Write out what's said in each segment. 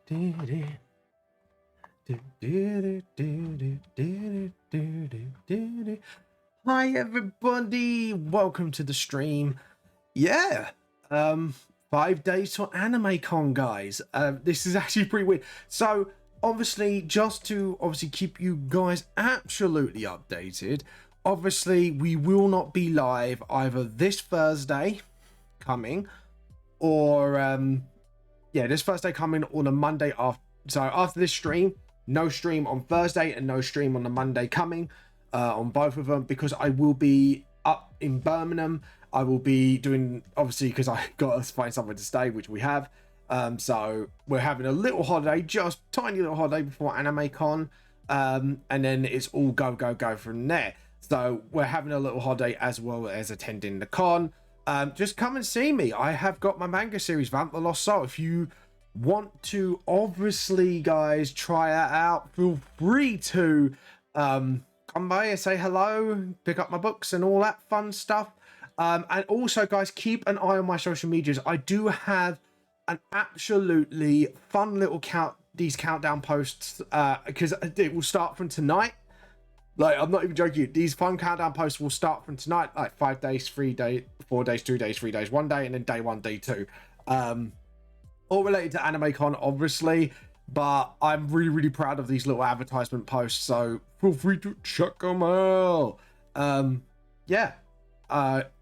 Hi everybody, welcome to the stream. Yeah, 5 days to AnimeCon, guys. This is actually pretty weird. So obviously, just to keep you guys absolutely updated, obviously we will not be live either this Thursday coming or this Thursday coming or the Monday after. So after this stream, no stream on Thursday and no stream on the Monday coming on both of them, because I will be up in Birmingham. I will be doing, obviously, because I got to find somewhere to stay, which we have. So we're having a little holiday, just tiny little holiday before AnimeCon, and then it's all go from there. So we're having a little holiday as well as attending the con. Just come and see me. I have got my manga series, Vamp the Lost Soul. If you want to, obviously, guys, try it out, feel free to come by and say hello, pick up my books and all that fun stuff. And also, guys, keep an eye on my social medias. I do have an absolutely fun little these countdown posts, because it will start from tonight. Like, I'm not even joking. These fun countdown posts will start from tonight, like 5 days, 3 days, 4 days, 2 days, 3 days, 1 day, and then day 1, day 2. All related to AnimeCon, obviously, but I'm really proud of these little advertisement posts, so feel free to check them out.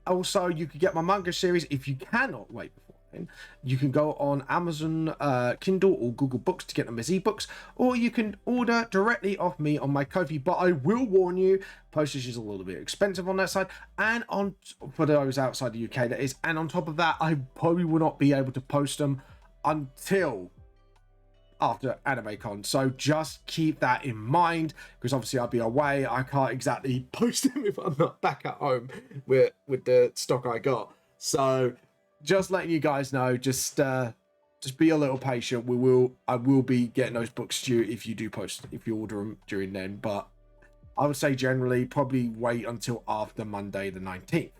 Also, you could get my manga series if you cannot wait before then. You can go on Amazon Kindle or Google Books to get them as ebooks, or you can order directly off me on my Ko-fi. But I will warn you, postage is a little bit expensive on that side, and for those outside the UK, that is. And on top of that, I probably will not be able to post them until after AnimeCon, so just keep that in mind, because obviously I'll be away. I can't exactly post them if I'm not back at home with the stock I got. So just letting you guys know, just be a little patient. I will be getting those books to you if you order them during then, but I would say generally probably wait until after Monday the 19th.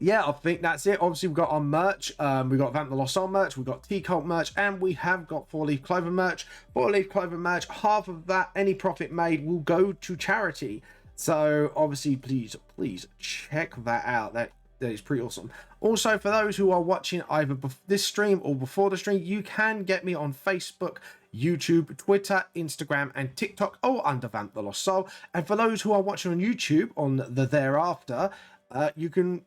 I think that's it. Obviously, we've got our merch. We've got Vamp the Lost Soul merch. We've got T-Cult merch. And we have got 4-Leaf Clover merch. 4-Leaf Clover merch, half of that, any profit made, will go to charity. So, obviously, please check that out. That is pretty awesome. Also, for those who are watching either this stream or before the stream, you can get me on Facebook, YouTube, Twitter, Instagram, and TikTok, all under Vamp the Lost Soul. And for those who are watching on YouTube on the thereafter, you can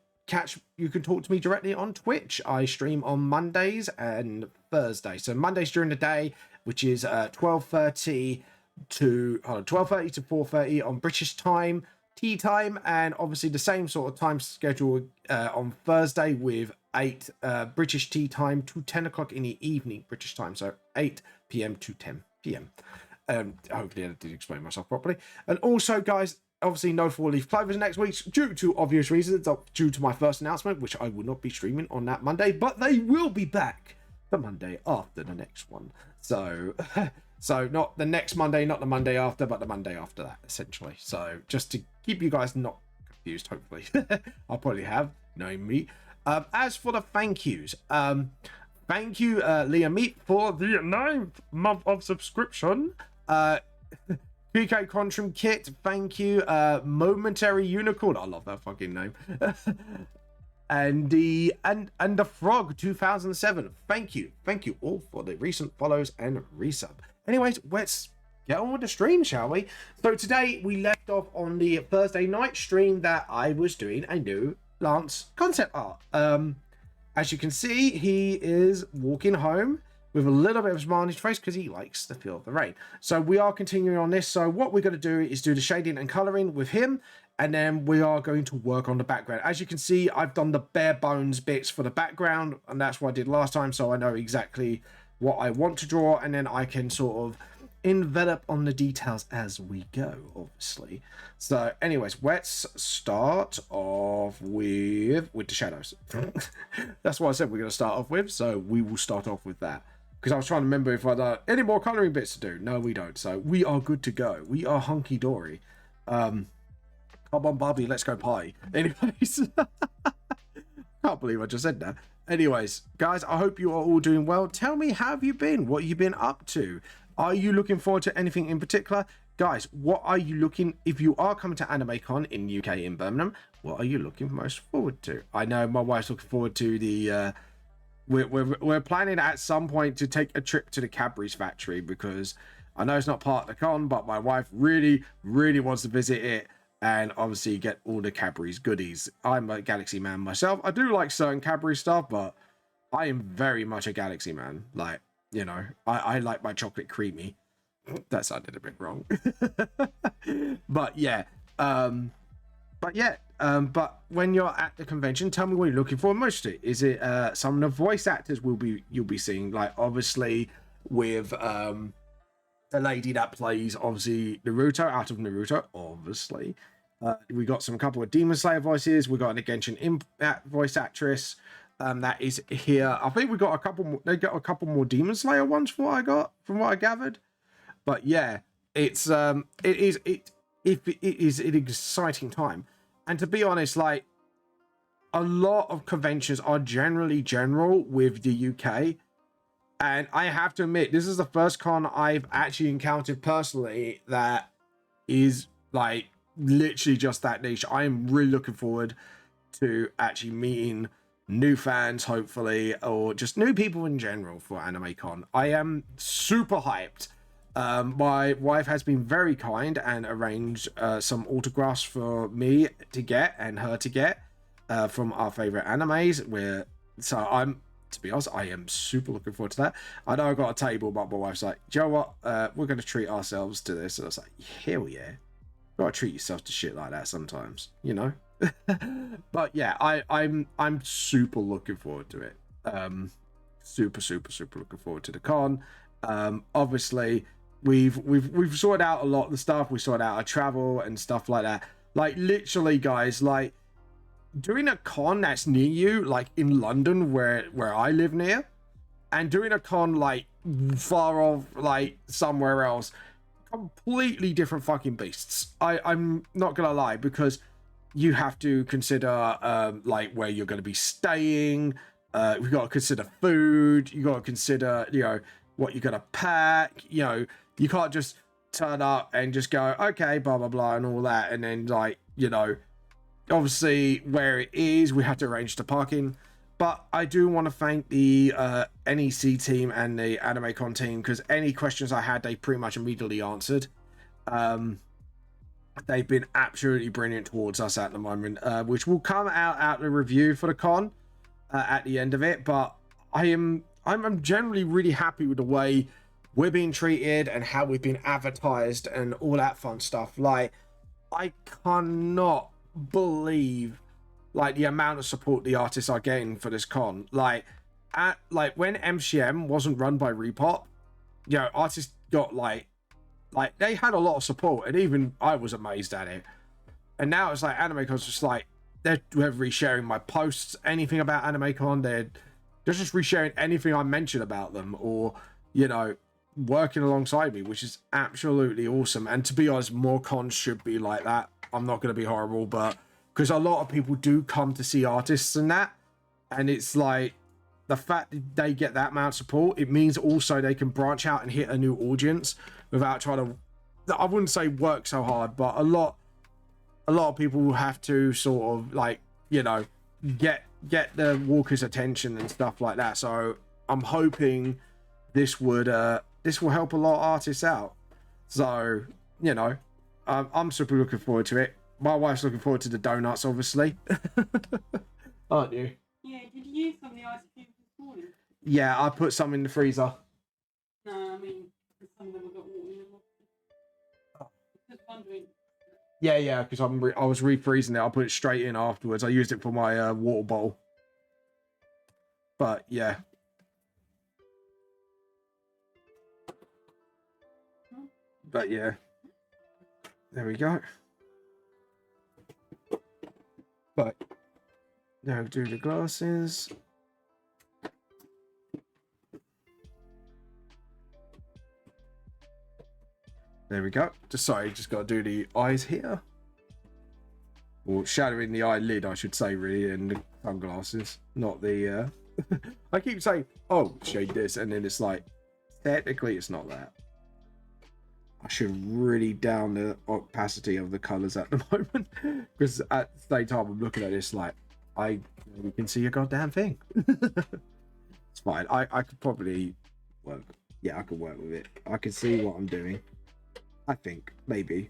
talk to me directly on Twitch. I stream on Mondays and Thursdays. So Mondays during the day, which is 12:30 to 4:30 on British time, tea time, and obviously the same sort of time schedule on Thursday with 8 British tea time to 10 o'clock in the evening British time. So 8 p.m. to 10 p.m. Hopefully I did explain myself properly. And also, guys, obviously no 4-Leaf Clovers next week due to obvious reasons, due to my first announcement, which I will not be streaming on that Monday, but they will be back the Monday after the next one. So not the next Monday, not the Monday after, but the Monday after that, essentially. So just to keep you guys not confused, hopefully. I'll probably have, knowing me. As for the thank yous, thank you, Liam Meat, for the 9th month of subscription. PK Contrim Kit, thank you. Momentary Unicorn, I love that fucking name. and the Frog 2007, thank you all for the recent follows and resub. Anyways, let's get on with the stream, shall we? So today we left off on the Thursday night stream that I was doing a new Lance concept art. As you can see, he is walking home with a little bit of a smile on his face because he likes the feel of the rain. So we are continuing on this. So what we're going to do is do the shading and coloring with him, and then we are going to work on the background. As you can see, I've done the bare bones bits for the background, and that's what I did last time, so I know exactly what I want to draw, and then I can sort of envelop on the details as we go, obviously. So anyways, let's start off with the shadows. That's what I said we're going to start off with, so we will start off with that. Because I was trying to remember if I had any more colouring bits to do. No, we don't. So we are good to go. We are hunky-dory. Come on, Barbie, let's go pie. Anyways. Can't believe I just said that. anyways, guys, I hope you are all doing well. Tell me, how have you been? What have you been up to? Are you looking forward to anything in particular? Guys, what are you looking, if you are coming to AnimeCon in UK in Birmingham, what are you looking most forward to? I know my wife's looking forward to the we're planning at some point to take a trip to the Cadbury's factory, because I know it's not part of the con, but my wife really wants to visit it and obviously get all the Cadbury's goodies. I'm a Galaxy man myself. I do like certain Cadbury stuff, but I am very much a Galaxy man. Like, you know, I like my chocolate creamy. That sounded a bit wrong. But yeah, but when you're at the convention, tell me what you're looking for mostly. Is it some of the voice actors you'll be seeing, like obviously with the lady that plays obviously Naruto out of Naruto, obviously. We got some couple of Demon Slayer voices. We got an Genshin Impact voice actress that is here. I think we got a couple more. They got a couple more Demon Slayer ones from what I gathered. But yeah, it is an exciting time. And to be honest, like, a lot of conventions are generally general with the UK. And I have to admit, this is the first con I've actually encountered personally that is like literally just that niche. I am really looking forward to actually meeting new fans, hopefully, or just new people in general for AnimeCon. I am super hyped. My wife has been very kind and arranged some autographs for me to get and her to get from our favorite animes. To be honest, I am super looking forward to that. I know I got a table, but my wife's like, "Do you know what? We're going to treat ourselves to this." And I was like, "Hell yeah. You gotta treat yourself to shit like that sometimes, you know." But yeah, I'm super looking forward to it. Super looking forward to the con. Obviously, we've sorted out a lot of the stuff. We sorted out our travel and stuff like that. Like, literally, guys, like, doing a con that's near you, like in London where I live near, and doing a con like far off, like somewhere else, completely different fucking beasts. I'm not gonna lie, because you have to consider like where you're going to be staying. We've got to consider food. You got to consider, you know, what you're going to pack. You know, you can't just turn up and just go, okay, blah blah blah and all that, and then, like, you know, obviously where it is, we have to arrange the parking. But I do want to thank the NEC team and the AnimeCon team, because any questions I had, they pretty much immediately answered. They've been absolutely brilliant towards us at the moment, which will come out the review for the con at the end of it. But I'm generally really happy with the way we're being treated and how we've been advertised and all that fun stuff. Like, I cannot believe, like, the amount of support the artists are getting for this con. Like when MCM wasn't run by Repop, you know, artists got like they had a lot of support, and even I was amazed at it. And now it's like AnimeCon's just like, they're resharing my posts, anything about AnimeCon, they're just resharing anything I mention about them, or, you know, working alongside me, which is absolutely awesome. And to be honest, more cons should be like that. I'm not going to be horrible, but because a lot of people do come to see artists and that, and it's like, the fact that they get that amount of support, it means also they can branch out and hit a new audience without trying to, I wouldn't say work so hard, but a lot of people have to sort of, like, you know, get the walkers' attention and stuff like that. So I'm hoping this will help a lot of artists out. So, you know, I'm super looking forward to it. My wife's looking forward to the donuts, obviously. Aren't you? Yeah, did you use some of the ice cream this morning? Yeah, I put some in the freezer. No, I mean, some of them have got water in them. Oh. Just wondering. Yeah, because I was refreezing it. I put it straight in afterwards. I used it for my water bottle. But yeah. But yeah. There we go. But now do the glasses. There we go. Just got to do the eyes here. Or shadowing the eyelid, I should say, really, and the sunglasses, not the I keep saying, oh, shade this, and then it's like, technically it's not that. I should really down the opacity of the colours at the moment, because at the same time I'm looking at this like, you can see a goddamn thing. It's fine. I could probably work. Yeah, I could work with it. I can see what I'm doing. I think maybe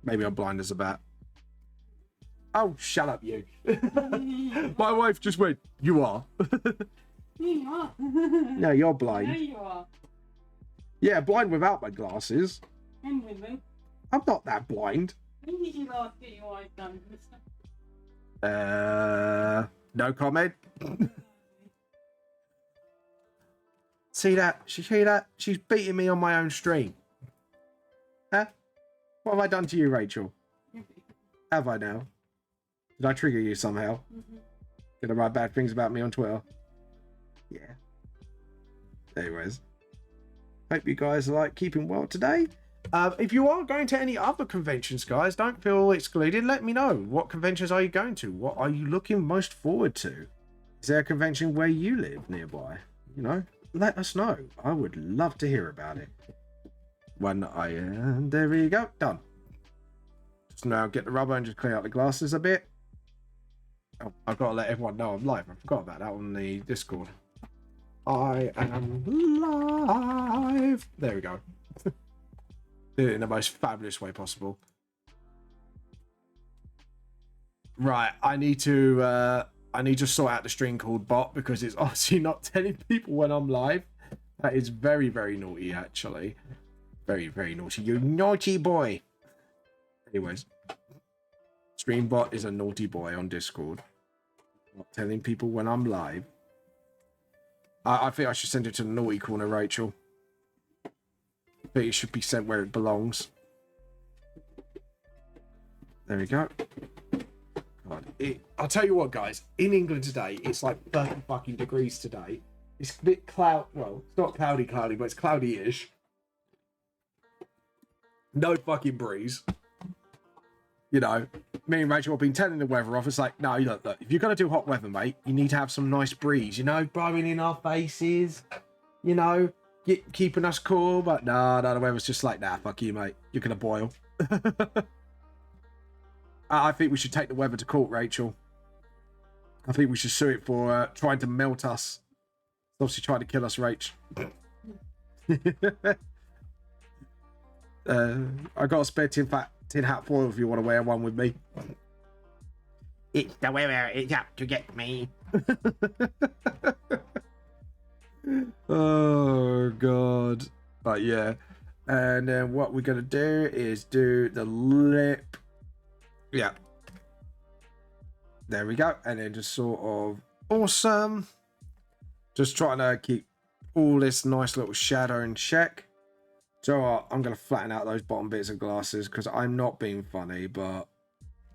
I'm blind as a bat. Oh, shut up, you. My wife just went, you are. You are. No, you're blind. No, you are. Yeah, blind without my glasses. And with them. I'm not that blind. When did you last get your eyes done, mister? No comment. See that? See that? She's beating me on my own stream. Huh? What have I done to you, Rachel? Have I now? Did I trigger you somehow? Did I write bad things about me on Twitter? Yeah. Anyways. Hope you guys are like keeping well today. If you are going to any other conventions, guys, don't feel excluded. Let me know. What conventions are you going to? What are you looking most forward to? Is there a convention where you live nearby? You know, let us know. I would love to hear about it. There we go. Done. Just now get the rubber and just clean out the glasses a bit. Oh, I've got to let everyone know I'm live. I forgot about that on the Discord. I am live. There we go. Did it in the most fabulous way possible. Right, I need to sort out the string called bot because it's obviously not telling people when I'm live. That is very, very naughty, actually. Very, very naughty. You naughty boy. Anyways, Streambot is a naughty boy on Discord. Not telling people when I'm live. I think I should send it to the naughty corner, Rachel. I think it should be sent where it belongs. There we go. God, I'll tell you what, guys. In England today, it's like 30 fucking degrees today. It's a bit well, it's not cloudy, but it's cloudy-ish. No fucking breeze. You know, me and Rachel have been telling the weather off. It's like, no, look, if you're going to do hot weather, mate, you need to have some nice breeze, you know, blowing in our faces, you know, keeping us cool. But no, the weather's just like, nah, fuck you, mate. You're going to boil. I think we should take the weather to court, Rachel. I think we should sue it for trying to melt us. It's obviously trying to kill us, Rach. I got a spare tin hat foil if you want to wear one with me. It's the weather, it's out to get me. Oh, God. But yeah. And then what we're going to do is do the lip. Yeah. There we go. And then just sort of awesome. Just trying to keep all this nice little shadow in check. So I'm going to flatten out those bottom bits of glasses because I'm not being funny, but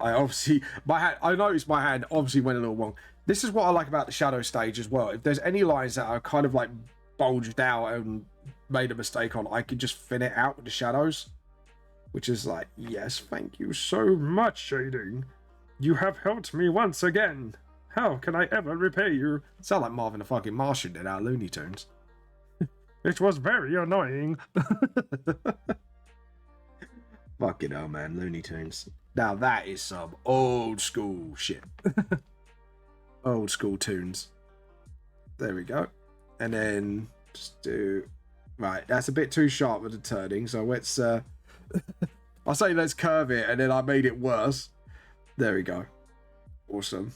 I noticed my hand obviously went a little wrong. This is what I like about the shadow stage as well. If there's any lines that are kind of like bulged out and made a mistake on, I can just thin it out with the shadows, which is like, yes, thank you so much, shading. You have helped me once again. How can I ever repay you? Sound like Marvin the fucking Martian did out of Looney Tunes. It was very annoying. Fucking hell, man. Looney Tunes. Now that is some old school shit. Old school tunes. There we go. And then just do... Right, that's a bit too sharp with the turning, so let's... I'll say let's curve it, and then I made it worse. There we go. Awesome.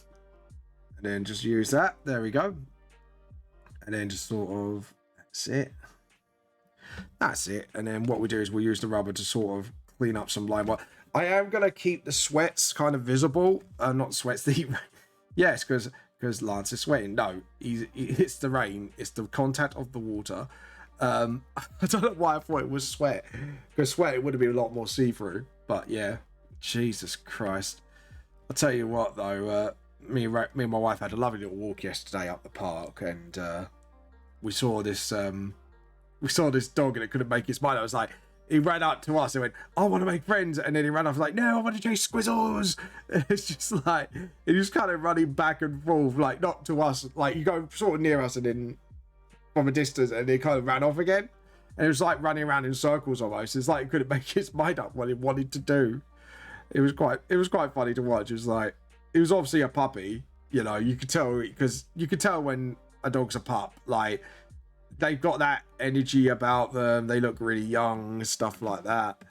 And then just use that. There we go. And then just sort of... That's it. And then what we do is we use the rubber to sort of clean up some line work. I am going to keep the sweats kind of visible. Not sweats. Yes, because Lance is sweating. No, it's the rain. It's the contact of the water. I don't know why I thought it was sweat. Because sweat, it would have been a lot more see-through. But yeah, Jesus Christ. I'll tell you what, though. Me and my wife had a lovely little walk yesterday up the park, and we saw this dog and it couldn't make its mind. I was like, he ran up to us and went, I want to make friends. And then he ran off like, no, I want to chase squizzles. And it's just like, he was kind of running back and forth, like not to us. Like you go sort of near us and then from a distance and he kind of ran off again. And it was like running around in circles almost. It's like he couldn't make his mind up what he wanted to do. It was quite funny to watch. It was like, it was obviously a puppy, you know, you could tell, because you could tell when a dog's a pup, like they've got that energy about them. They look really young, stuff like that.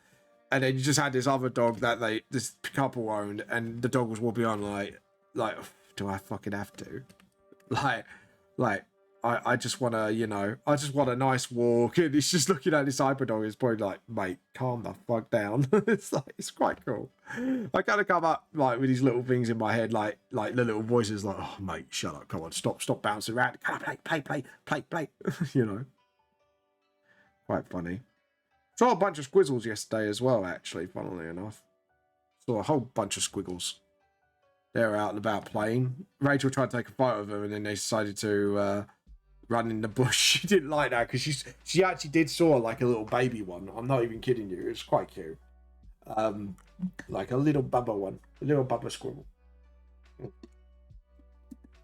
And then you just had this other dog that this couple owned, and the dog was walking on like, do I fucking have to? Like, I just want to, you know, I just want a nice walk. And he's just looking at this hyper dog. It's probably like, mate, calm the fuck down. It's like, it's quite cool. I kind of come up like with these little things in my head, like the little voices like, oh mate, shut up, come on, stop bouncing around. Come on, play. You know, quite funny. Saw a bunch of squizzles yesterday as well, actually, funnily enough. Saw a whole bunch of squiggles. They were out and about playing. Rachel tried to take a photo of them, and then they decided to run in the bush. She didn't like that because she actually did saw like a little baby one. I'm not even kidding you. It's quite cute. Like a little bubba one, a little bubba squirrel.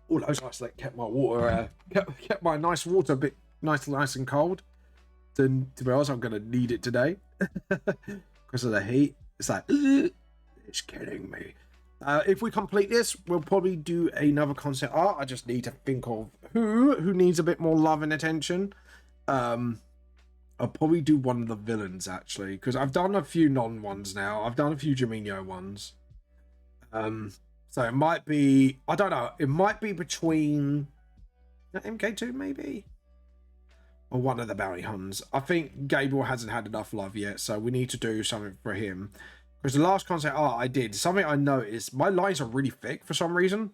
Oh, that was nice. Like kept my water, kept my nice water a bit nice and cold. Then to be honest, I'm gonna need it today because of the heat. It's like it's killing me. If we complete this, we'll probably do another concept art. I just need to think of who needs a bit more love and attention. I'll probably do one of the villains, actually, because I've done a few non-ones now. I've done a few Jamino ones. So it might be, I don't know, it might be between MK2 maybe? Or one of the bounty hunters. I think Gable hasn't had enough love yet, so we need to do something for him. Because the last concept art I did, something I noticed, my lines are really thick for some reason.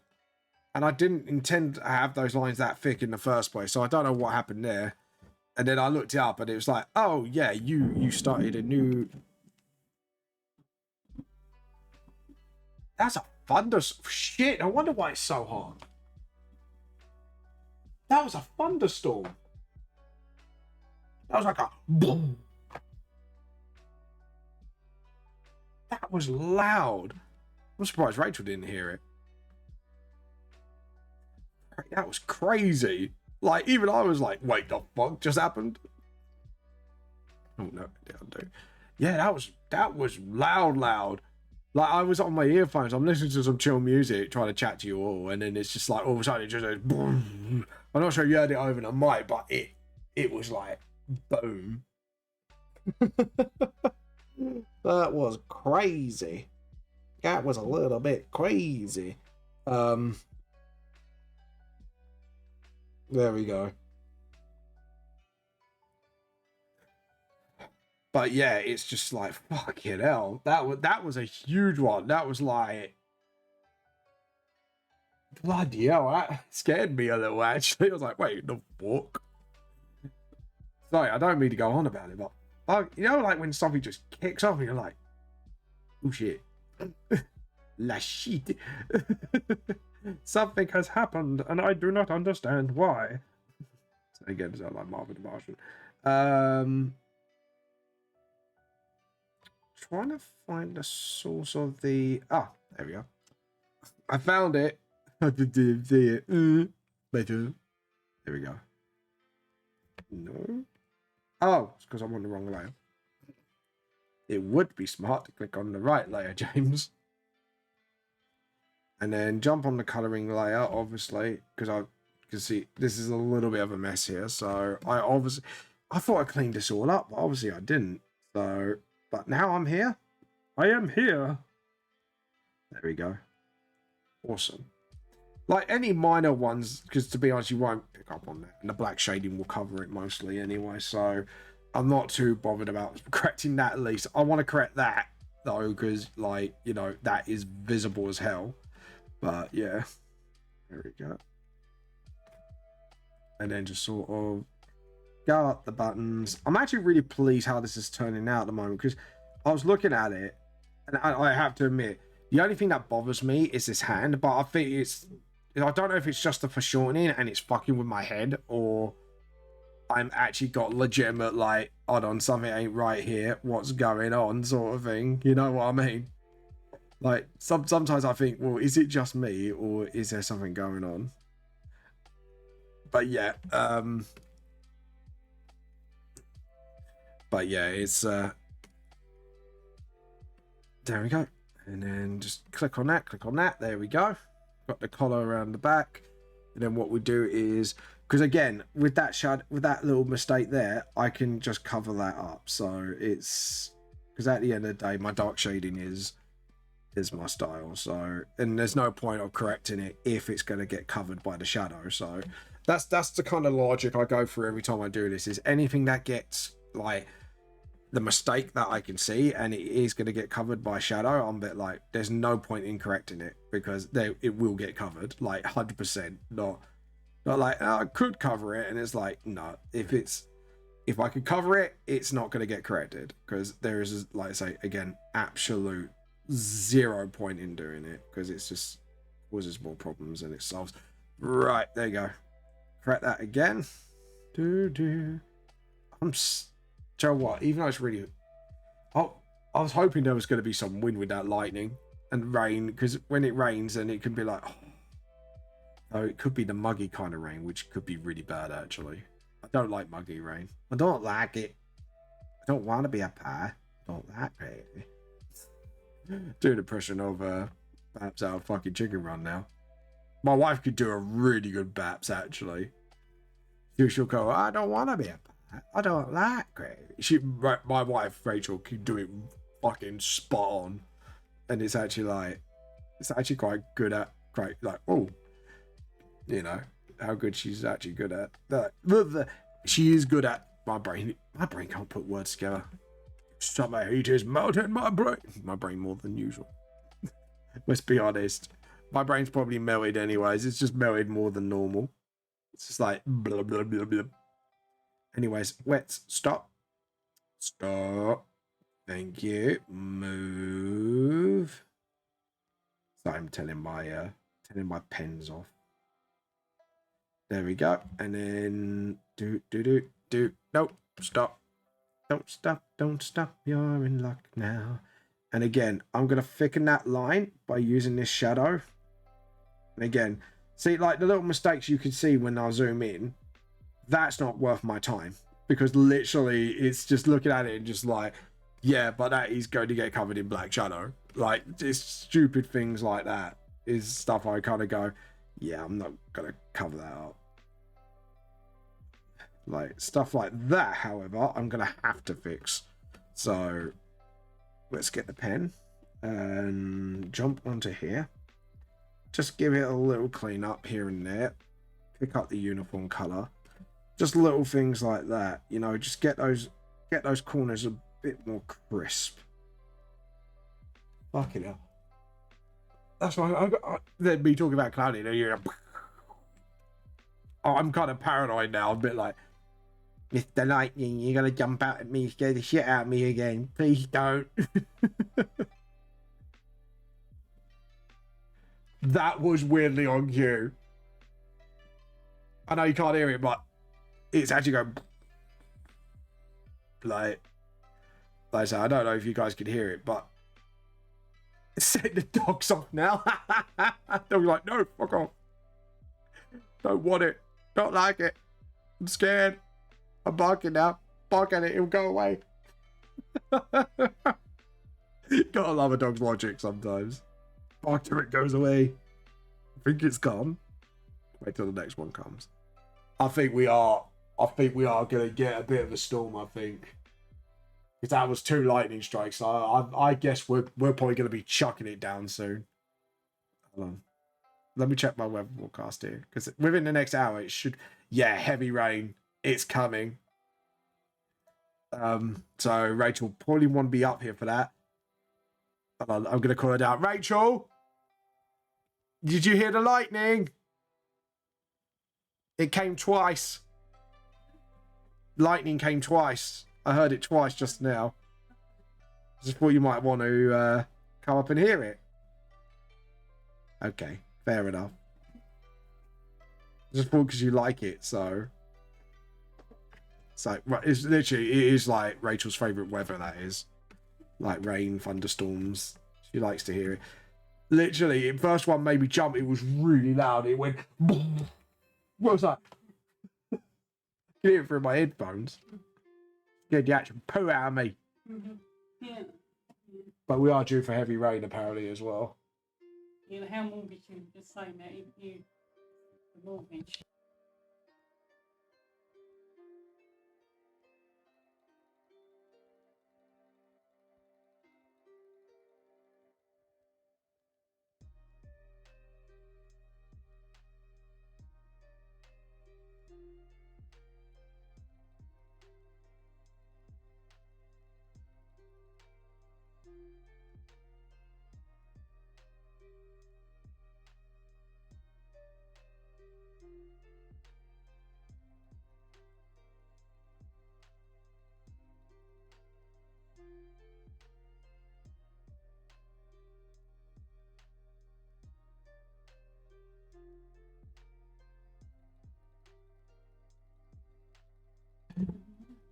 And I didn't intend to have those lines that thick in the first place. So I don't know what happened there. And then I looked it up and it was like, oh yeah, you started a new... That's a thunderstorm. Shit, I wonder why it's so hard. That was a thunderstorm. That was like a boom. That was loud. I'm surprised Rachel didn't hear it. That was crazy. Like, even I was like, wait, the fuck just happened? Oh, no, it do. Yeah, that was loud. Like, I was on my earphones. I'm listening to some chill music, trying to chat to you all. And then it's just like, all of a sudden, it just goes, boom. I'm not sure you heard it over the mic, but it was like, boom. That was crazy. That was a little bit crazy. There we go. But yeah, it's just like, fucking hell. That was a huge one. That was like, bloody hell, that scared me a little, actually. I was like, wait, the fuck? Sorry, I don't mean to go on about it, but you know, like when something just kicks off and you're like, oh shit. La shit. Something has happened and I do not understand why. So again, it's like Marvin the Martian. Trying to find the source of the... Ah, there we go. I found it. There we go. No. Oh, it's because I'm on the wrong layer. It would be smart to click on the right layer, James. And then jump on the colouring layer, obviously, because I can see this is a little bit of a mess here. So I thought I cleaned this all up, but obviously I didn't. So, but now I'm here. I am here. There we go. Awesome. Like any minor ones, because to be honest, you won't pick up on that. And the black shading will cover it mostly anyway. So I'm not too bothered about correcting that at least. I want to correct that, though, because, like, you know, that is visible as hell. But, yeah. There we go. And then just sort of go up the buttons. I'm actually really pleased how this is turning out at the moment, because I was looking at it, and I have to admit, the only thing that bothers me is this hand, but I think I don't know if it's just the foreshortening and it's fucking with my head, or I'm actually got legitimate, like, hold on, something ain't right here, what's going on, sort of thing. You know what I mean? Like, sometimes I think, well, is it just me, or is there something going on? But yeah, it's there we go. And then just click on that, there we go. Got the collar around the back. And then what we do is, because again, with that little mistake there, I can just cover that up. So it's, because at the end of the day, my dark shading is my style. So, and there's no point of correcting it if it's going to get covered by the shadow. So that's the kind of logic I go through every time I do this, is anything that gets like the mistake that I can see and it is going to get covered by shadow, I'm a bit like, there's no point in correcting it, because it will get covered, like 100%. Not like, oh, I could cover it, and it's like, no, if I could cover it, it's not going to get corrected, because there is, like I say again, absolute zero point in doing it, because it's just causes more problems than it solves. Right, there you go. Correct that again. Joe, what? Even though it's really, I was hoping there was going to be some wind with that lightning and rain, because when it rains, then it can be like, oh, it could be the muggy kind of rain, which could be really bad actually. I don't like muggy rain. I don't like it. I don't want to be a pie. I don't like it. Doing impression of Baps out of fucking Chicken Run now. My wife could do a really good Baps actually. She'll go, I don't want to be a pie. I don't like it. My wife Rachel can do it fucking spot on, and it's actually quite good at, like, oh, you know how good she's actually good at that. She is good at, my brain can't put words together. Summer heat is melting my brain more than usual. Let's be honest, my brain's probably melted anyways. It's just melted more than normal. It's just like blah blah blah blah. Anyways, let's stop. Thank you. Move. So I'm telling my pens off. There we go. And then do. Nope. Stop. Don't stop. You're in luck now. And again, I'm gonna thicken that line by using this shadow. And again, see, like the little mistakes you can see when I zoom in, that's not worth my time, because literally it's just looking at it and just like, yeah, but that is going to get covered in black shadow. Like, just stupid things like that is stuff I kind of go, yeah, I'm not gonna cover that up. Like stuff like that, however, I'm gonna have to fix. So let's get the pen and jump onto here. Just give it a little clean up here and there. Pick up the uniform color. Just little things like that, you know, just get those corners a bit more crisp. Fucking hell. That's why then me talking about clouding. I'm kind of paranoid now. I'm a bit like, Mr. Lightning, you're gonna jump out at me, scare the shit out of me again. Please don't. That was weirdly on cue. I know you can't hear it, but it's actually going like I said, I don't know if you guys could hear it, but set the dogs off now. They'll be like, no, fuck off. Don't want it. Don't like it. I'm scared. I'm barking now. Bark at it, it'll go away. Gotta love a dog's logic sometimes. Bark till it goes away. I think it's gone. Wait till the next one comes. I think we are gonna get a bit of a storm, I think. Because that was 2 lightning strikes. I guess we're probably gonna be chucking it down soon. Hold on. Let me check my weather forecast here. Because within the next hour it should, yeah, heavy rain. It's coming. So Rachel probably won't be up here for that. I'm gonna call her down. Rachel! Did you hear the lightning? It came twice. Lightning came twice. I heard it twice just now. I just thought you might want to come up and hear it. Okay, fair enough. Just thought because you like it, so. So right, it's literally, it is like Rachel's favorite weather. That is like rain, thunderstorms. She likes to hear it. Literally, the first one made me jump. It was really loud. It went. What was that? You can hear it through my headphones. Get the actual poo out of me. Yeah. But we are due for heavy rain apparently as well. You know how mortgage you just saying that you the mortgage.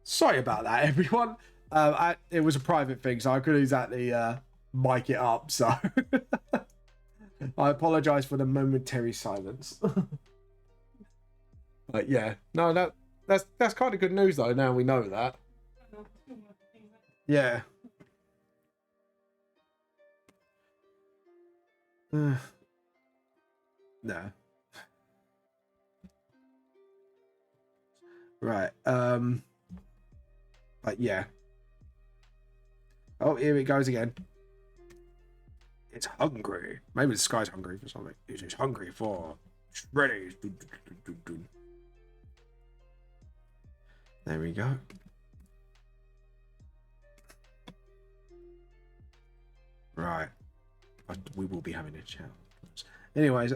Sorry about that, everyone. It was a private thing, so I couldn't exactly mic it up. So I apologise for the momentary silence. But yeah, no, that's kind of good news though. Now we know that. Yeah. No. Right. But yeah. Oh, here it goes again. It's hungry. Maybe the sky's hungry for something. It is hungry for shreddies. There we go. Right. We will be having a chat. Anyways,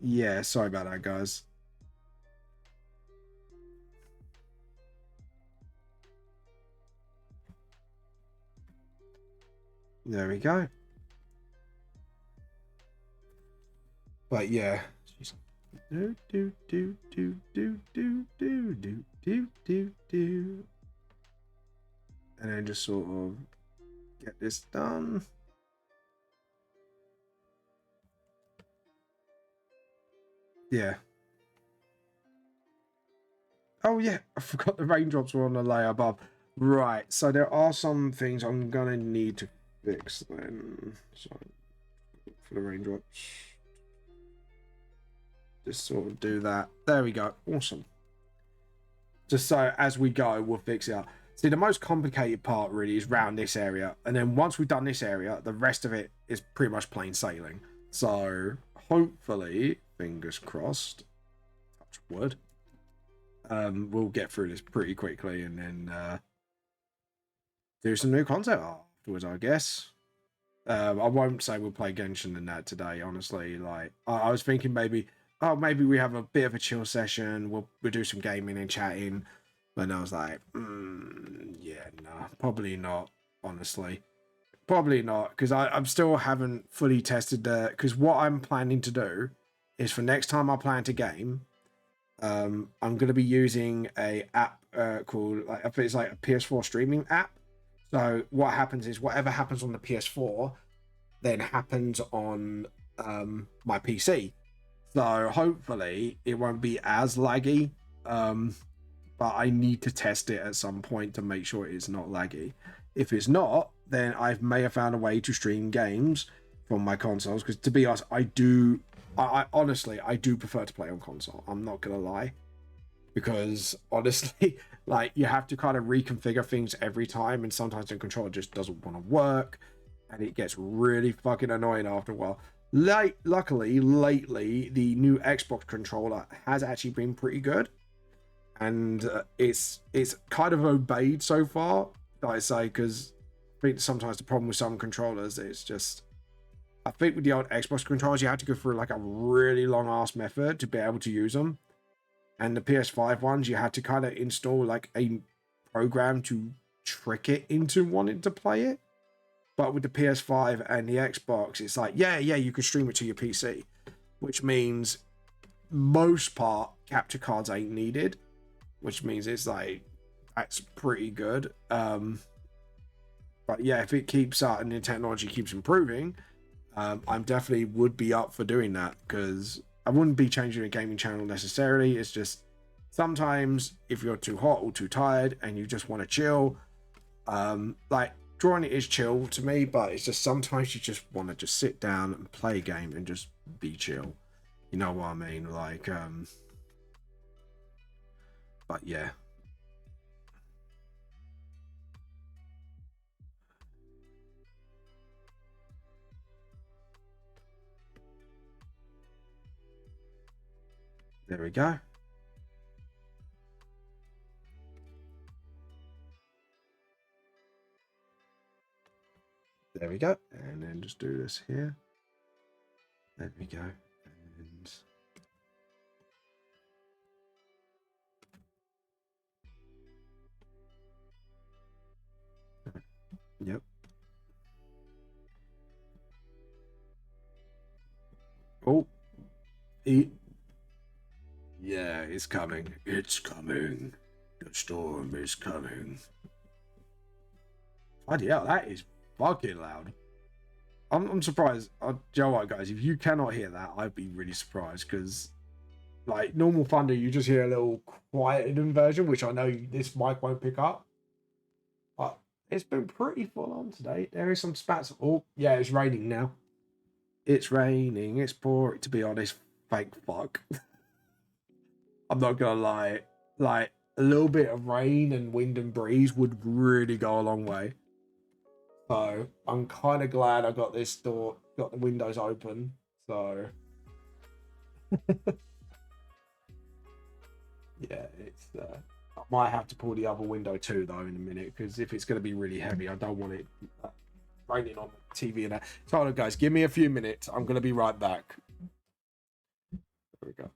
yeah, sorry about that, guys. There we go. But yeah. Do do do do do do do do do do do. And then just sort of get this done. Yeah. Oh yeah, I forgot the raindrops were on the layer above. Right, so there are some things I'm gonna need to fix then. So for the raindrops, just sort of do that. There we go. Awesome. Just so as we go, we'll fix it up. See, the most complicated part really is around this area, and then once we've done this area, the rest of it is pretty much plain sailing. So hopefully, fingers crossed, touch wood, we'll get through this pretty quickly and then do some new content afterwards, I guess. I won't say we'll play Genshin and that today, honestly. Like, I was thinking maybe we have a bit of a chill session. We'll do some gaming and chatting. But I was like, yeah, no, probably not, honestly. Probably not, because I'm still haven't fully tested the... Because what I'm planning to do is for next time I plan to game, I'm going to be using a app called... it's like a PS4 streaming app. So what happens is whatever happens on the PS4 then happens on my PC. So hopefully it won't be as laggy. But I need to test it at some point to make sure it's not laggy. If it's not, then I may have found a way to stream games from my consoles. Because to be honest, I honestly do prefer to play on console. I'm not gonna lie, because honestly, like you have to kind of reconfigure things every time, and sometimes the controller just doesn't want to work, and it gets really fucking annoying after a while. Luckily, lately, the new Xbox controller has actually been pretty good. And it's kind of obeyed so far, I say, because I think sometimes the problem with some controllers is just, I think with the old Xbox controllers, you have to go through like a really long ass method to be able to use them. And the PS5 ones, you had to kind of install like a program to trick it into wanting to play it. But with the PS5 and the Xbox, it's like, yeah, you can stream it to your PC, which means most part, capture cards ain't needed, which means it's like, that's pretty good. But yeah, if it keeps up and the technology keeps improving, I'm definitely would be up for doing that, because I wouldn't be changing a gaming channel necessarily. It's just sometimes if you're too hot or too tired and you just want to chill, like drawing it is chill to me, but it's just sometimes you just want to just sit down and play a game and just be chill. You know what I mean? Like, but yeah. There we go. There we go. And then just do this here. There we go. And yep. Oh, yeah, it's coming. It's coming. The storm is coming. Bloody hell, that is fucking loud. I'm surprised. You know what, guys? If you cannot hear that, I'd be really surprised, because, like, normal thunder, you just hear a little quieted version, which I know this mic won't pick up. But it's been pretty full on today. There is some spats. Oh, yeah, it's raining now. It's raining. It's pouring. To be honest, thank fuck. I'm not gonna lie. Like, a little bit of rain and wind and breeze would really go a long way. So I'm kind of glad I got this door, got the windows open. So yeah, it's. I might have to pull the other window too, though, in a minute, because if it's going to be really heavy, I don't want it raining on the TV and that. So, hold on, guys, give me a few minutes. I'm going to be right back. There we go.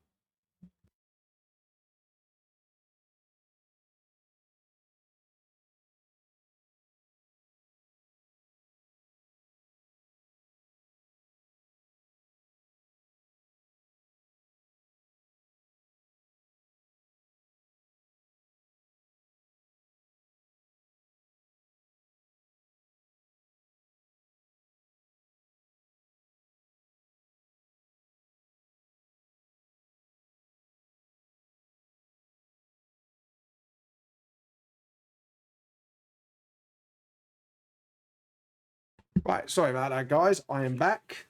Right, sorry about that, guys. I am back.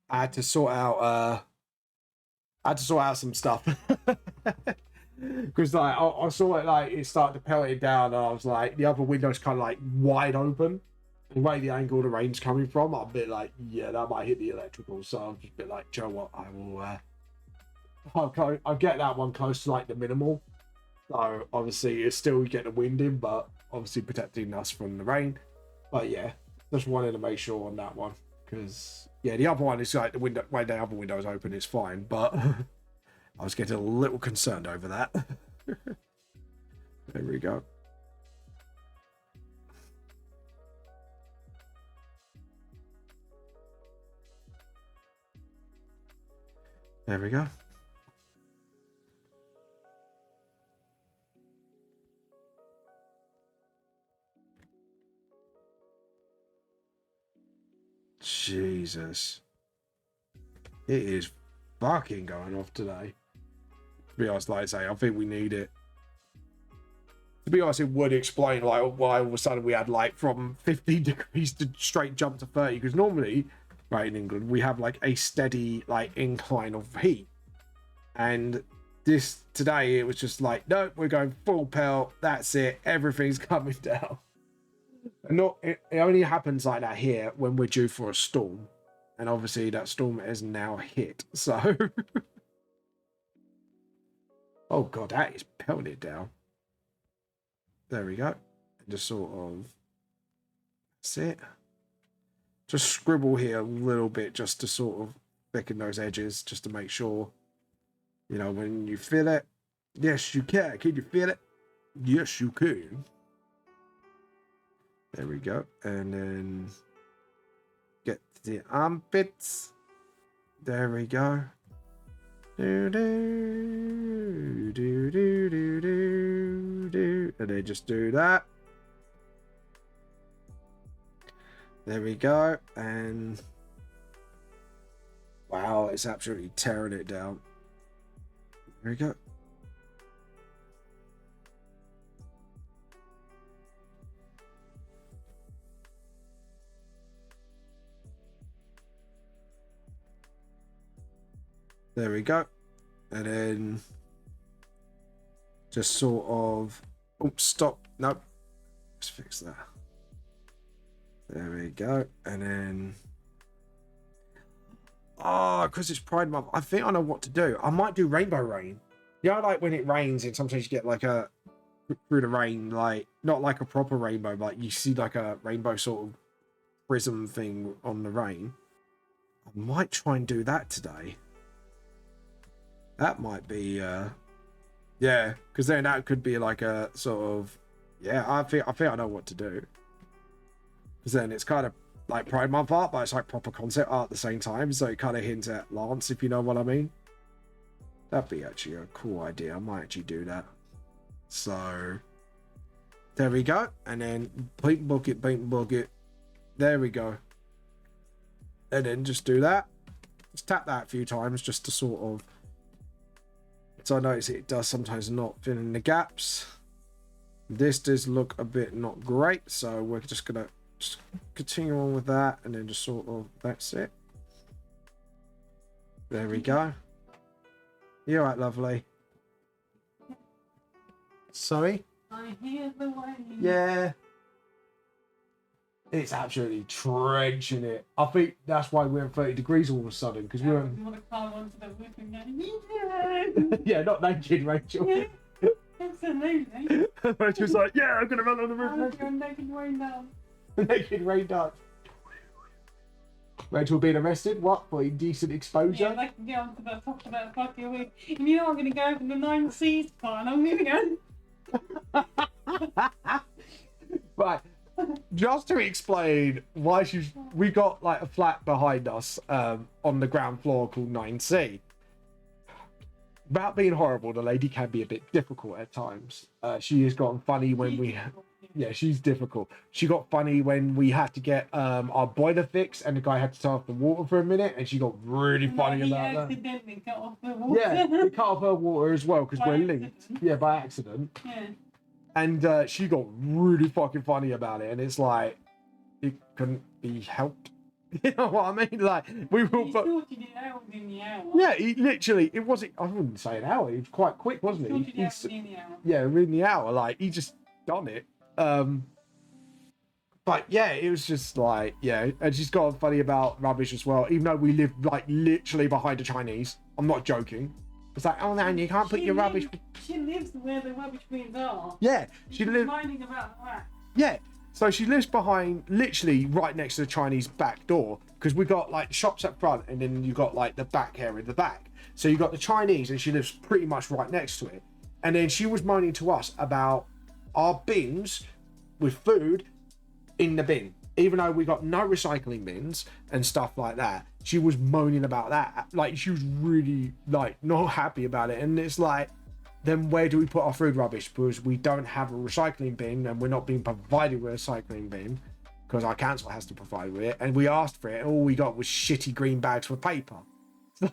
I had to sort out. I had to sort out some stuff. Because like I saw it, like it started to pelt it down, and I was like, the other window's kind of like wide open. The way the angle of the rain's coming from, I'm a bit like, yeah, that might hit the electrical. So I'm just a bit like, Joe, what? I will. I'll get that one close to like the minimal. So obviously, it's still getting the wind in, but obviously protecting us from the rain. But yeah, just wanted to make sure on that one, because yeah, the other one is like the window, way the other window is open, it's fine, but I was getting a little concerned over that. There we go. There we go. Jesus. It is fucking going off today. To be honest, like I say, I think we need it. To be honest, it would explain like why all of a sudden we had like from 15 degrees to straight jump to 30. Because normally, right, in England, we have like a steady like incline of heat. And this today, it was just like, nope, we're going full pelt. That's it. Everything's coming down. And not it only happens like that here when we're due for a storm. And obviously that storm has now hit. So oh god, that is pelted down. There we go. And just sort of that's it. Just scribble here a little bit just to sort of thicken those edges, just to make sure, you know, when you feel it. Yes, you can. Can you feel it? Yes, you can. There we go. And then get the armpits. There we go. Do, do, do, do, do, do, do. And then just do that. There we go. And wow, it's absolutely tearing it down. There we go. There we go. And then just sort of, oops, stop. Nope. Let's fix that. There we go. And then, oh, because it's Pride Month, I think I know what to do. I might do Rainbow Rain. You know, like when it rains and sometimes you get like a, through the rain, like, not like a proper rainbow, but you see like a rainbow sort of prism thing on the rain. I might try and do that today. That might be, yeah, because then that could be like a sort of, yeah, I think I know what to do. Because then it's kind of like Pride Month art, but it's like proper concept art at the same time, so it kind of hints at Lance, if you know what I mean. That'd be actually a cool idea. I might actually do that. So, there we go. And then paint bucket. There we go. And then just do that. Just tap that a few times just to sort of, so I notice it does sometimes not fill in the gaps. This does look a bit not great, so we're just gonna just continue on with that, and then just sort of, that's it. There we go. You're right, lovely. Sorry? I hear the rain. Yeah. It's absolutely trenching it. I think that's why we're at 30 degrees all of a sudden, because we're... You want to climb onto the roof and go, yeah. Yeah, not naked, Rachel. Yeah. Absolutely. Rachel's like, yeah, I'm going to run on the roof. I'm going naked rain down. Naked rain dance. Rachel being arrested, what, for indecent exposure? Yeah, I can get onto the top of that fucking roof. And you know I'm going to go for the 9 Seas part, and I'm going to go... Right. Just to explain why we got like a flat behind us on the ground floor called 9C. Without being horrible, the lady can be a bit difficult at times. She has gotten funny when she's difficult. She got funny when we had to get our boiler fixed and the guy had to turn off the water for a minute, and she got really funny about that. Accidentally cut off the water. Yeah, we cut off her water as well because we're linked. Accident. Yeah, by accident. Yeah. And she got really fucking funny about it, and it's like it couldn't be helped. You know what I mean? Like we were. He sorted it out within the hour. Yeah, he literally. It wasn't. I wouldn't say an hour. It was quite quick, wasn't it? Sorted it out within the hour. Yeah, within the hour. Like he just done it. But yeah, it was just like, yeah, and she's got funny about rubbish as well. Even though we live like literally behind the Chinese. I'm not joking. It's like, oh man, you can't put your rubbish. She lives where the rubbish bins are. Yeah, she lives. Complaining about that. Yeah, so she lives behind, literally right next to the Chinese back door, because we got like shops up front, and then you got like the back area in the back. So you got the Chinese, and she lives pretty much right next to it. And then she was moaning to us about our bins with food in the bin, even though we got no recycling bins and stuff like that. She was moaning about that. Like she was really like not happy about it. And it's like, then where do we put our food rubbish? Because we don't have a recycling bin, and we're not being provided with a recycling bin because our council has to provide with it. And we asked for it, and all we got was shitty green bags for paper. So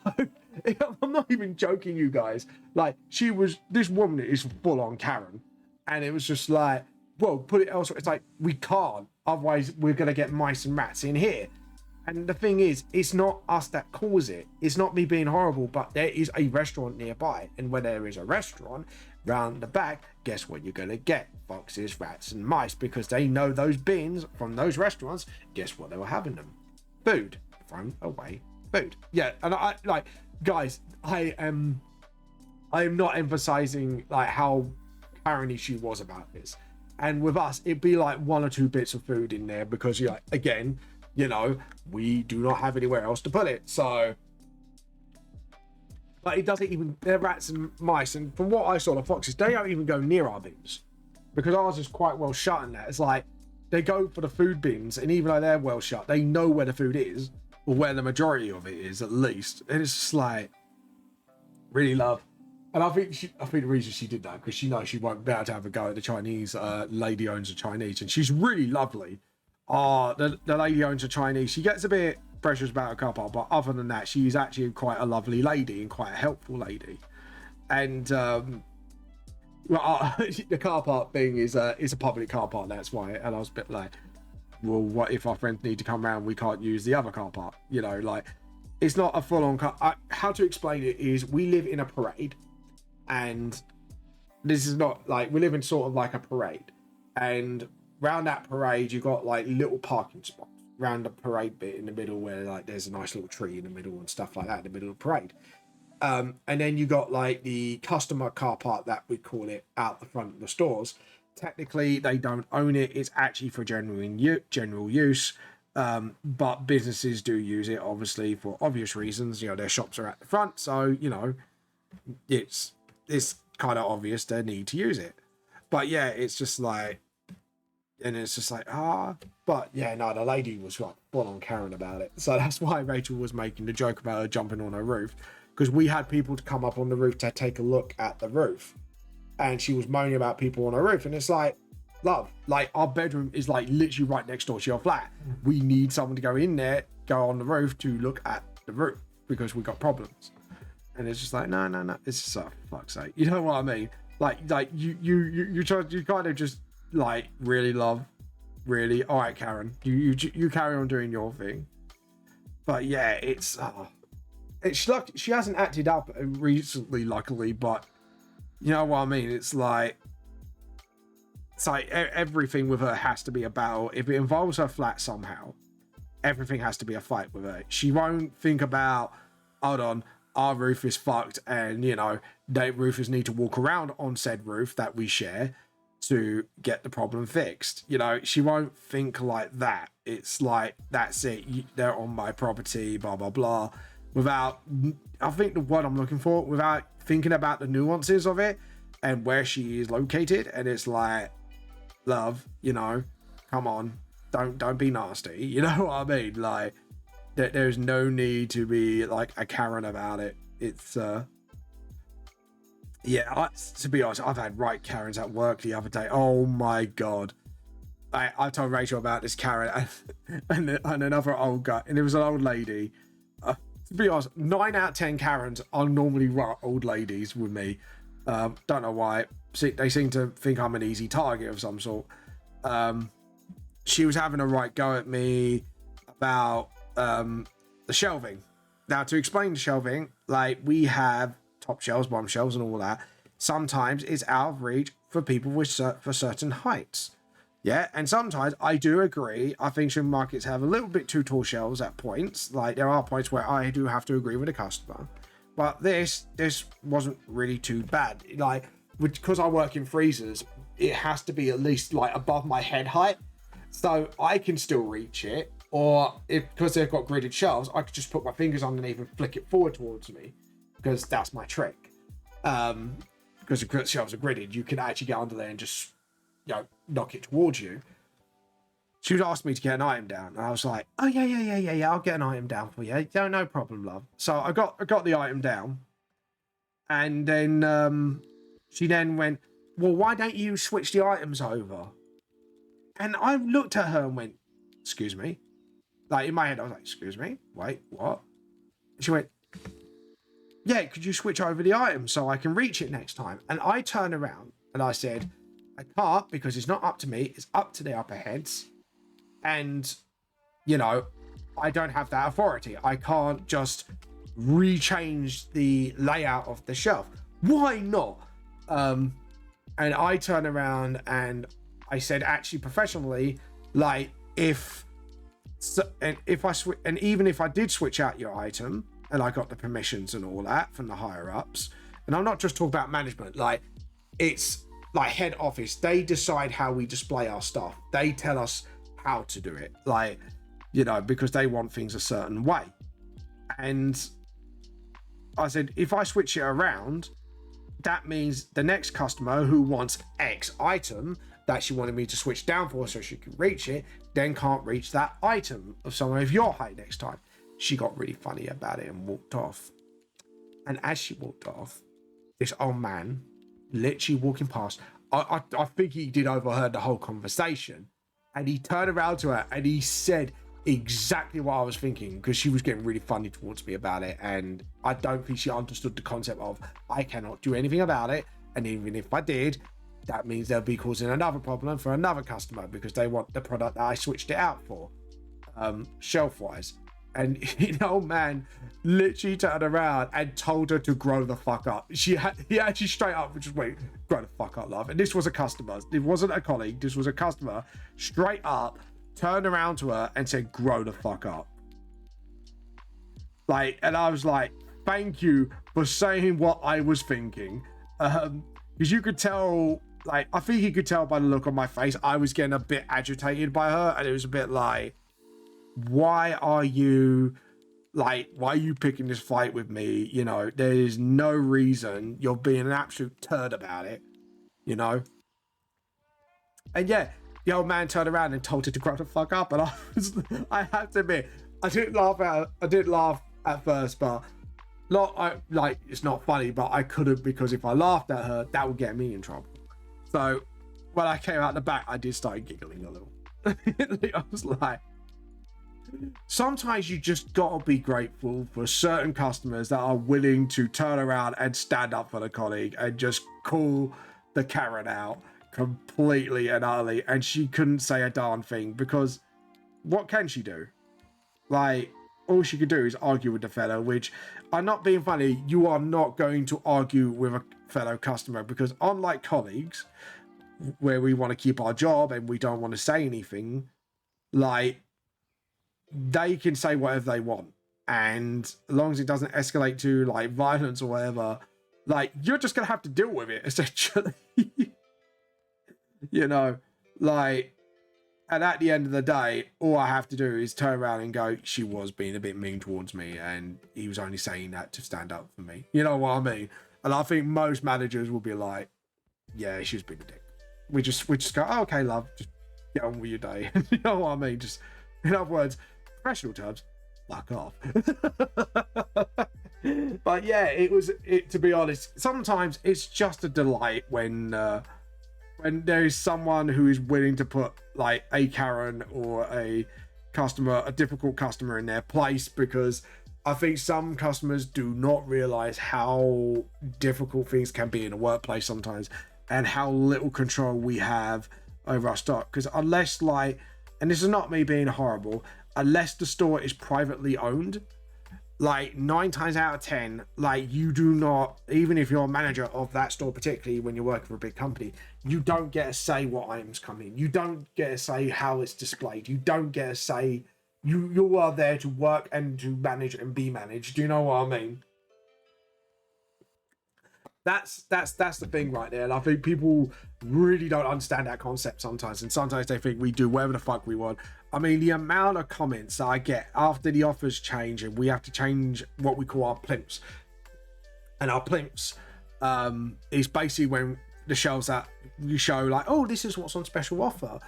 I'm not even joking, you guys. Like this woman is full on Karen, and it was just like, well, put it elsewhere. It's like, we can't, otherwise we're gonna get mice and rats in here. And the thing is, it's not us that cause it. It's not me being horrible, but there is a restaurant nearby. And when there is a restaurant round the back, guess what you're going to get? Foxes, rats, and mice, because they know those bins from those restaurants. Guess what they were having them? Food. Thrown away food. Yeah, and I like, guys, I am not emphasizing like how Karen-y she was about this. And with us, it'd be like 1 or 2 bits of food in there, because you're like, again, you know, we do not have anywhere else to put it. So, but it doesn't even, they're rats and mice. And from what I saw, the foxes, they don't even go near our bins, because ours is quite well shut in that. It's like, they go for the food bins, and even though they're well shut, they know where the food is, or where the majority of it is at least. And it's just like, really love. And I think the reason she did that because she knows she won't be able to have a go at the Chinese lady owns a Chinese, and she's really lovely. The lady owns a Chinese. She gets a bit precious about her car park, but other than that, she's actually quite a lovely lady and quite a helpful lady. And the car park thing is a public car park. That's why. And I was a bit like, well, what if our friends need to come around? We can't use the other car park. You know, like it's not a full on car. How to explain it is we live in a parade. And this is not like we live in sort of like a parade, and around that parade you got like little parking spots around the parade bit in the middle where like there's a nice little tree in the middle and stuff like that in the middle of the parade. And then you got like the customer car park that we call it out the front of the stores. Technically they don't own it, it's actually for general use, but businesses do use it obviously for obvious reasons. You know, their shops are at the front, so you know it's kind of obvious their need to use it. But yeah, it's just like, and it's just like, but yeah, no, the lady was like full on Karen about it. So that's why Rachel was making the joke about her jumping on her roof, because we had people to come up on the roof to take a look at the roof, and she was moaning about people on her roof. And it's like, love, like our bedroom is like literally right next door to your flat. We need someone to go in there, go on the roof to look at the roof because we got problems. And it's just like, no. It's just, oh, fuck's sake. You know what I mean? Like you kind of just like really love, really. All right, Karen, you carry on doing your thing. But yeah, it's like she hasn't acted up recently, luckily. But you know what I mean? It's like everything with her has to be a battle. If it involves her flat somehow, everything has to be a fight with her. She won't think about, hold on, our roof is fucked and you know they roofers need to walk around on said roof that we share to get the problem fixed. You know, she won't think like that. It's like, that's it, they're on my property, blah blah blah, without, I think the word I'm looking for, without thinking about the nuances of it and where she is located. And it's like, love, you know, come on, don't be nasty, you know what I mean? Like there's no need to be like a Karen about it. It's yeah, to be honest, I've had Karens at work the other day. Oh my god, I told Rachel about this Karen and another old guy, and it was an old lady. To be honest, 9 out of 10 Karens are normally old ladies with me. Don't know why. They seem to think I'm an easy target of some sort. She was having a right go at me about the shelving. Now, to explain the shelving, like we have top shelves, bottom shelves, and all that. Sometimes it's out of reach for people with for certain heights. Yeah, and sometimes I do agree. I think supermarkets have a little bit too tall shelves at points. Like there are points where I do have to agree with the customer, but this wasn't really too bad. Like because I work in freezers, it has to be at least like above my head height, so I can still reach it. Or because they've got gridded shelves, I could just put my fingers underneath and flick it forward towards me, because that's my trick. Because the shelves are gridded, you can actually get under there and just, you know, knock it towards you. She would ask me to get an item down, and I was like, oh yeah, I'll get an item down for you. No problem, love. So I got the item down, and then she then went, well, why don't you switch the items over? And I looked at her and went, excuse me. Like in my head, I was like, excuse me? Wait, what? She went, yeah, could you switch over the item so I can reach it next time? And I turned around and I said, I can't, because it's not up to me. It's up to the upper heads. And, you know, I don't have that authority. I can't just rechange the layout of the shelf. Why not? And I turned around and I said, actually, professionally, like if even if I did switch out your item and I got the permissions and all that from the higher ups, and I'm not just talking about management, like it's like head office, they decide how we display our stuff. They tell us how to do it, like, you know, because they want things a certain way. And I said, if I switch it around, that means the next customer who wants X item that she wanted me to switch down for so she could reach it, then can't reach that item of someone of your height next time. She got really funny about it and walked off. And as she walked off, this old man, literally walking past, I think he did overheard the whole conversation, and he turned around to her and he said exactly what I was thinking, because she was getting really funny towards me about it, and I don't think she understood the concept of I cannot do anything about it, and even if I did, that means they'll be causing another problem for another customer because they want the product that I switched it out for, shelf wise. And the old man literally turned around and told her to grow the fuck up. He actually straight up just went, grow the fuck up, love. And this was a customer. It wasn't a colleague. This was a customer. Straight up turned around to her and said, grow the fuck up. Like, and I was like, thank you for saying what I was thinking. Because you could tell, like, I think he could tell by the look on my face, I was getting a bit agitated by her. And it was a bit like, why are you picking this fight with me? You know, there is no reason. You're being an absolute turd about it, you know? And yeah, the old man turned around and told her to grow the fuck up. And I have to admit, I didn't laugh at first, but it's not funny, but I couldn't, because if I laughed at her, that would get me in trouble. So when I came out the back, I did start giggling a little. I was like, sometimes you just gotta be grateful for certain customers that are willing to turn around and stand up for the colleague and just call the Karen out completely and utterly. And she couldn't say a darn thing, because what can she do? Like, all she could do is argue with the fellow, which, I'm not being funny, you are not going to argue with a fellow customer, because unlike colleagues, where we want to keep our job and we don't want to say anything, like, they can say whatever they want, and as long as it doesn't escalate to like violence or whatever, like, you're just gonna have to deal with it, essentially. You know, like, and at the end of the day, all I have to do is turn around and go, she was being a bit mean towards me, and he was only saying that to stand up for me. You know what I mean? And I think most managers will be like, yeah, she was being a dick. We just go, oh, okay, love, just get on with your day. You know what I mean? Just, in other words, professional terms, fuck off. But yeah, it to be honest, sometimes it's just a delight when there is someone who is willing to put like a Karen or a difficult customer in their place, because I think some customers do not realize how difficult things can be in a workplace sometimes, and how little control we have over our stock. Because unless, like, and this is not me being horrible, unless the store is privately owned, like 9 times out of 10, like, you do not, even if you're a manager of that store, particularly when you're working for a big company, you don't get to say what items come in. You don't get to say how it's displayed. You don't get to say, you are there to work and to manage and be managed. Do you know what I mean? That's the thing right there. And I think people really don't understand that concept sometimes, and sometimes they think we do whatever the fuck we want. I mean, the amount of comments that I get after the offers change and we have to change what we call our plimps. And our plimps is basically when the shelves that you show, like, oh, this is what's on special offer.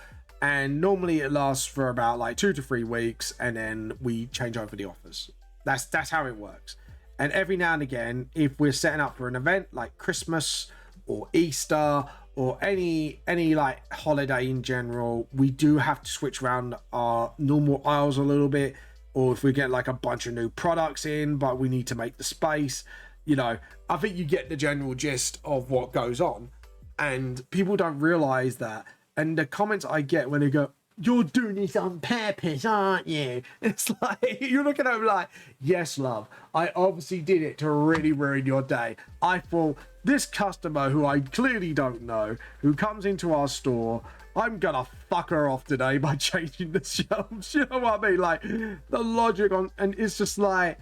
And normally it lasts for about like 2 to 3 weeks, and then we change over the offers. That's how it works. And every now and again, if we're setting up for an event like Christmas or Easter or any like holiday in general, we do have to switch around our normal aisles a little bit. Or if we get like a bunch of new products in, but we need to make the space, you know, I think you get the general gist of what goes on. And people don't realize that. And the comments I get when they go, you're doing this on purpose, aren't you? It's like, you're looking at them like, yes, love, I obviously did it to really ruin your day. I thought, this customer who I clearly don't know, who comes into our store, I'm gonna fuck her off today by changing the shelves. You know what I mean? Like, the logic on, and it's just like,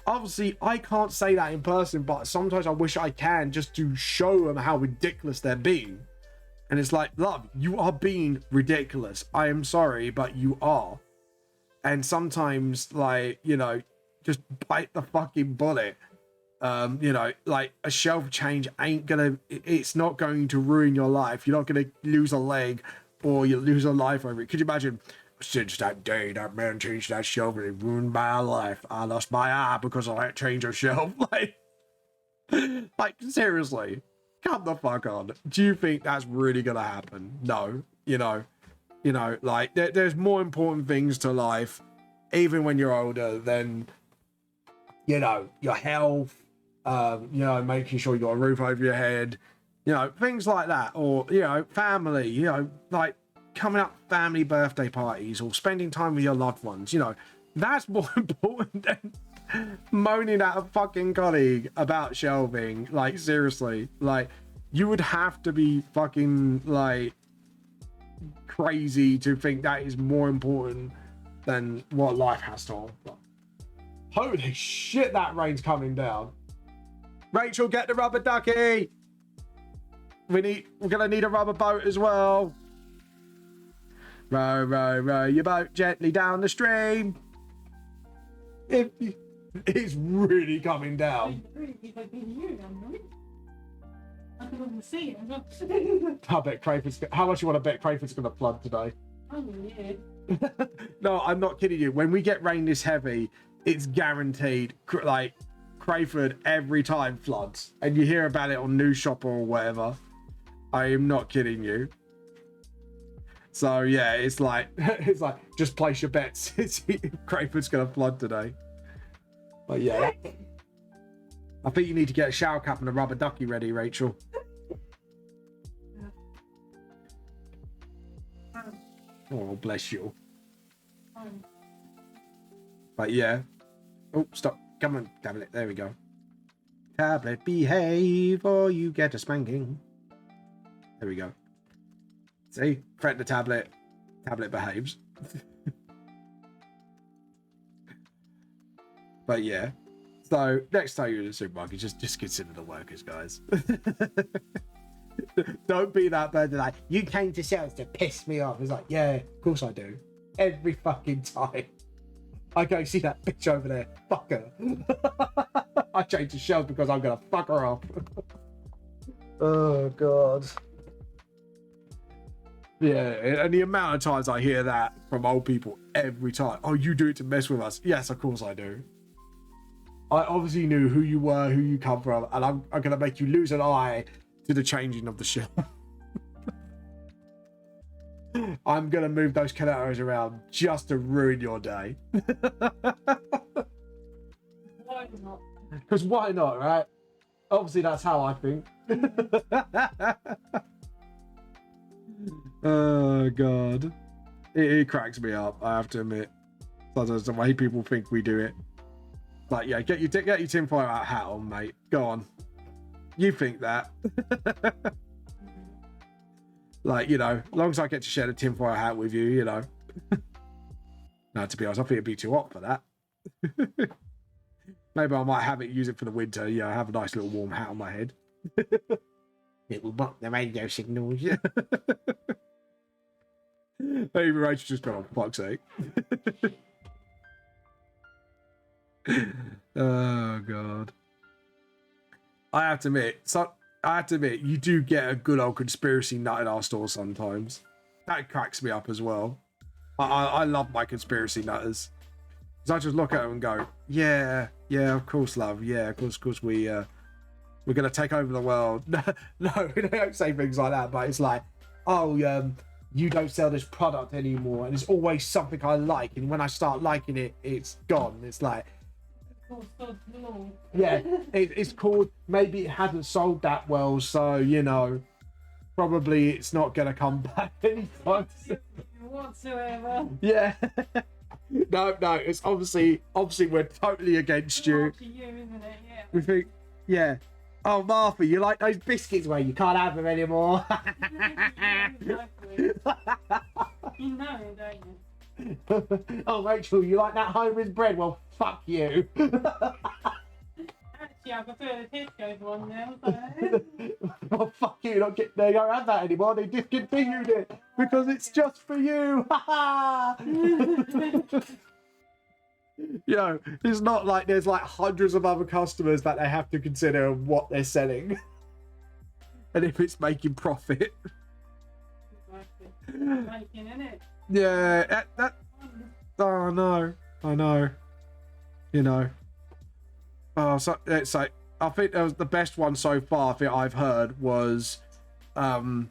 obviously I can't say that in person, but sometimes I wish I can, just to show them how ridiculous they're being. And it's like, love, you are being ridiculous. I am sorry, but you are. And sometimes, like, you know, just bite the fucking bullet. You know, like, a shelf change ain't gonna, it's not going to ruin your life. You're not gonna lose a leg or you lose a life over it. Could you imagine, since that day that man changed that shelf and it ruined my life, I lost my eye because of that change of shelf. Like, Like, seriously, come the fuck on. Do you think that's really gonna happen? No. Like, there's more important things to life, even when you're older, than, your health, making sure you got a roof over your head, things like that, or, family, like coming up family birthday parties or spending time with your loved ones, that's more important than moaning at a fucking colleague about shelving. Like, seriously, like, you would have to be fucking, like, crazy to think that is more important than what life has to offer. Holy shit, that rain's coming down. Rachel, get the rubber ducky. We're gonna need a rubber boat as well. Row, row, row your boat gently down the stream. It's really coming down. I bet Crayford's. How much you want to bet Crayford's gonna flood today? Oh yeah. No, I'm not kidding you. When we get rain this heavy, it's guaranteed. Like, Crayford every time floods, and you hear about it on News Shopper or whatever. I am not kidding you. So yeah, it's like just place your bets. Crayford's gonna flood today. But yeah, I think you need to get a shower cap and a rubber ducky ready, Rachel. Oh, bless you. But yeah. Oh, stop. Come on, tablet. There we go. Tablet, behave or you get a spanking. There we go. See? Threaten the tablet. Tablet behaves. But yeah. So, next time you're in the supermarket, just consider the workers, guys. Don't be that bird like, you came to sales to piss me off. It's like, yeah, of course I do. Every fucking time. I go see that bitch over there. Fuck her. I change the shelves because I'm gonna fuck her up. Oh god. Yeah, and the amount of times I hear that from old people every time. Oh, you do it to mess with us. Yes, of course I do. I obviously knew who you were, who you come from, and I'm gonna make you lose an eye to the changing of the shelf. I'm gonna move those canaries around just to ruin your day. Why not? Because why not, right? Obviously, that's how I think. Oh god, it cracks me up. I have to admit. Sometimes the way people think we do it. Like, yeah, get your tinfoil hat on, mate. Go on. You think that? Like, as long as I get to share the tinfoil hat with you, No, to be honest, I think it'd be too hot for that. Maybe I might use it for the winter. Have a nice little warm hat on my head. It will block the radio signals. Maybe Rachel just gone, for fuck's sake. Oh god. I have to admit, you do get a good old conspiracy nut in our store sometimes. That cracks me up as well. I love my conspiracy nutters. Because I just look at them and go, yeah, of course, love. Yeah, of course, we're going to take over the world. No, they don't say things like that, but it's like, oh, you don't sell this product anymore. And it's always something I like. And when I start liking it, it's gone. It's like, yeah, it's called, maybe it hasn't sold that well, so probably it's not gonna come back anytime whatsoever. Yeah. No, it's obviously we're totally against you. To you, isn't it? Yeah. We think, yeah, oh Martha, you like those biscuits where you can't have them anymore. Exactly. You know it, don't you? Oh Rachel, you like that home bread? Well, fuck you. Actually, I prefer the Tesco's one now. So. Well, fuck you. They don't have that anymore. They discontinued it because it's just for you. It's not like there's like hundreds of other customers that they have to consider what they're selling and if it's making profit. Making, innit? Yeah, oh no, I know. Oh, so it's like I think that was the best one so far. I think I've heard was the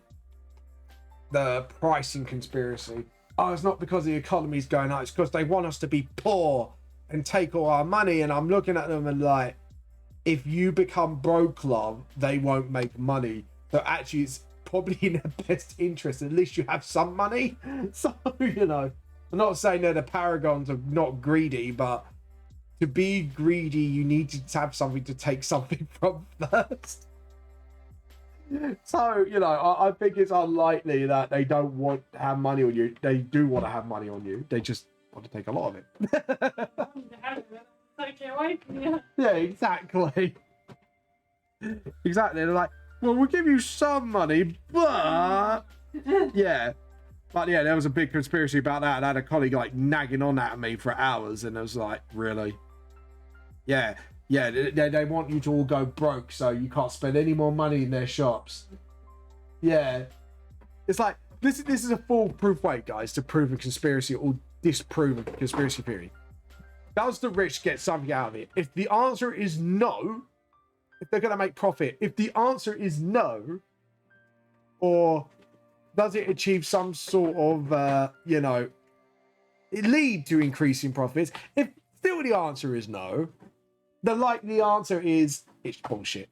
pricing conspiracy. Oh, it's not because the economy's going up. It's because they want us to be poor and take all our money. And I'm looking at them and like, if you become broke, love, they won't make money. So actually, it's probably in their best interest. At least you have some money. So, you know, I'm not saying they're the paragons of not greedy, but to be greedy, you need to have something to take something from first. So, you know, I think it's unlikely that they don't want to have money on you. They do want to have money on you. They just want to take a lot of it. Take it away from you. Yeah, exactly. Exactly. They're like, well, we'll give you some money, but yeah. But yeah, there was a big conspiracy about that. And I had a colleague like nagging on at me for hours, and I was like, really? Yeah. Yeah, they want you to all go broke so you can't spend any more money in their shops. Yeah. It's like, this is a foolproof way, guys, to prove a conspiracy or disprove a conspiracy theory. Does the rich get something out of it? If the answer is no, if they're going to make profit, if the answer is no, or does it achieve some sort of, you know, it lead to increasing profits? If still the answer is no, the likely answer is it's bullshit.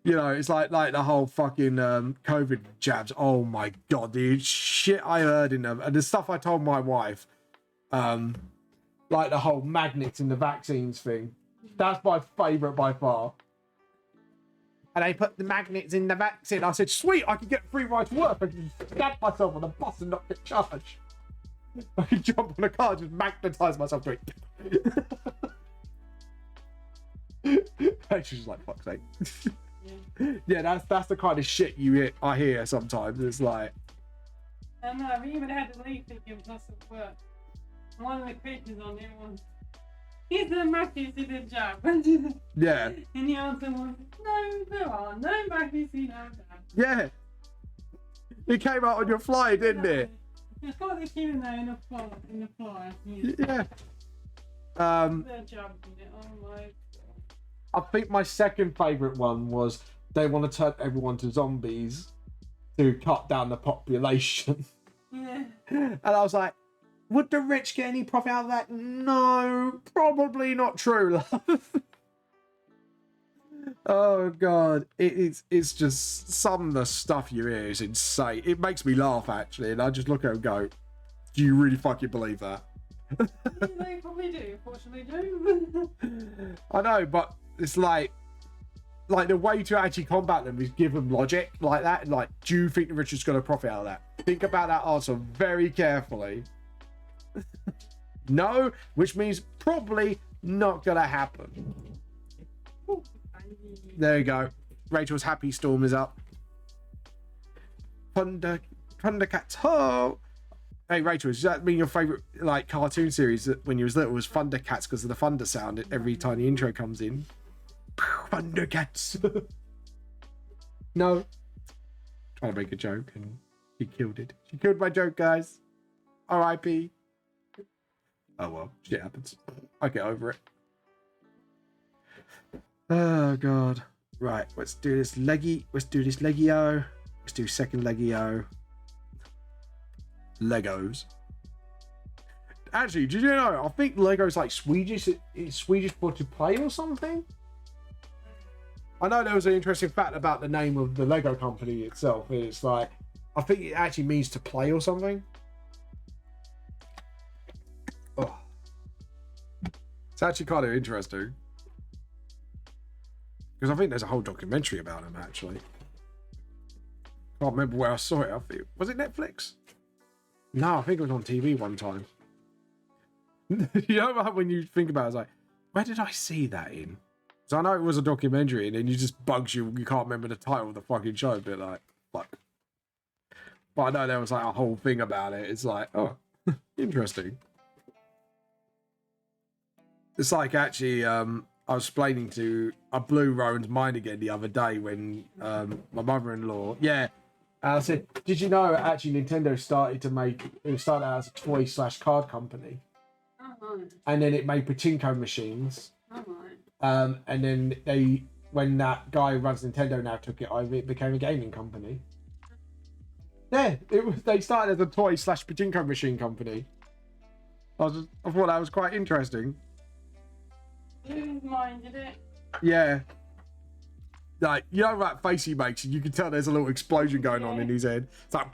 You know, it's like the whole fucking COVID jabs. Oh my god, the shit I heard in them, and the stuff I told my wife, like the whole magnets in the vaccines thing. That's my favourite by far. And they put the magnets in the vaccine. I said, sweet, I could get free ride to work. I could stab myself on the bus and not get charged. I could jump on a car, just magnetise myself to it. And she's like, fuck's sake. Yeah, that's the kind of shit I hear sometimes. It's like, I know, we even had to leave thinking plus at work. One of the questions on it was, is the magnets in the jab? yeah. And the answer was, no, there are no magnets in our jab. Yeah. It came out on your flyer, didn't it? It's got the key in there in the flyer. Yeah. They're jumping it. Oh my. I think my second favourite one was they want to turn everyone to zombies to cut down the population. Yeah. And I was like, would the rich get any profit out of that? No, probably not true, love. Oh god, it's just some of the stuff you hear is insane. It makes me laugh actually, and I just look at it and go, do you really fucking believe that? Yeah, they probably do, fortunately do. I know, but it's like the way to actually combat them is give them logic like that. Like, do you think the rich is going to profit out of that? Think about that answer very carefully. No, which means probably not going to happen. There you go. Rachel's happy storm is up. Thundercats. Oh, hey Rachel, does that mean your favourite like cartoon series that when you was little was Thundercats because of the thunder sound every time the intro comes in? Thundercats. No. Trying to make a joke and she killed it. She killed my joke, guys. R.I.P. Oh well, shit happens. I get over it. Oh god. Right, let's do this leggy. Let's do this Legio. Let's do second Legio. Legos. Actually, did you know? I think Lego's like Swedish. It's Swedish for to play or something. I know there was an interesting fact about the name of the Lego company itself. It's like, I think it actually means to play or something. Oh. It's actually kind of interesting. Because I think there's a whole documentary about him, actually. Can't remember where I saw it. I think, was it Netflix? No, I think it was on TV one time. You know when you think about it, it's like, where did I see that in? So I know it was a documentary, and then you just bugs you. You can't remember the title of the fucking show, but like, fuck. But I know there was like a whole thing about it. It's like, oh, interesting. It's like actually, I was explaining I blew Rowan's mind again the other day when my mother-in-law, I said, did you know actually Nintendo started out as a toy/card company, Oh, right. and then it made pachinko machines. Oh, right. And then when that guy who runs Nintendo now took it over, it became a gaming company. Yeah, they started as a toy / pachinko machine company. I thought that was quite interesting. Whose mind did it? Yeah. Like, you know that face he makes, you can tell there's a little explosion going on in his head. It's like,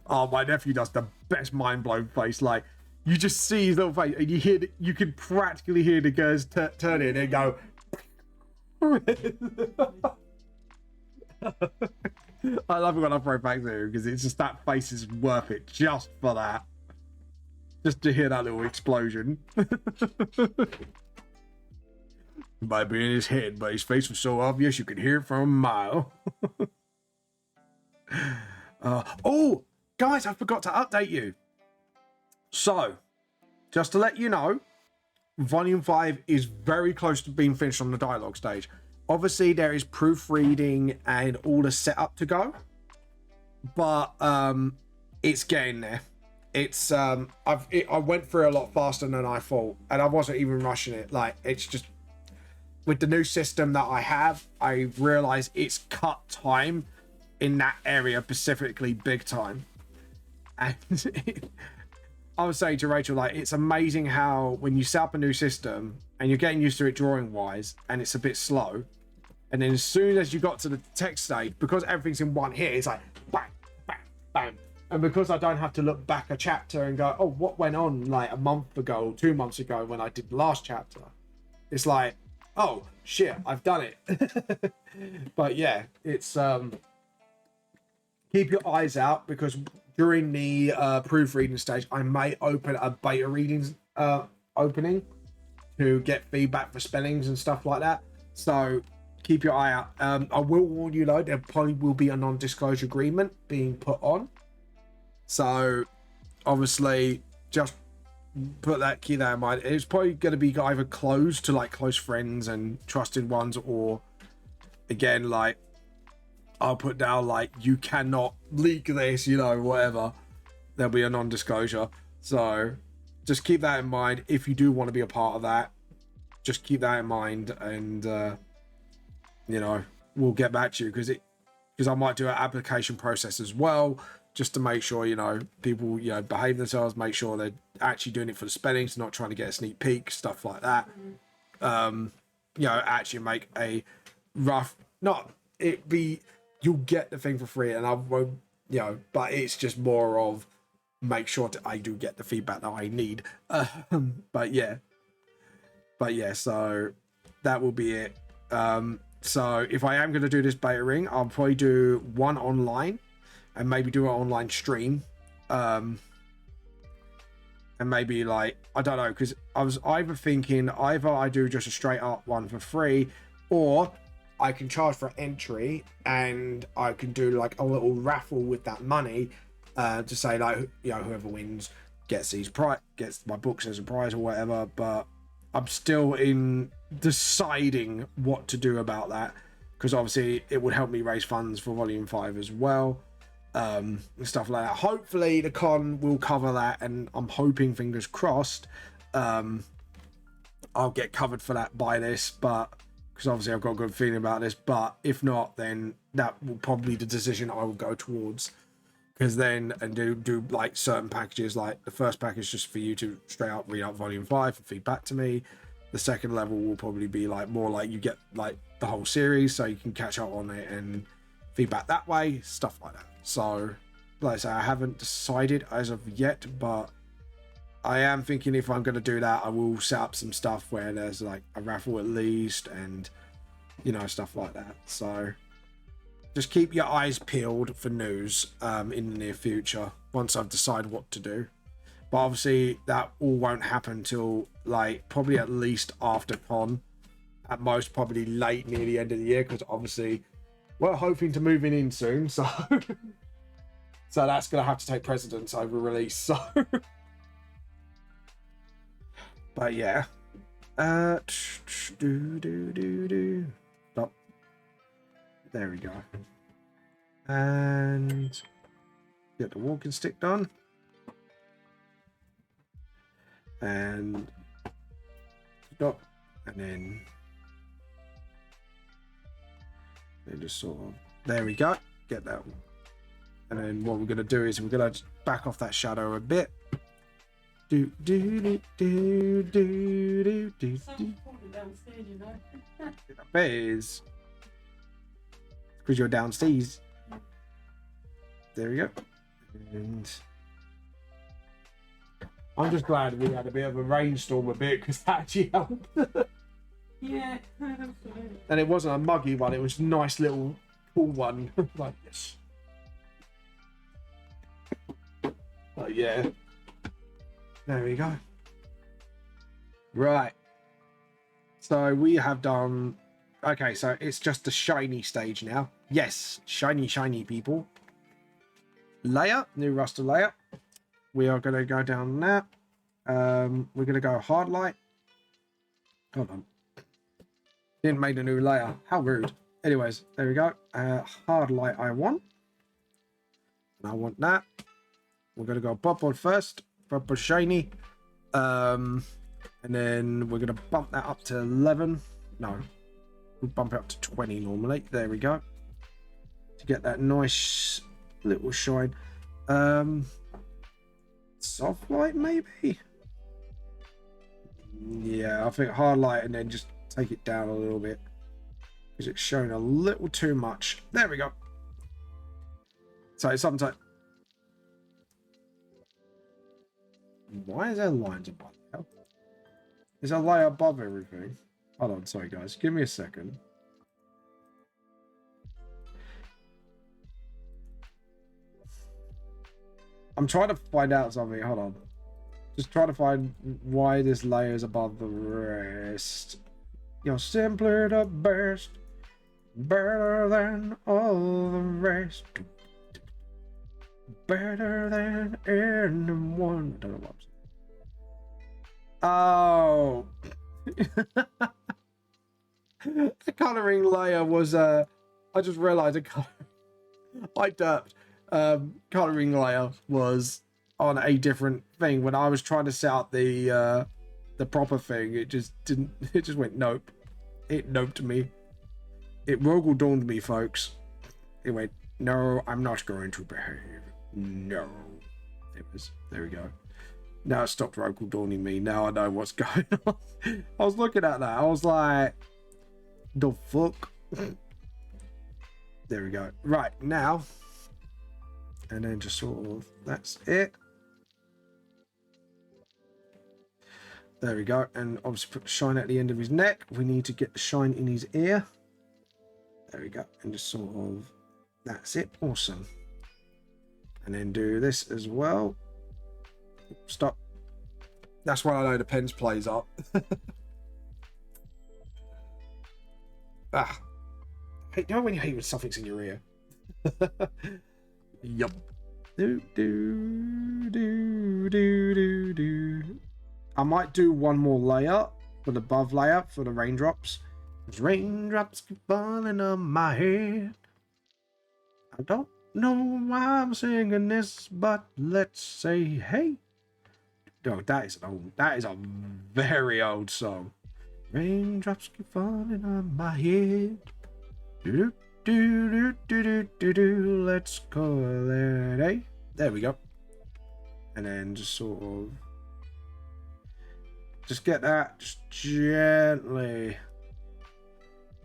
oh, my nephew does the best mind-blown face. Like, you just see his little face, and you can practically hear the girls turn in and go. I love it when I throw back there because it's just that face is worth it just for that. Just to hear that little explosion. It might be in his head, but his face was so obvious you could hear it from a mile. Oh, guys, I forgot to update you. So, just to let you know, Volume 5 is very close to being finished on the dialogue stage. Obviously, there is proofreading and all the setup to go, but it's getting there. It's I went through a lot faster than I thought, and I wasn't even rushing it. Like, it's just with the new system that I have, I realize it's cut time in that area specifically big time. And I was saying to Rachel, like, it's amazing how when you set up a new system and you're getting used to it drawing wise and it's a bit slow, and then as soon as you got to the text stage, because everything's in one hit, it's like bang, bang, bang. And because I don't have to look back a chapter and go, oh, what went on like a month ago or 2 months ago when I did the last chapter, it's like, oh shit, I've done it. But yeah, it's keep your eyes out, because during the proofreading stage I may open a beta reading opening to get feedback for spellings and stuff like that, so keep your eye out. I will warn you though, there probably will be a non-disclosure agreement being put on, so obviously just keep that in mind. It's probably going to be either closed to like close friends and trusted ones, or again, like, I'll put down like, you cannot leak this, you know, whatever. There'll be a non-disclosure, so just keep that in mind. If you do want to be a part of that, just keep that in mind, and you know, we'll get back to you, because I might do an application process as well, just to make sure, you know, people, you know, behave themselves, make sure they're actually doing it for the spellings, not trying to get a sneak peek, stuff like that. You know, actually make a rough, you'll get the thing for free, and I won't, you know, but it's just more of make sure that I do get the feedback that I need. But yeah, so that will be it. So if I am going to do this beta ring, I'll probably do one online and maybe do an online stream, and maybe like, I don't know, because I was either thinking I do just a straight up one for free, or I can charge for entry and I can do like a little raffle with that money, to say like, you know, whoever wins gets my books as a prize or whatever. But I'm still in deciding what to do about that, because obviously it would help me raise funds for Volume 5 as well, and stuff like that. Hopefully the con will cover that, and I'm hoping, fingers crossed, I'll get covered for that by this, but because obviously I've got a good feeling about this. But if not, then that will probably be the decision I will go towards, because then, and do like certain packages, like the first package just for you to straight up read out Volume 5 and feed back to me. The second level will probably be like more like you get like the whole series, so you can catch up on it and feedback that way, stuff like that. So like I say, I haven't decided as of yet, but I am thinking if I'm going to do that, I will set up some stuff where there's like a raffle at least, and you know, stuff like that. So just keep your eyes peeled for news in the near future once I've decided what to do. But obviously that all won't happen till like probably at least after con, at most probably late near the end of the year, because obviously we're hoping to move in soon, so so that's gonna have to take precedence over release. So but yeah, stop. There we go. And get the walking stick done. And stop. And then And just sort of, there we go. Get that one. And then what we're going to do is we're going to back off that shadow a bit. Do do do do do do do. Downstairs, you know. I bet it is. Because you're downstairs. There we go. And I'm just glad we had a bit of a rainstorm a bit because that actually helped. Yeah, absolutely. And it wasn't a muggy one, it was a nice little cool one. Like this. But yeah. There we go. Right. So we have done... Okay, so it's just the shiny stage now. Yes, shiny, shiny people. Layer, new raster layer. We are going to go down that. We're going to go hard light. Hold on. Didn't make a new layer. How rude. Anyways, there we go. Hard light I want. And I want that. We're going to go purple first. Purple shiny. And then we're going to bump that up to 11. No. We'll bump it up to 20 normally. There we go. To get that nice little shine. Soft light maybe? Yeah, I think hard light and then just take it down a little bit. Because it's showing a little too much. There we go. So sometimes... Why is there lines above there? Is there a layer above everything? Hold on, sorry guys. Give me a second. I'm trying to find out something. Hold on. Just trying to find why this layer is above the rest. You're simply the best. Better than all the rest. Better than anyone. I don't know what I'm saying. Oh. The colouring layer was I just realised I derped. Colouring layer was on a different thing. When I was trying to set up the proper thing, it just didn't. It just went nope. It noped me. It Rogel dawned me, folks. It went, no, I'm not going to behave. No. There we go. Now it stopped Rogel dawning me. Now I know what's going on. I was looking at that. I was like, the fuck? There we go. Right, now. And then just sort of, that's it. There we go. And obviously put the shine at the end of his neck. We need to get the shine in his ear. There we go. And just sort of, that's it. Awesome. And then do this as well. Stop. That's when I know the pen's plays up. Ah. You know when you hate when something's in your ear? Yup. Do, do, do, do, do, do. I might do one more layer for the above layer for the raindrops. Raindrops keep falling on my head. I don't know why I'm singing this, but let's say hey. Oh, that is a very old song. Raindrops keep falling on my head. Do do do do do do do. Let's call it a. There we go. And then just sort of just get that just gently.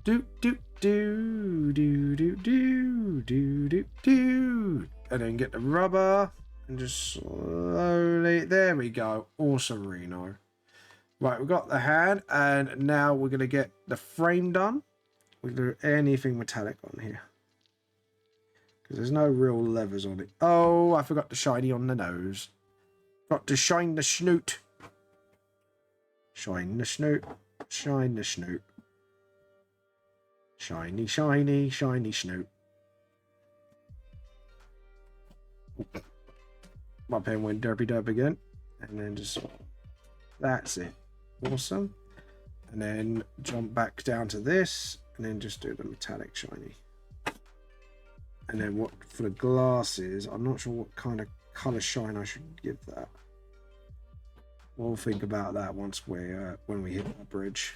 Do do do do do do do do do. And then get the rubber and just slowly. There we go. Awesome, Reno. Right, we've got the hand, and now we're gonna get the frame done. We'll do anything metallic on here because there's no real levers on it. Oh, I forgot the shiny on the nose. Got to shine the snoot. Shine the snoot. Shine the snoot. Shiny, shiny, shiny snoot. My pen went derpy derp again. And then just, that's it. Awesome. And then jump back down to this. And then just do the metallic shiny. And then what for the glasses, I'm not sure what kind of colour shine I should give that. We'll think about that once we when we hit that bridge.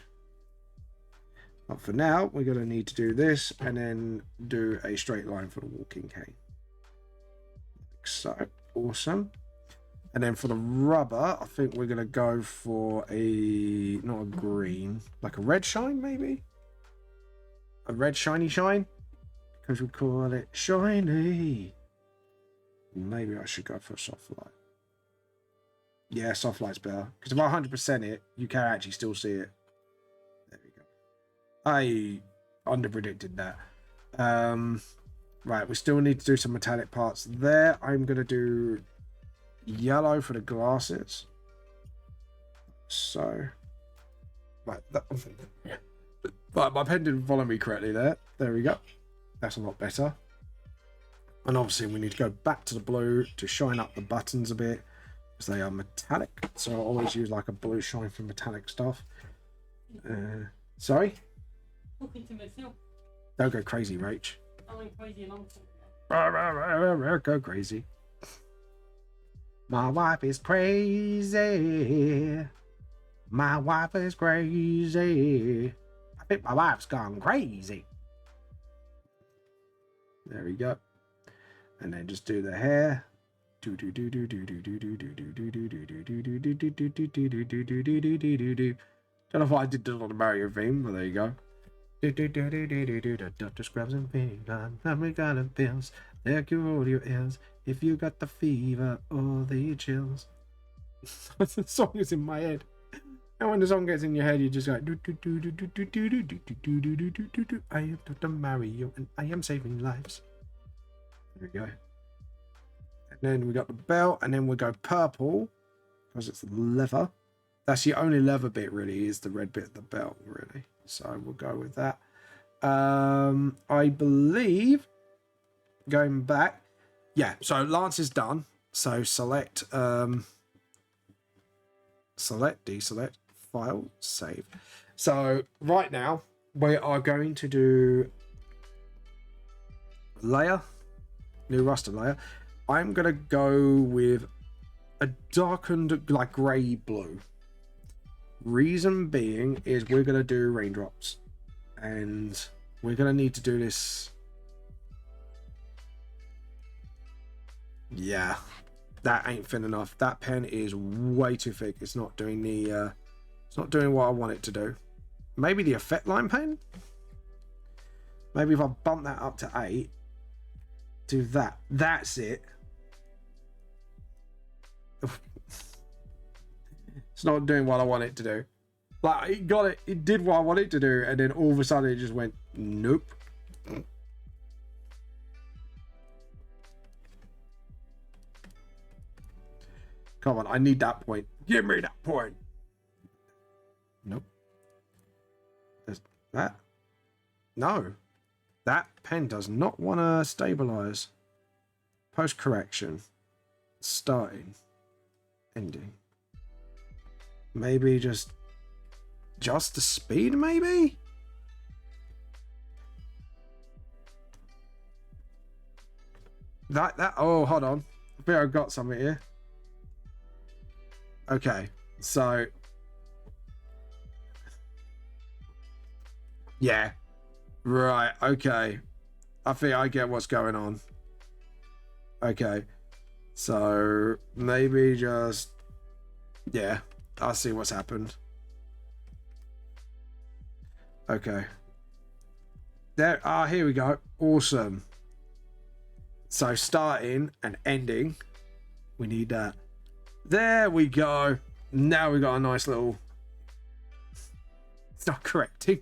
But for now, we're going to need to do this and then do a straight line for the walking cane. Like so. Awesome. And then for the rubber, I think we're going to go for a, not a green, like a red shine maybe? A red shiny shine? Because we call it shiny. Maybe I should go for a soft light. Yeah, soft light's better. Because if I 100% it, you can actually still see it. There we go. I underpredicted that. Right, we still need to do some metallic parts there. I'm going to do yellow for the glasses. So, right, right, my pen didn't follow me correctly there. There we go. That's a lot better. And obviously we need to go back to the blue to shine up the buttons a bit because they are metallic. So I always use like a blue shine for metallic stuff. Sorry? Talking to myself. Don't go crazy, Rach. I went crazy a long time ago. Go crazy. My wife is crazy. My wife is crazy. I think my wife's gone crazy. There we go. And then just do the hair. Don't know why I did that on the Mario theme, but there you go. Doctor Scrubs and Vegan, I'm gonna pills. They'll cure all your ills if you got the fever or the chills. The song is in my head. And when the song gets in your head, you just go I am Dr. Mario and I am saving lives. There we go. And then we got the belt, and then we go purple because it's leather. That's the only leather bit really, is the red bit of the belt really. So we'll go with that. I believe going back, yeah. So Lance is done. So select, deselect, file, save. So right now we are going to do layer, new raster layer. I'm gonna go with a darkened like grey blue. Reason being is we're gonna do raindrops, and we're gonna need to do this. Yeah, that ain't thin enough. That pen is way too thick. It's not doing the it's not doing what I want it to do. Maybe the effect line pen. Maybe if I bump that up to 8, do that. That's it. It's not doing what I want it to do. Like, it got it, it did what I wanted it to do, and then all of a sudden it just went, nope. Come on, I need that point. Give me that point. Nope. There's that. No. That pen does not want to stabilize. Post correction. Starting. Ending. Maybe just the speed, maybe? That, oh, hold on. I think I've got something here. Okay, so. Yeah. Right, okay. I think I get what's going on. Okay. So, maybe just. Yeah. I see what's happened. Okay. There. Ah, here we go. Awesome. So starting and ending, we need that. There we go. Now we got a nice little. It's not correcting.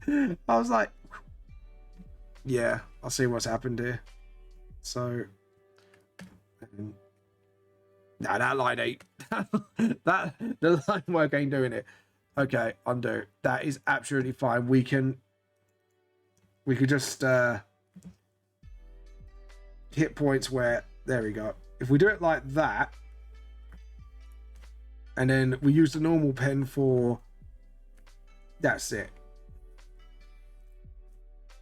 I was like, yeah, I see what's happened here. So. No, that line ain't. That the line work ain't doing it. Okay, undo. That is absolutely fine. We could just hit points where there we go. If we do it like that, and then we use the normal pen for. That's it.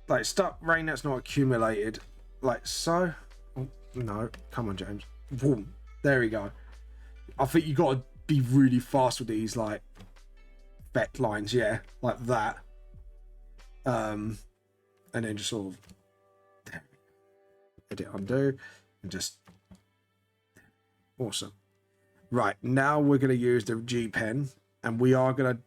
Like stop rain that's not accumulated, like so. Oh, no, come on, James. Boom. There we go. I think you got to be really fast with these, like, effect lines, yeah, like that. And then just sort of edit, undo, and just awesome. Right, now we're going to use the G pen, and we are gonna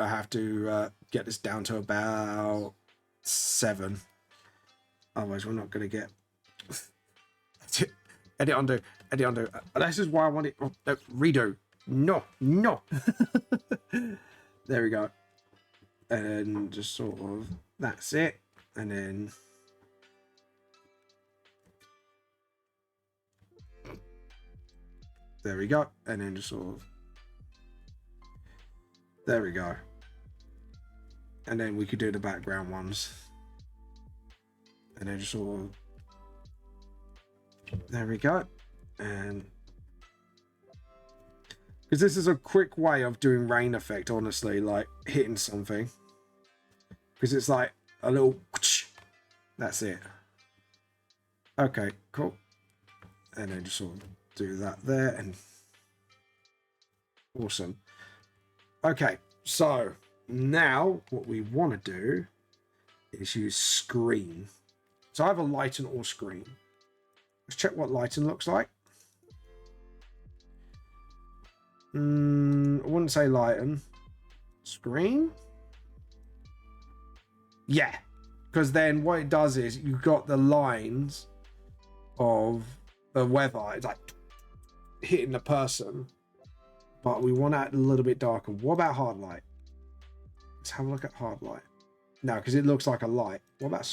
have to get this down to about 7. Otherwise, we're not going to get edit, undo, edit, undo. This is why I want it. Oh, no, redo. No. There we go. And then just sort of that's it, and then there we go, and then just sort of there we go, and then we could do the background ones, and then just sort of there we go. And because this is a quick way of doing rain effect, honestly, like hitting something, because it's like a little that's it. Okay, cool. And then just sort of do that there, and awesome. Okay, so now what we want to do is use screen. So I have a lighten or screen. Let's check what lighten looks like. I wouldn't say lighten. Screen? Yeah, because then what it does is you've got the lines of the weather. It's like hitting the person, but we want it a little bit darker. What about hard light? Let's have a look at hard light. No, because it looks like a light. What about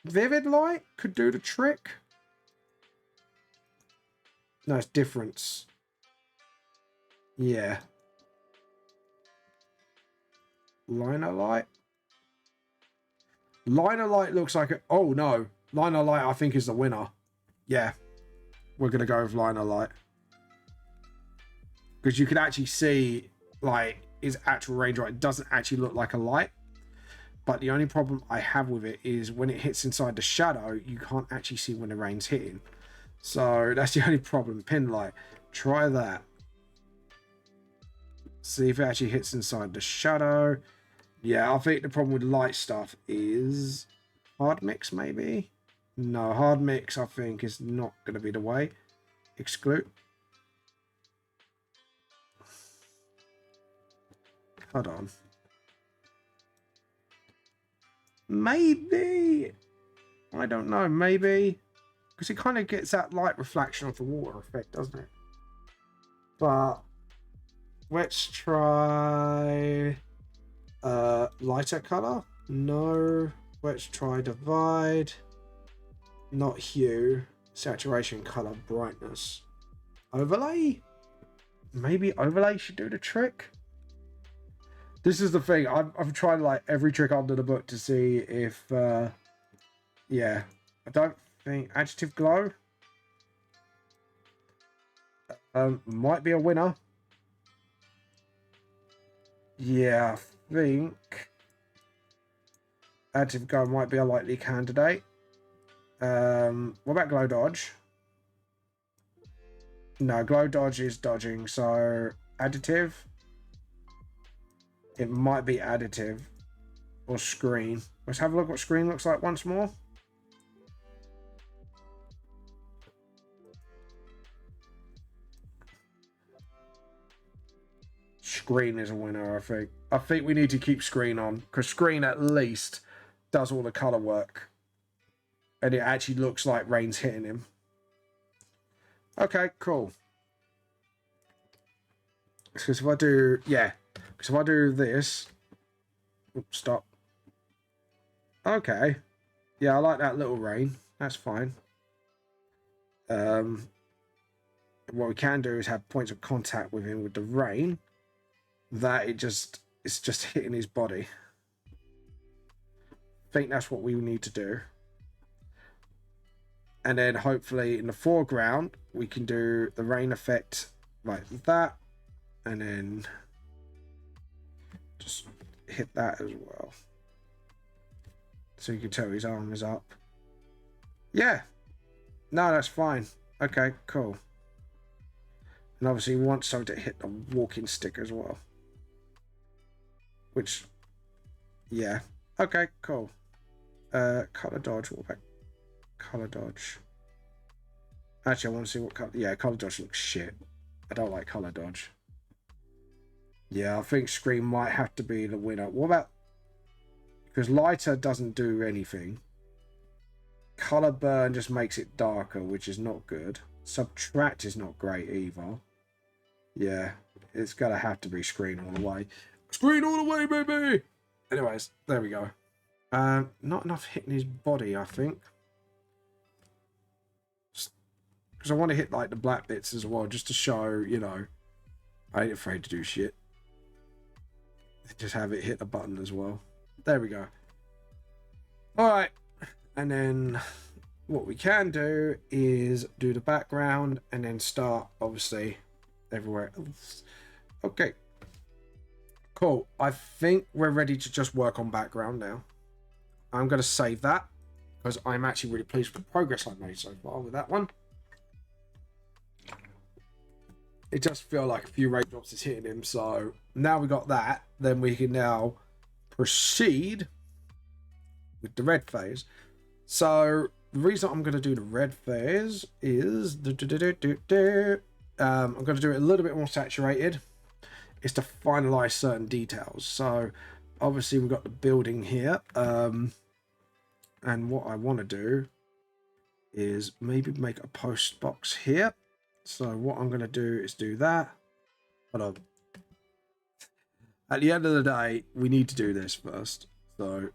vivid light? Could do the trick. No, it's difference. Yeah. Liner light. Liner light looks like a... Oh, no. Liner light, I think, is the winner. Yeah. We're going to go with liner light. Because you can actually see, like, his actual range, right? It doesn't actually look like a light. But the only problem I have with it is when it hits inside the shadow, you can't actually see when the rain's hitting. So that's the only problem. Pin light. Try that. See if it actually hits inside the shadow. Yeah, I think the problem with light stuff is hard mix, maybe. No, hard mix, I think, is not going to be the way. Exclude. Hold on. Maybe. I don't know. Maybe. Because it kind of gets that light reflection of the water effect, doesn't it? But let's try lighter color. No. Let's try divide. Not hue. Saturation, color, brightness. Overlay? Maybe overlay should do the trick. This is the thing. I've tried like every trick under the book to see if yeah. I don't think adjective glow might be a winner. Yeah, I think adjective glow might be a likely candidate. What about glow dodge? No, glow dodge is dodging, so additive. It might be additive or screen. Let's have a look what screen looks like once more. Screen is a winner, I think. I think we need to keep screen on because screen at least does all the color work. And it actually looks like rain's hitting him. Okay, cool. Because if I do, yeah. Because if I do this, oops, stop. Okay. Yeah, I like that little rain. That's fine. What we can do is have points of contact with him with the rain. That it's just hitting his body. I think that's what we need to do. And then hopefully in the foreground, we can do the rain effect like that. And then just hit that as well. So you can tell his arm is up. Yeah. No, that's fine. Okay, cool. And obviously we want something to hit the walking stick as well. which, yeah. Okay, cool. Color dodge. What about color dodge? Actually, I want to see what color. Yeah, color dodge looks shit. I don't like color dodge. Yeah, I think screen might have to be the winner. What about, because lighter doesn't do anything. Color burn just makes it darker, which is not good. Subtract is not great either. Yeah, it's gonna have to be screen all the way. Screen all the way, baby. Anyways, there we go. Not enough hitting his body, I think. Because I want to hit like the black bits as well, just to show, you know, I ain't afraid to do shit. Just have it hit the button as well. There we go. Alright. And then what we can do is do the background and then start, obviously, everywhere else. Okay. Cool. I think we're ready to just work on background now. I'm going to save that because I'm actually really pleased with the progress I've made so far with that one. It does feel like a few raindrops is hitting him. So now we got that, then we can now proceed with the red phase. So the reason I'm going to do the red phase is I'm going to do it a little bit more saturated. It's to finalize certain details. So obviously we've got the building here. And what I want to do is maybe make a post box here. So what I'm going to do is do that. Hold on. At the end of the day, we need to do this first. So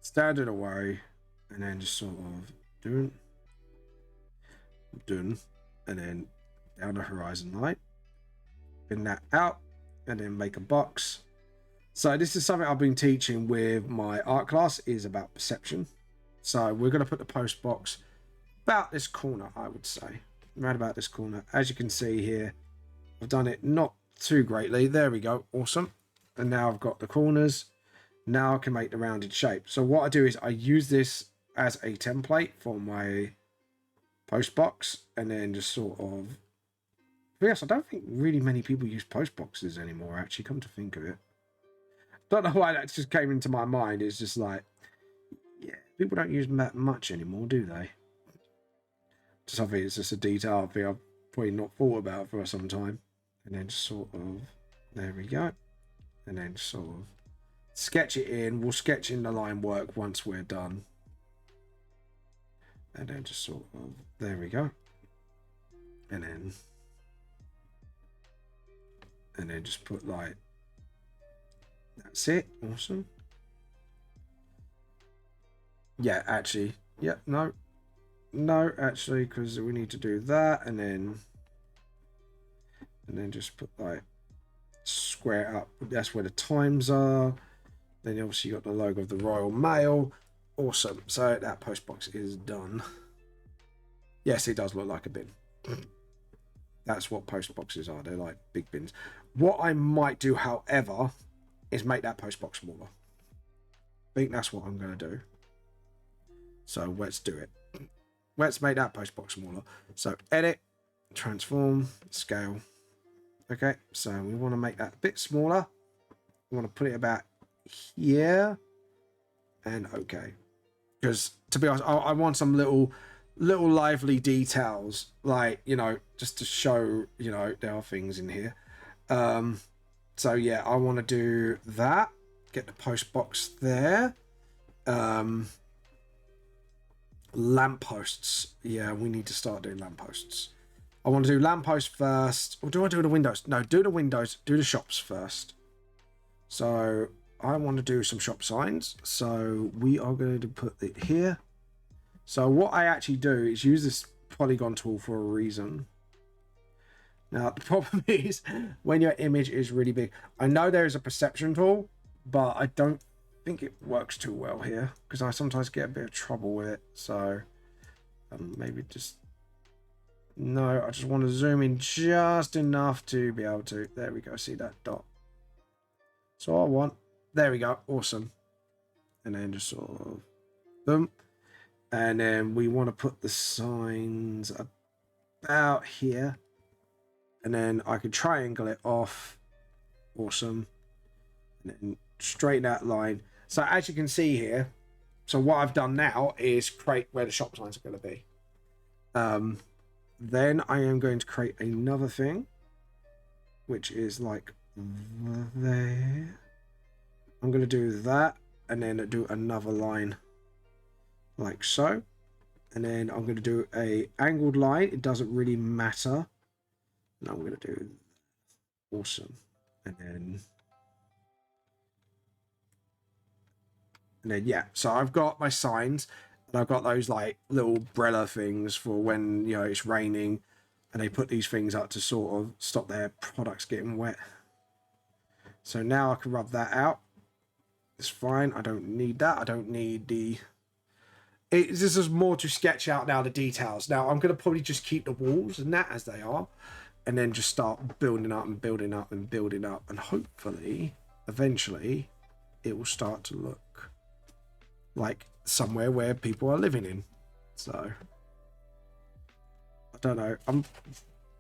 stand it away and then just sort of done, and then down the horizon line. Pin that out and then make a box. So this is something I've been teaching with my art class, is about perception. So we're going to put the post box about this corner, I would say. Right about this corner. As you can see here, I've done it not too greatly. There we go. Awesome. And now I've got the corners. Now I can make the rounded shape. So what I do is I use this as a template for my post box. And then just sort of... Yes, I don't think really many people use post boxes anymore, actually, come to think of it. Don't know why that just came into my mind. It's just like, yeah, people don't use that much anymore, do they? Just I think it's just a detail thing I've probably not thought about for some time. And then just sort of, there we go. And then sort of sketch it in. We'll sketch in the line work once we're done. And then just sort of, there we go. And then just put like, that's it. Awesome. Yeah, actually. Yeah, no, actually, because we need to do that, and then just put like square it up. That's where the times are. Then obviously you got the logo of the Royal Mail. Awesome. So that post box is done. Yes, it does look like a bin. That's what post boxes are. They're like big bins. What I might do, however, is make that post box smaller. I think that's what I'm going to do. So let's do it. Let's make that post box smaller. So edit, transform, scale. Okay, so we want to make that a bit smaller. We want to put it about here. And okay. Because to be honest, I want some little lively details. Like, you know, just to show, you know, there are things in here. So yeah, I want to do that. Get the post box there. Lampposts. Yeah, we need to start doing lampposts. I want to do lampposts first. Or do I do the windows? No, do the windows. Do the shops first. So I want to do some shop signs. So we are going to put it here. So what I actually do is use this polygon tool for a reason. Now, the problem is when your image is really big. I know there is a perception tool, but I don't think it works too well here because I sometimes get a bit of trouble with it. So maybe just... No, I just want to zoom in just enough to be able to... There we go. See that dot? So I want... There we go. Awesome. And then just sort of... Boom. And then we want to put the signs about here. And then I could triangle it off. Awesome. and then straighten that line. So as you can see here, so what I've done now is create where the shop lines are going to be. Then I am going to create another thing, which is like there. I'm going to do that, and then do another line like so. And then I'm going to do a angled line. It doesn't really matter. And I'm going to do awesome. And then yeah, so I've got my signs, and I've got those like little umbrella things for when, you know, it's raining, and they put these things up to sort of stop their products getting wet. So now I can rub that out. It's fine. I don't need that. I don't need the... This is more to sketch out now the details. Now I'm going to probably just keep the walls and that as they are, and then just start building up and building up and building up, and hopefully eventually it will start to look like somewhere where people are living in. So I don't know, I'm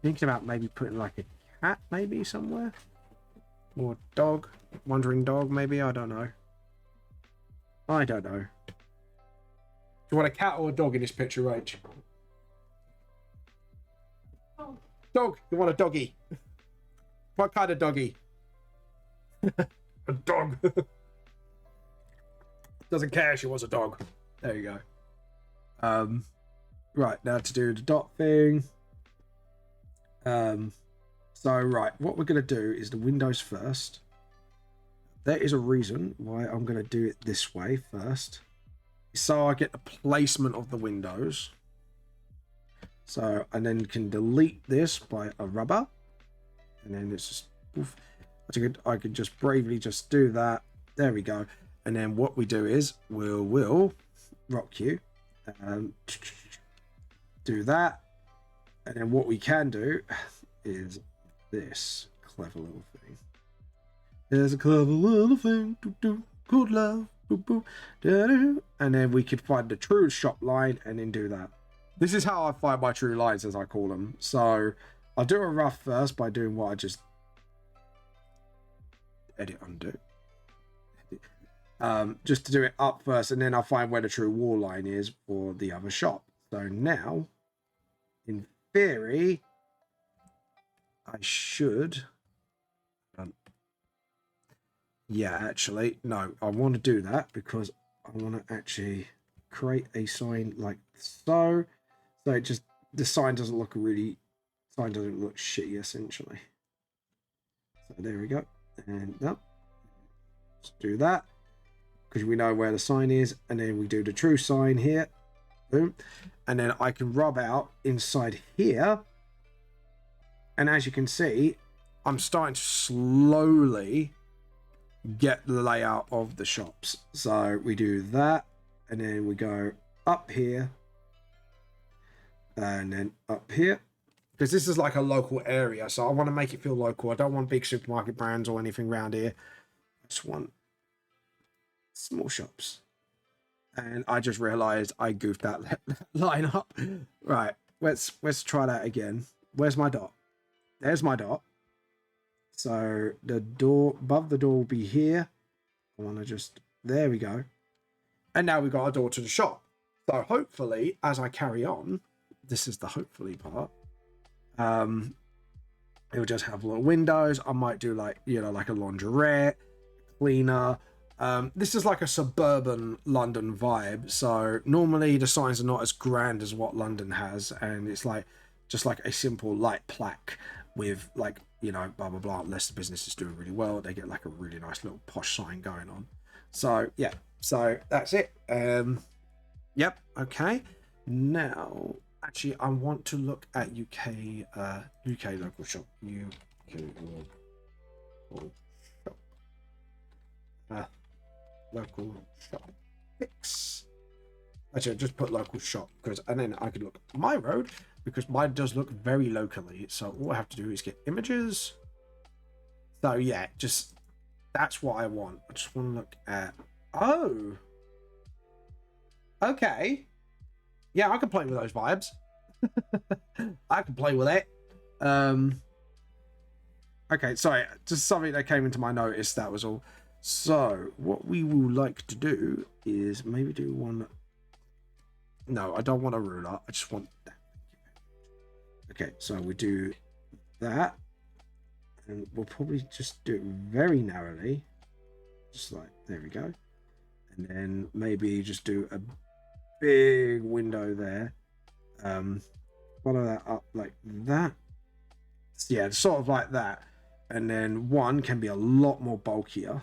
thinking about maybe putting like a cat maybe somewhere, or a dog, wandering dog maybe. I don't know. Do you want a cat or a dog in this picture, Rach? Oh. Dog. You want a doggy? What kind of doggy? A dog. Doesn't care. She wants a dog. There you go. Right, now to do the dot thing. So right, what we're going to do is the windows first. There is a reason why I'm going to do it this way first. So I get the placement of the windows. So, and then can delete this by a rubber. And then it's just, oof. I could just bravely just do that. There we go. And then what we do is we'll rock you. Do that. And then what we can do is this clever little thing. There's a clever little thing to do. Good love. And then we could find the true shop line and then do that. This is how I find my true lines, as I call them. So I'll do a rough first by doing what I just edit undo. Just to do it up first, and then I'll find where the true wall line is for the other shop. So now, in theory, I should... Yeah, actually, no, I want to do that because I want to actually create a sign like so. So it just, the sign doesn't look shitty, essentially. So there we go. And no, let's do that because we know where the sign is. And then we do the true sign here. Boom. And then I can rub out inside here. And as you can see, I'm starting to slowly get the layout of the shops. So we do that, and then we go up here, and then up here, because this is like a local area, so I want to make it feel local. I don't want big supermarket brands or anything around here. I just want small shops. And I just realized I goofed that line up. Right, let's try that again. Where's my dot? There's my dot. So the door, above the door will be here. I want to just, there we go. And now we've got a door to the shop. So hopefully, as I carry on, this is the hopefully part. It'll just have little windows. I might do like, you know, like a laundrette, cleaner. This is like a suburban London vibe. So normally the signs are not as grand as what London has. And it's like, just like a simple light plaque with like, you know, blah, blah, blah. Unless the business is doing really well, they get like a really nice little posh sign going on. So, yeah. So, that's it. Yep. Okay. Now, actually, I want to look at UK local shop. UK local shop. Local shop. Fix. Actually, just put local shop, because, and then I could look at my road, because mine does look very locally. So all I have to do is get images. So yeah, just that's what I want. I just want to look at, oh, okay, yeah, I can play with those vibes. I can play with it. Okay, sorry, just something that came into my notice, that was all. So what we will like to do is maybe do one. No, I don't want a ruler. I just want that. Okay, so we do that, and we'll probably just do it very narrowly, just like there we go, and then maybe just do a big window there. Follow that up like that. Yeah, sort of like that, and then one can be a lot more bulkier.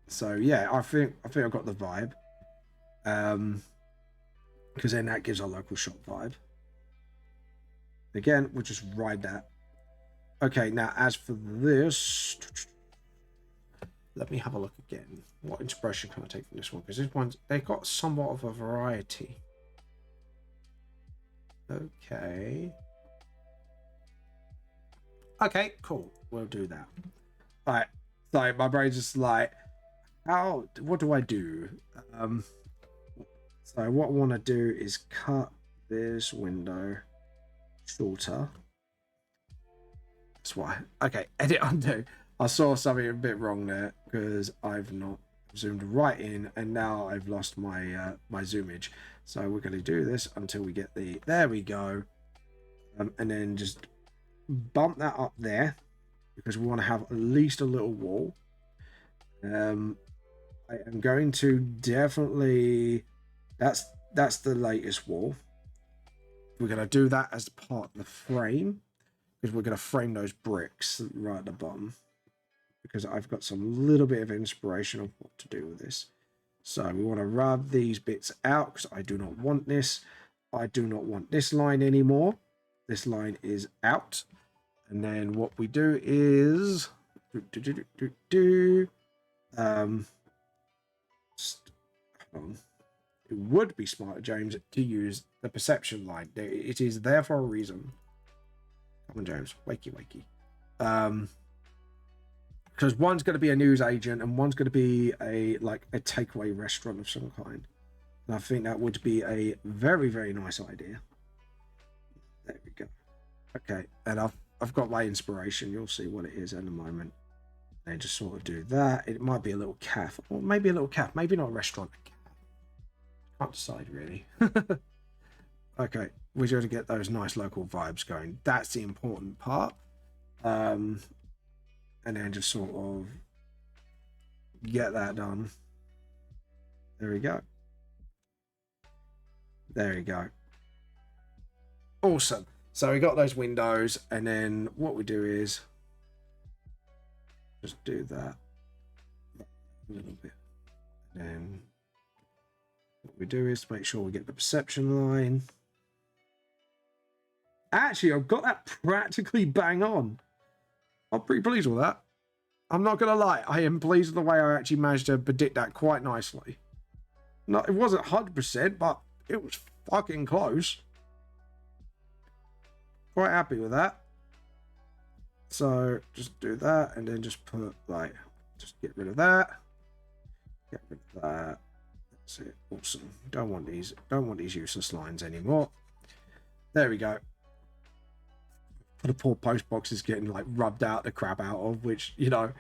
So yeah, I think I've got the vibe. Because then that gives our local shop vibe. Again, we'll just ride that. Okay, now as for this, let me have a look again. What inspiration can I take from this one? Because this one's, they've got somewhat of a variety. Okay. Okay, cool. We'll do that. All right. So my brain's just like, what do I do? So what I want to do is cut this window shorter. That's why. Okay, edit undo. I saw something a bit wrong there because I've not zoomed right in, and now I've lost my my zoomage. So we're going to do this until we get the. There we go, and then just bump that up there because we want to have at least a little wall. I am going to definitely. That's the latest wall. We're going to do that as part of the frame because we're going to frame those bricks right at the bottom because I've got some little bit of inspiration of what to do with this. So we want to rub these bits out because I do not want this. I do not want this line anymore. This line is out. And then what we do is it would be smarter, James, to use the perception line. It is there for a reason. Come on, James. Wakey, wakey. Because one's going to be a news agent and one's going to be a takeaway restaurant of some kind. And I think that would be a very, very nice idea. There we go. Okay, and I've got my inspiration. You'll see what it is in a moment. And just sort of do that. It might be a little cafe, or maybe a little cafe. Maybe not a restaurant. Can't decide really. Okay, we're going to get those nice local vibes going. That's the important part. And then just sort of get that done. There we go. There we go. Awesome. So we got those windows, and then what we do is just do that a little bit. And then what we do is make sure we get the perception line. Actually, I've got that practically bang on. I'm pretty pleased with that. I'm not going to lie. I am pleased with the way I actually managed to predict that quite nicely. No, it wasn't 100%, but it was fucking close. Quite happy with that. So just do that and then just put just get rid of that. Get rid of that. That's it. Awesome. Don't want these useless lines anymore. There we go. The poor post box is getting rubbed out the crap out of, which I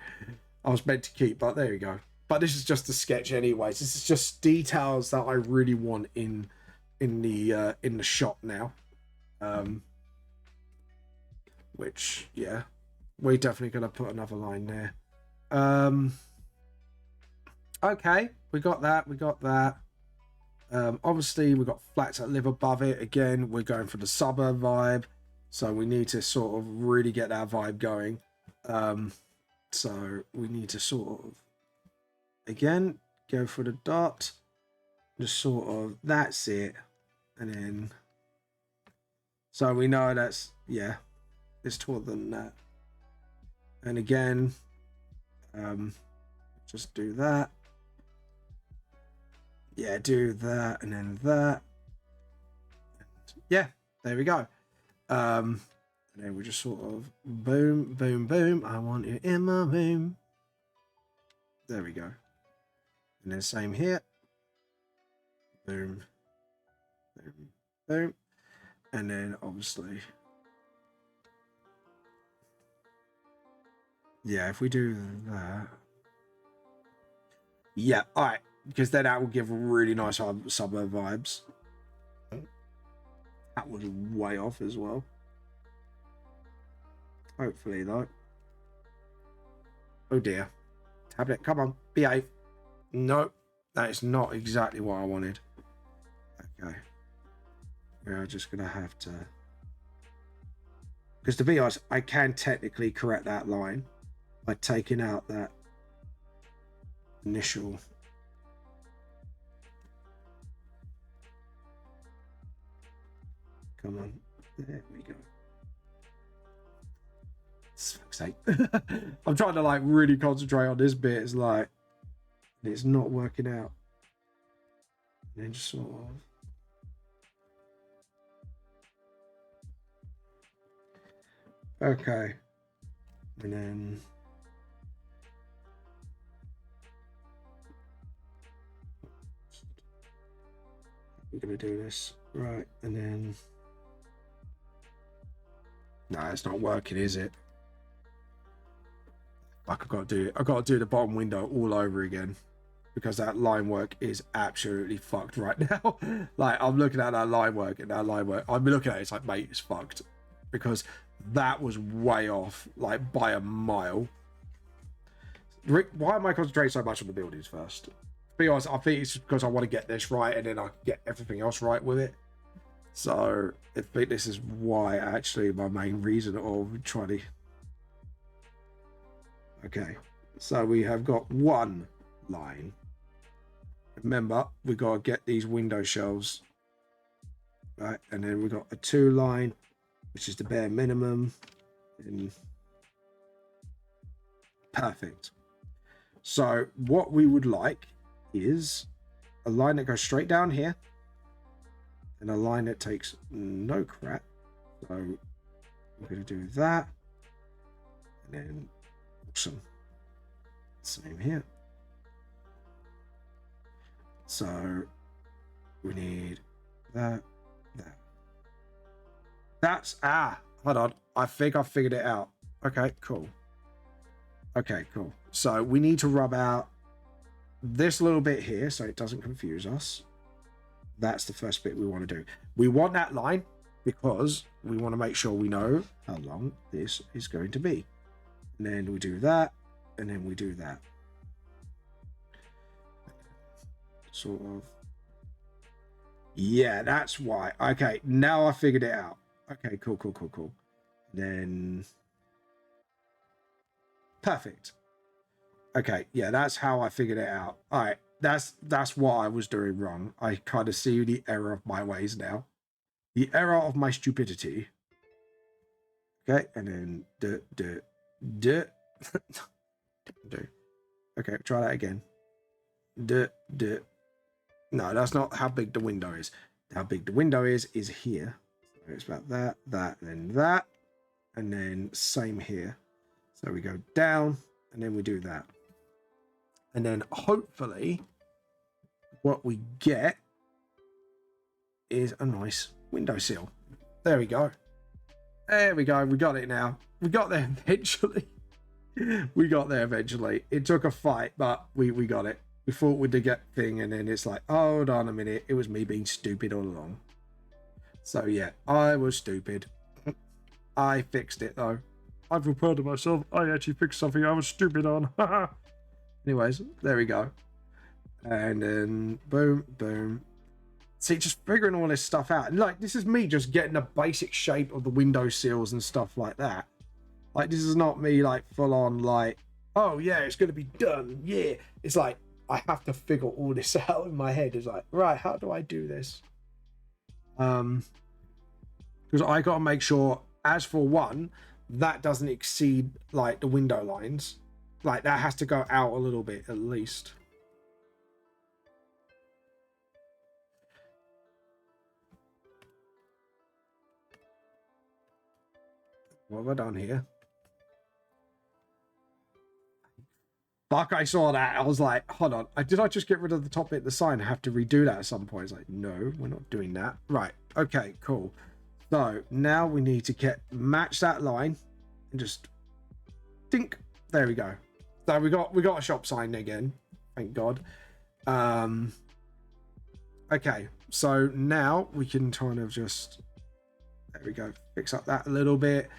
was meant to keep, but there you go. But this is just a sketch anyways. This is just details that I really want in the shop now. Which yeah, we're definitely gonna put another line there. Okay, we got that. Obviously we got flats that live above it. Again, we're going for the suburb vibe. So we need to sort of really get that vibe going. So we need to sort of, again, go for the dot. Just sort of, that's it. And then, so we know that's, yeah, it's taller than that. And again, just do that. Yeah, do that and then that. And yeah, there we go. And then we just sort of boom, boom, boom. I want you in my boom. There we go. And then same here. Boom, boom, boom. And then obviously, yeah, if we do that, Yeah, all right, because then that will give really nice suburb vibes. That was way off as well. Hopefully, though. Oh dear. Tablet, come on, behave. No, that is not exactly what I wanted. Okay. We're just going to have to... Because to be honest, I can technically correct that line by taking out that initial... Come on. There we go. Fuck's sake. I'm trying to like really concentrate on this bit. It's like it's not working out. And then just sort of okay. And then we're gonna do this. Right, and then no, it's not working, is it? Like I've got to do the bottom window all over again because that line work is absolutely fucked right now. Like I'm looking at that line work and that line work. I'm looking at it, it's like, mate, it's fucked because that was way off, like by a mile. Rick, why am I concentrating so much on the buildings first? To be honest, I think it's because I want to get this right and then I get everything else right with it. So I think this is why actually my main reason of trying to... Okay, so we have got one line. Remember, we got to get these window shelves, right? And then we got a 2 line, which is the bare minimum. And perfect. So what we would like is a line that goes straight down here and a line that takes no crap. So we're going to do that. And then awesome. Same here. So we need that. That's hold on. I think I figured it out. Okay, cool. Okay, cool. So we need to rub out this little bit here so it doesn't confuse us. That's the first bit we want to do. We want that line because we want to make sure we know how long this is going to be. And then we do that, and then we do that. Sort of. Yeah, that's why. Okay, now I figured it out. Okay, cool. Then perfect. Okay, yeah, that's how I figured it out. All right, that's what I was doing wrong. I kind of see the error of my ways now. The error of my stupidity. Okay, and then do. Okay, try that again. No, that's not how big the window is. How big the window is here. So it's about that, and then same here. So we go down, and then we do that. And then hopefully what we get is a nice windowsill. There we go. There we go. We got it now. We got there eventually. We got there eventually. It took a fight, but we got it. We thought we'd get thing, and then it's like, oh, hold on a minute. It was me being stupid all along. So yeah, I was stupid. I fixed it though. I feel proud of myself. I actually fixed something I was stupid on. Anyways, there we go. And then boom. See, just figuring all this stuff out. And like, this is me just getting the basic shape of the window sills and stuff like that. Like, this is not me like full on like, oh yeah, it's going to be done. Yeah. It's like, I have to figure all this out in my head. It's like, right, how do I do this? Because I got to make sure, as for one, that doesn't exceed like the window lines. Like, that has to go out a little bit at least. What have I done here? Fuck, I saw that. I was like, hold on. Did I just get rid of the top bit of the sign? I have to redo that at some point. It's like, no, we're not doing that. Right. Okay, cool. So now we need to match that line and just think. There we go. So we got a shop sign again. Thank God. Okay, so now we can kind of just, there we go, fix up that a little bit,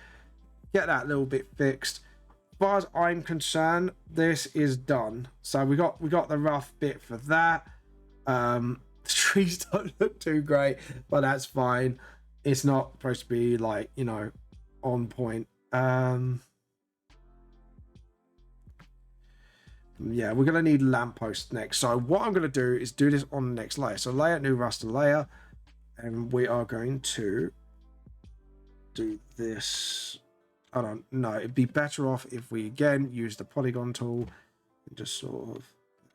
get that a little bit fixed. As far as I'm concerned, this is done. So we got the rough bit for that. The trees don't look too great, but that's fine. It's not supposed to be like, you know, on point. Yeah, we're gonna need lampposts next. So what I'm gonna do is do this on the next layer. So layer, new raster layer, and we are going to do this. I don't know. It'd be better off if we again use the polygon tool and just sort of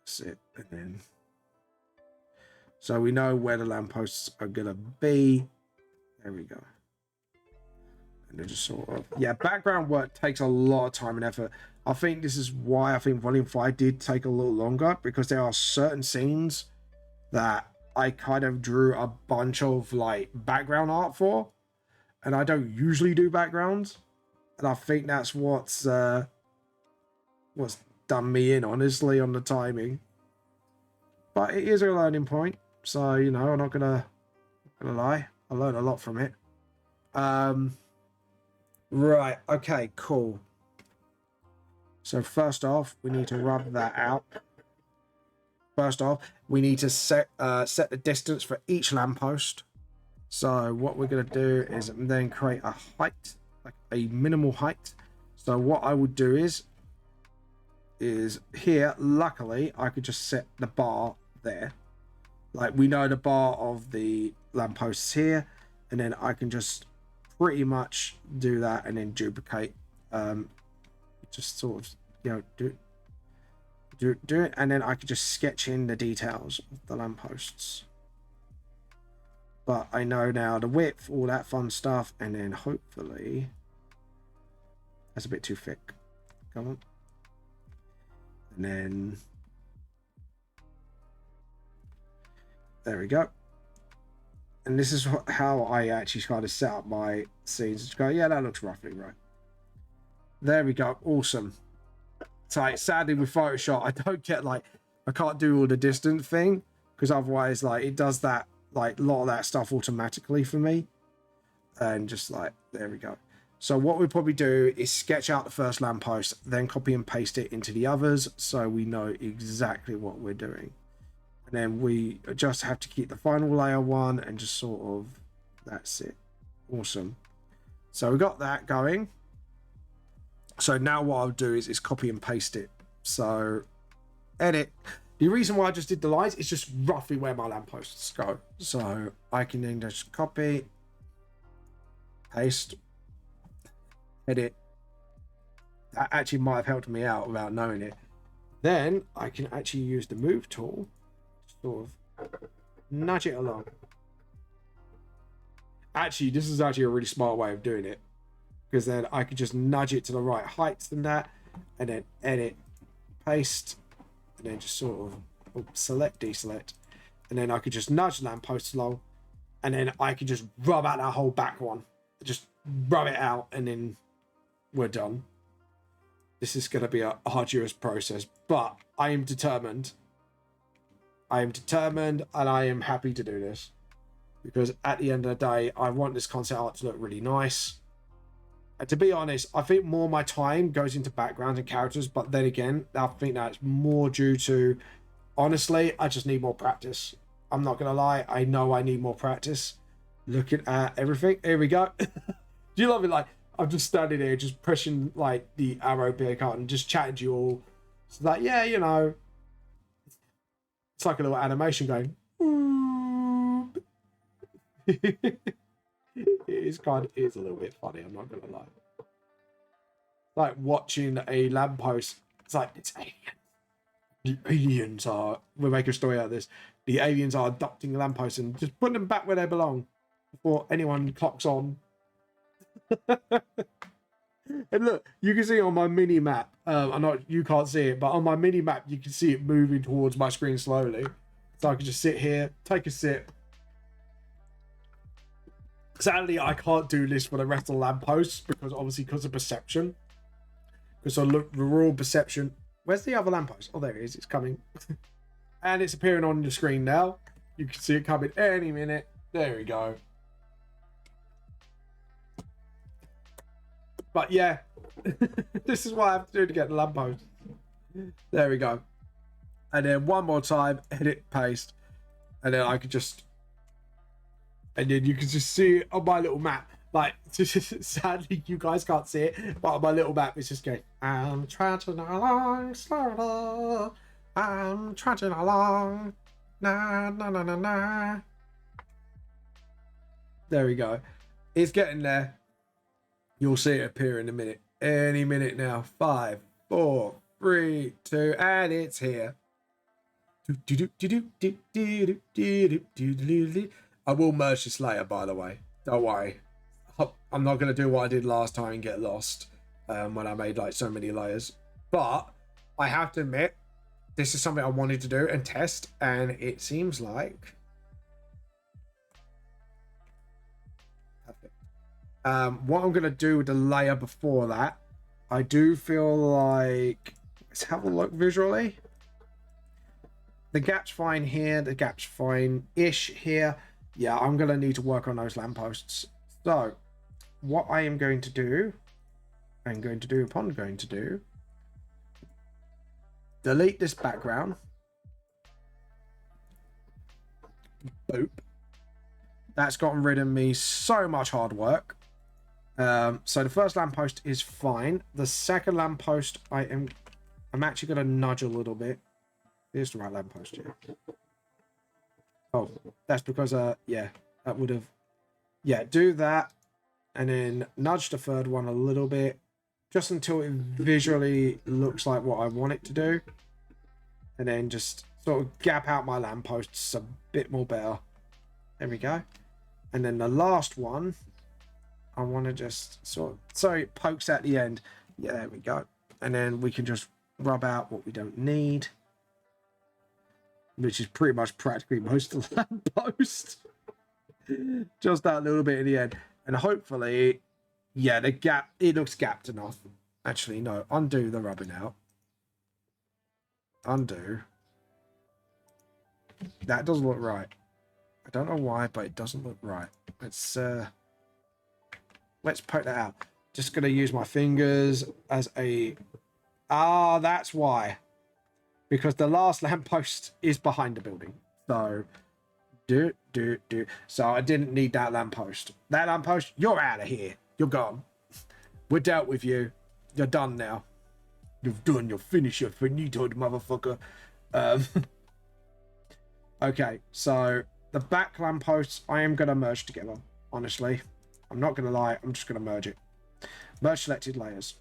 sit, and then so we know where the lampposts are gonna be. There we go. And then just sort of, yeah, background work takes a lot of time and effort. I think this is why I think Volume 5 did take a little longer, because there are certain scenes that I kind of drew a bunch of like background art for, and I don't usually do backgrounds, and I think that's what's done me in, honestly, on the timing. But it is a learning point, so you know, I'm not gonna lie, I learned a lot from it. Right, okay, cool. So first off, we need to rub that out. First off, we need to set the distance for each lamppost. So what we're going to do is then create a height, like a minimal height. So what I would do is here, luckily, I could just set the bar there. Like, we know the bar of the lampposts here, and then I can just pretty much do that and then duplicate. Just sort of, you know, do it, and then I could just sketch in the details of the lampposts. But I know now the width, all that fun stuff, and then hopefully that's a bit too thick. Come on. And then there we go. And this is how I actually kind of set up my scenes. Just go, yeah, that looks roughly right. There we go. Awesome. So sadly with Photoshop, I don't get like, I can't do all the distance thing, because otherwise like it does that, like a lot of that stuff automatically for me. And just like, there we go. So what we probably do is sketch out the first lamppost, then copy and paste it into the others, so we know exactly what we're doing. And then we just have to keep the final layer one and just sort of, that's it. Awesome. So we got that going. So now what I'll do is copy and paste it. So edit. The reason why I just did the lines is just roughly where my lampposts go. So I can then just copy, paste, edit. That actually might have helped me out without knowing it. Then I can actually use the move tool, sort of nudge it along. Actually, this is actually a really smart way of doing it, because then I could just nudge it to the right heights than that, and then edit, paste, and then just sort of select, deselect, and then I could just nudge the lamppost along, and then I could just rub out that whole back one, just rub it out, and then we're done. This is going to be a arduous process, but I am determined. I am determined, and I am happy to do this, because at the end of the day, I want this concept art to look really nice. And to be honest, I think more of my time goes into backgrounds and characters, but then again, I think that's more due to, honestly, I just need more practice. I'm not gonna lie, I know I need more practice. Looking at everything, here we go. Do you love it? Like, I'm just standing here, just pressing like the arrow pick out and just chatting to you all. It's like, yeah, you know, it's like a little animation going. It's a little bit funny, I'm not gonna lie. Like watching a lamppost, it's like, it's aliens. The aliens are, we'll make a story out of this. The aliens are abducting the lampposts and just putting them back where they belong before anyone clocks on. And look, you can see on my mini map, you can't see it, but on my mini map you can see it moving towards my screen slowly. So I can just sit here, take a sip. Sadly, I can't do this for the rest of the lampposts, because obviously because of perception. Because I look the raw perception. Where's the other lamppost? Oh, there it is. It's coming. And it's appearing on the screen now. You can see it coming any minute. There we go. But yeah, this is what I have to do to get the lamppost. There we go. And then one more time, edit, paste. And then I could just... And then you can just see it on my little map. Like, sadly, you guys can't see it. But on my little map, it's just going, I'm trudging along slowly. I'm trudging along. Na, na, na, na, na. There we go. It's getting there. You'll see it appear in a minute. Any minute now. 5, 4, 3, 2, and it's here. I will merge this later, by the way. Don't worry. I'm not going to do what I did last time and get lost when I made like so many layers. But I have to admit, this is something I wanted to do and test, and it seems like perfect. What I'm going to do with the layer before that, I do feel like, let's have a look visually. The gap's fine here. The gap's fine-ish here. Yeah, I'm going to need to work on those lampposts. So, what I am going to do, delete this background. Boop. That's gotten rid of me so much hard work. So the first lamppost is fine. The second lamppost, I'm actually going to nudge a little bit. Here's the right lamppost here. Oh, that's because, yeah, that would have... Yeah, do that. And then nudge the third one a little bit. Just until it visually looks like what I want it to do. And then just sort of gap out my lampposts a bit more better. There we go. And then the last one, I want to just sort of... So it pokes at the end. Yeah, there we go. And then we can just rub out what we don't need. Which is pretty much practically most of the lamppost. Just that little bit in the end. And hopefully, yeah, the gap, it looks gapped enough. Actually, no, undo the rubbing out. Undo. That doesn't look right. I don't know why, but it doesn't look right. Let's poke that out. Just going to use my fingers as a... Ah, that's why. Because the last lamppost is behind the building. So, So I didn't need that lamppost. That lamppost, you're out of here. You're gone. We're dealt with you. You're done now. You've done your finisher, finito, motherfucker. Okay, so the back lampposts, I am going to merge together. Honestly, I'm not going to lie. I'm just going to merge it. Merge selected layers.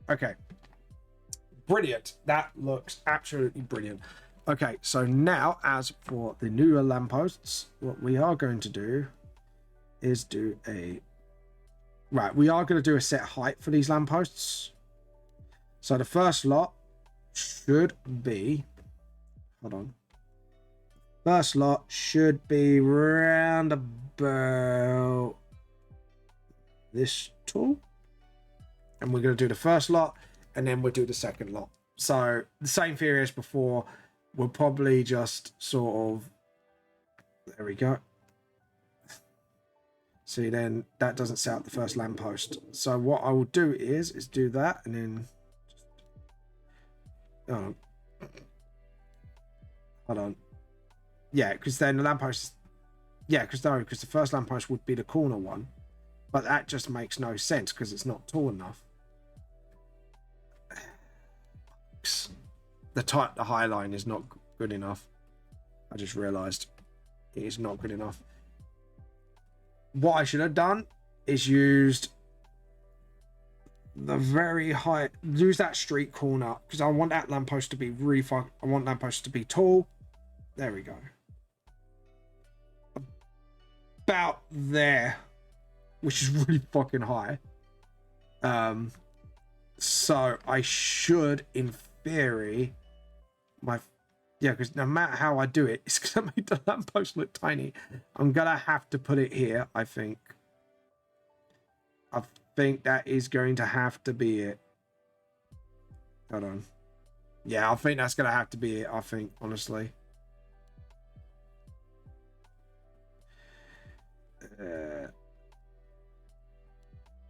Okay. Brilliant. That looks absolutely brilliant. Okay, so now as for the newer lampposts, what we are going to do is do a... Right, we are going to do a set height for these lampposts. So the first lot should be... Hold on. First lot should be round about this tall. And we're going to do the first lot, and then we'll do the second lot. So the same theory as before. We'll probably just sort of... There we go. See, then that doesn't set up the first lamppost. So what I will do is do that, and then... Hold on. Yeah, because then the lamppost... Yeah, because the first lamppost would be the corner one. But that just makes no sense, because it's not tall enough. The high line is not good enough. I just realized it is not good enough. What I should have done is used the very high, use that street corner, because I want that lamppost to be really far. I want lamppost to be tall. There we go. About there, which is really fucking high. So I should, in theory, because no matter how I do it, it's gonna make the lamppost look tiny. I'm gonna have to put it here. I think that is going to have to be it. Hold on. Yeah, I think that's going to have to be it, I think, honestly.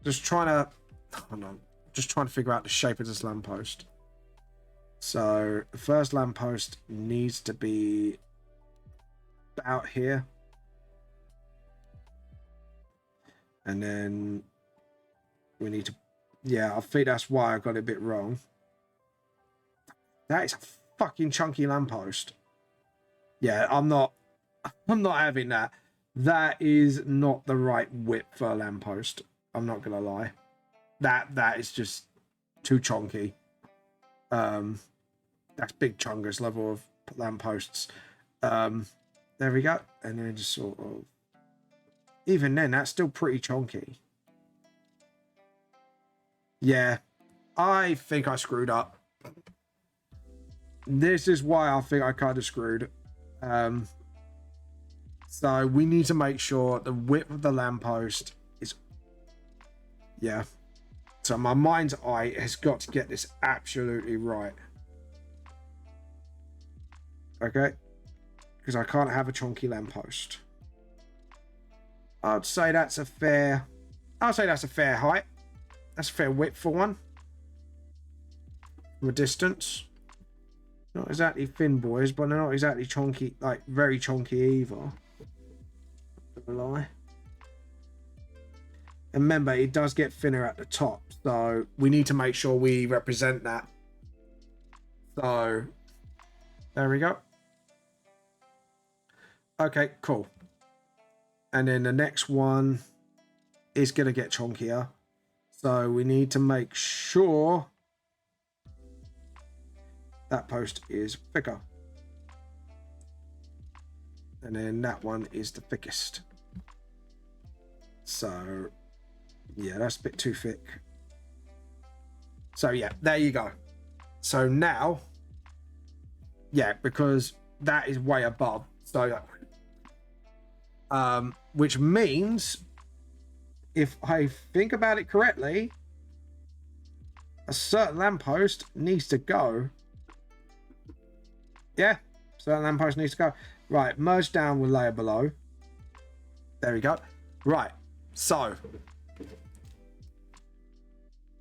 Just trying to... Hold on. Just trying to figure out the shape of this lamppost. So, the first lamppost needs to be out here. And then we need to... Yeah, I think that's why I got it a bit wrong. That is a fucking chunky lamppost. Yeah, I'm not having that. That is not the right width for a lamppost. I'm not gonna lie. That is just too chunky. That's big chungus level of lampposts. There we go. And then just sort of, even then, that's still pretty chunky. Yeah, I think I screwed up. This is why I think I kind of screwed. So we need to make sure the width of the lamppost is... Yeah. So my mind's eye has got to get this absolutely right. Okay? Because I can't have a chunky lamppost. I'd say that's a fair... I'll say that's a fair height. That's a fair width for one. From a distance. Not exactly thin boys, but they're not exactly chunky, like very chunky either. Don't lie. And remember, it does get thinner at the top, so we need to make sure we represent that. So, there we go. Okay, cool. And then the next one is going to get chunkier. So we need to make sure that post is thicker. And then that one is the thickest. So, yeah, that's a bit too thick. So, yeah, there you go. So now, yeah, because that is way above. So, which means, if I think about it correctly, a certain lamppost needs to go. Yeah, certain lamppost needs to go. Right, merge down with layer below. There we go. Right, so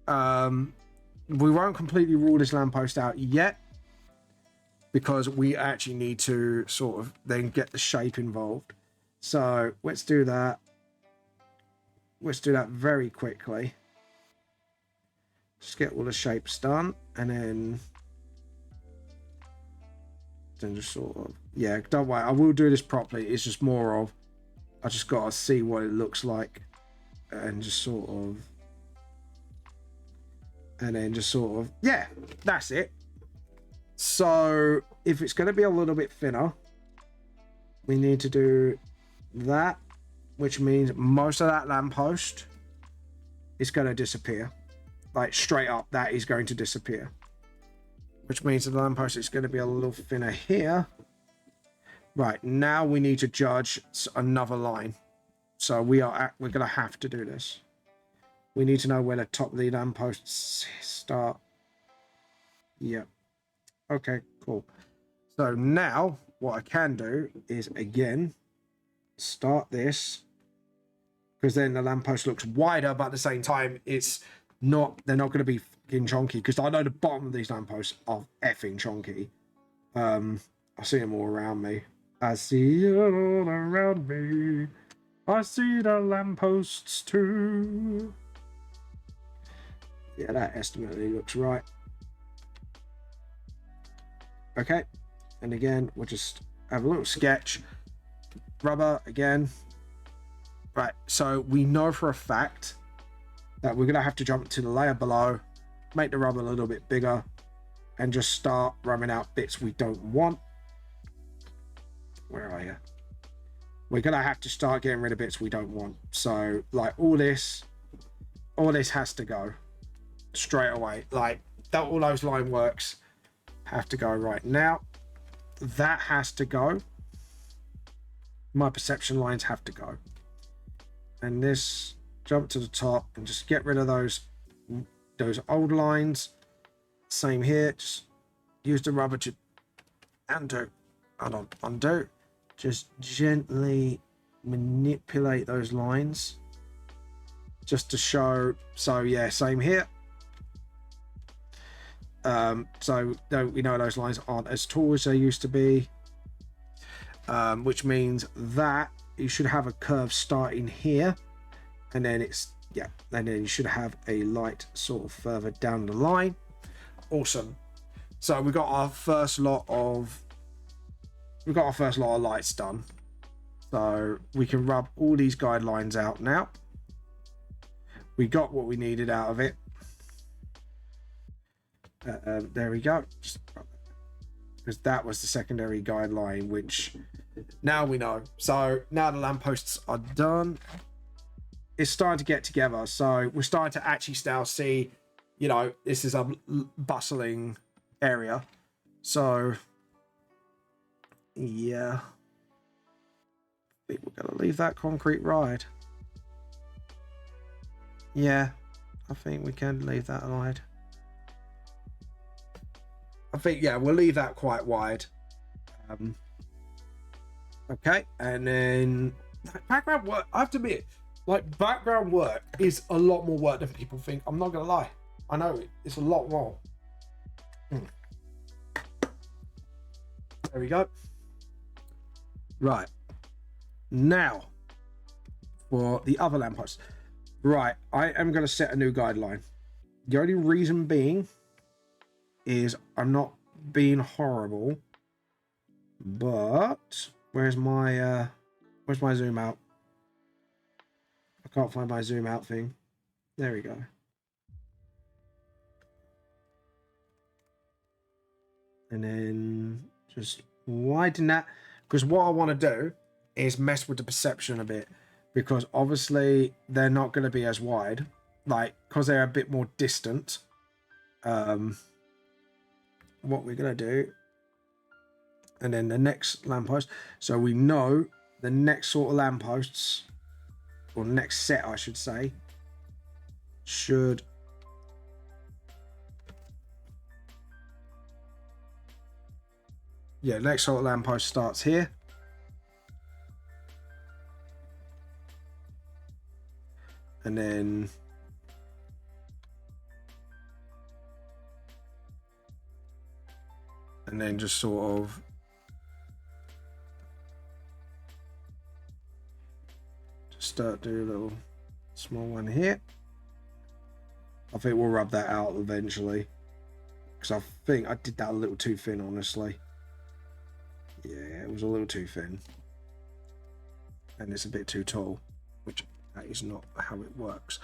we won't completely rule this lamppost out yet because we actually need to sort of then get the shape involved. So let's do that. Let's do that very quickly. Just get all the shapes done and then just sort of, yeah, don't worry, I will do this properly. It's just more of, I just gotta see what it looks like and just sort of, and then just sort of, yeah, that's it. So if it's going to be a little bit thinner, we need to do that, which means most of that lamppost is going to disappear. Like straight up, that is going to disappear. Which means the lamppost is going to be a little thinner here. Right, now we need to judge another line. So we're going to have to do this. We need to know where the top of the lampposts start. Yep. Okay, cool. So now what I can do is again start this, because then the lamppost looks wider, but at the same time it's not, they're not going to be fucking chunky, because I know the bottom of these lampposts are effing chunky. I see them all around me. I see it all around me. I see the lampposts too. Yeah, that estimately looks right. Okay, and again we'll just have a little sketch. Rubber again. Right, so we know for a fact that we're gonna have to jump to the layer below, make the rubber a little bit bigger, and just start rubbing out bits we don't want. Where are you? We're gonna have to start getting rid of bits we don't want. So like all this has to go straight away. Like that, all those line works have to go right now. That has to go. My perception lines have to go. And this, jump to the top and just get rid of those old lines. Same here, just use the rubber to undo. Hold on, undo. Just gently manipulate those lines. Just to show. So yeah, same here. So we know those lines aren't as tall as they used to be. Which means that you should have a curve starting here. And then and then you should have a light sort of further down the line. Awesome. So we got our first lot of lights done. So we can rub all these guidelines out now. We got what we needed out of it. There we go. Because that was the secondary guideline, which now we know. So now the lampposts are done. It's starting to get together. So we're starting to actually now see, you know, this is a bustling area. So yeah, I think we're gonna leave that concrete ride. Yeah, I think we can leave that wide. I think, yeah, we'll leave that quite wide. Okay, and then background work, I have to admit, like, background work is a lot more work than people think. I'm not gonna lie. I know it's a lot more. There we go. Right. Now, for the other lampposts. Right, I am going to set a new guideline. The only reason being is I'm not being horrible, but where's my zoom out? I can't find my zoom out thing. There we go. And then just widen that, because what I want to do is mess with the perception a bit, because obviously they're not going to be as wide, like, because they're a bit more distant. What we're going to do, and then the next lamppost, so we know the next sort of lampposts, or next set I should say, should next sort of lamppost starts here. And then just sort of start doing a little small one here. I think we'll rub that out eventually, because I think I did that a little too thin, honestly. Yeah, it was a little too thin, and it's a bit too tall, which that is not how it works.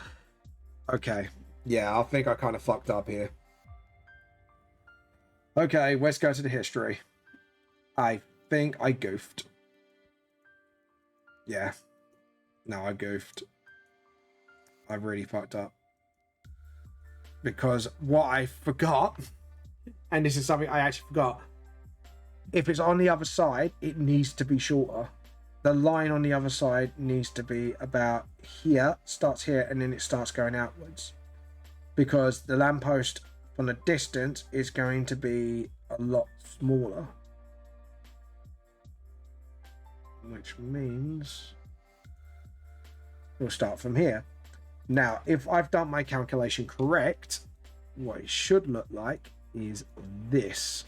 Okay, yeah, I think I kind of fucked up here. Okay, let's go to the history. I think I goofed. Yeah, no, I goofed. I really fucked up, because what I forgot, and this is something I actually forgot, if it's on the other side, it needs to be shorter. The line on the other side needs to be about here, starts here, and then it starts going outwards, because the lamppost from the distance is going to be a lot smaller, which means we'll start from here. Now, if I've done my calculation correct, what it should look like is this.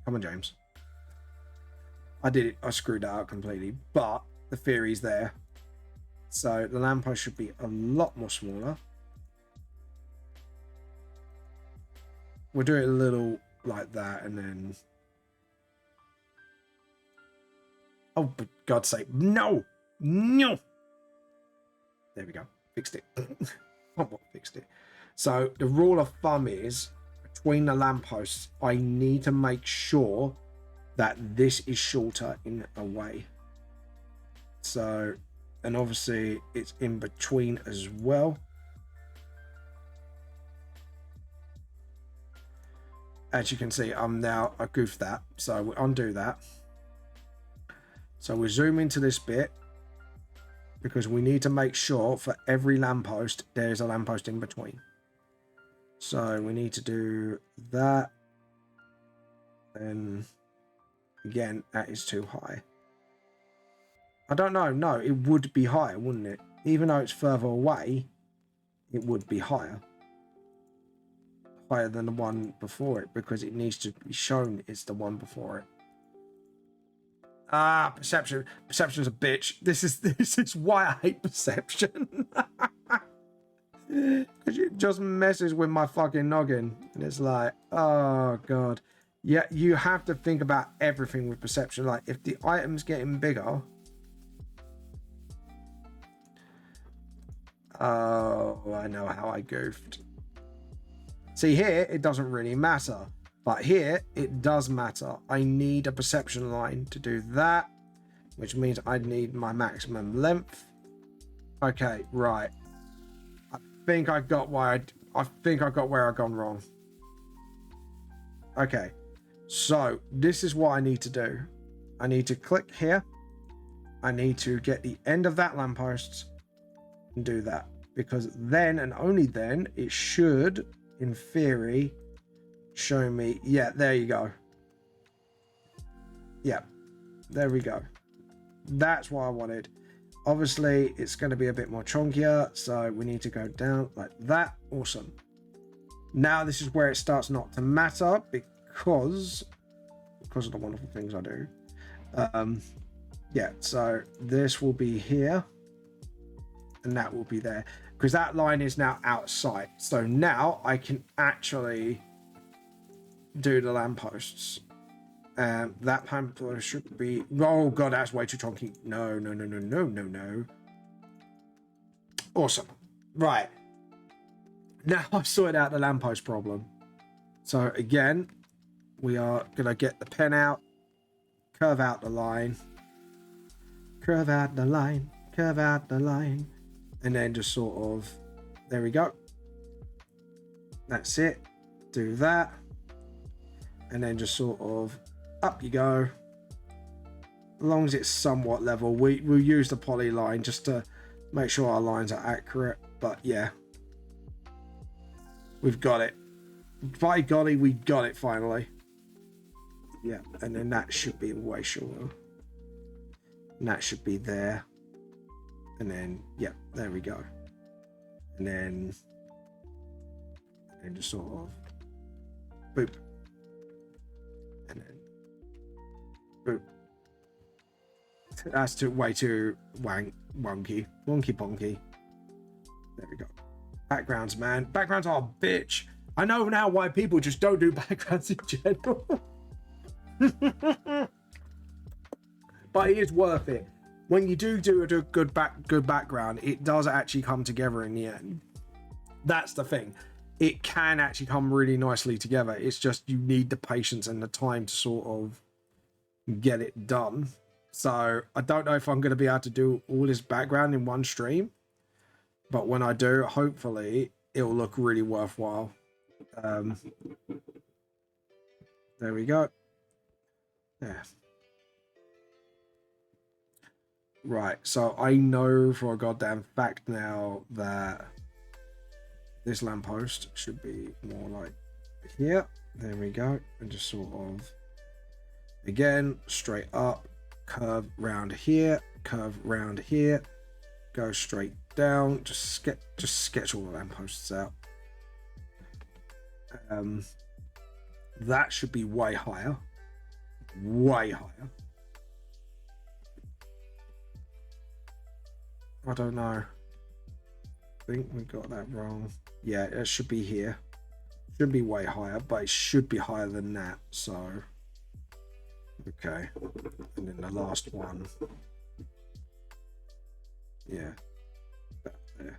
Come on, James. I did it. I screwed that up completely, but the theory's there. So the lamppost should be a lot more smaller. We'll do it a little like that, and then... Oh, for God's sake. No! No! There we go. Fixed it. Somewhat fixed it. So the rule of thumb is, between the lampposts, I need to make sure that this is shorter in a way. So, and obviously it's in between as well. As you can see, I goofed that. So we'll undo that. So we zoom into this bit, because we need to make sure for every lamppost, there's a lamppost in between. So we need to do that. Then again, that is too high. I don't know. No, it would be higher, wouldn't it? Even though it's further away, it would be higher. Higher than the one before it, because it needs to be shown it's the one before it. Ah, perception. Perception's a bitch. This is why I hate perception. Because it just messes with my fucking noggin. And it's like, oh god. Yeah, you have to think about everything with perception. Like, if the item's getting bigger. Oh, I know how I goofed. See, here, it doesn't really matter. But here, it does matter. I need a perception line to do that. Which means I need my maximum length. Okay, right. I think I got why I think I got where I've gone wrong. Okay. So, this is what I need to do. I need to click here. I need to get the end of that lamppost and do that. Because then, and only then, it should, in theory, show me... Yeah, there you go. Yeah, there we go. That's what I wanted. Obviously, it's going to be a bit more chunkier, so we need to go down like that. Awesome. Now, this is where it starts not to matter because of the wonderful things I do. Yeah, so this will be here and that will be there because that line is now outside. So now I can actually do the lampposts. That lamppost should be... Oh god, that's way too chunky. No. Awesome. Right. Now I've sorted out the lamppost problem. So again, we are going to get the pen out, curve out the line, curve out the line, curve out the line, and then just sort of... There we go. That's it. Do that. And then just sort of... Up you go. As long as it's somewhat level, we'll use the poly line just to make sure our lines are accurate. But yeah, we've got it. By golly, we got it finally. Yeah, and then that should be way shorter. And that should be there. And then, yeah, there we go. And then just sort of boop. And then boop. That's way too wonky ponky. There we go. Backgrounds, man. Backgrounds are a bitch. I know now why people just don't do backgrounds in general. But it is worth it. When you do a good background, it does actually come together in the end. That's the thing. It can actually come really nicely together. It's just you need the patience and the time to sort of get it done. So I don't know if I'm going to be able to do all this background in one stream, but when I do, hopefully it'll look really worthwhile. There we go. Yeah. Right, so I know for a goddamn fact now that this lamppost should be more like here. There we go. And just sort of, again, straight up, curve round here, go straight down, just sketch all the lampposts out. That should be way higher. I don't know. I think we got that wrong. Yeah, it should be here. Should be way higher, but it should be higher than that. So, okay. And then the last one. Yeah. That there.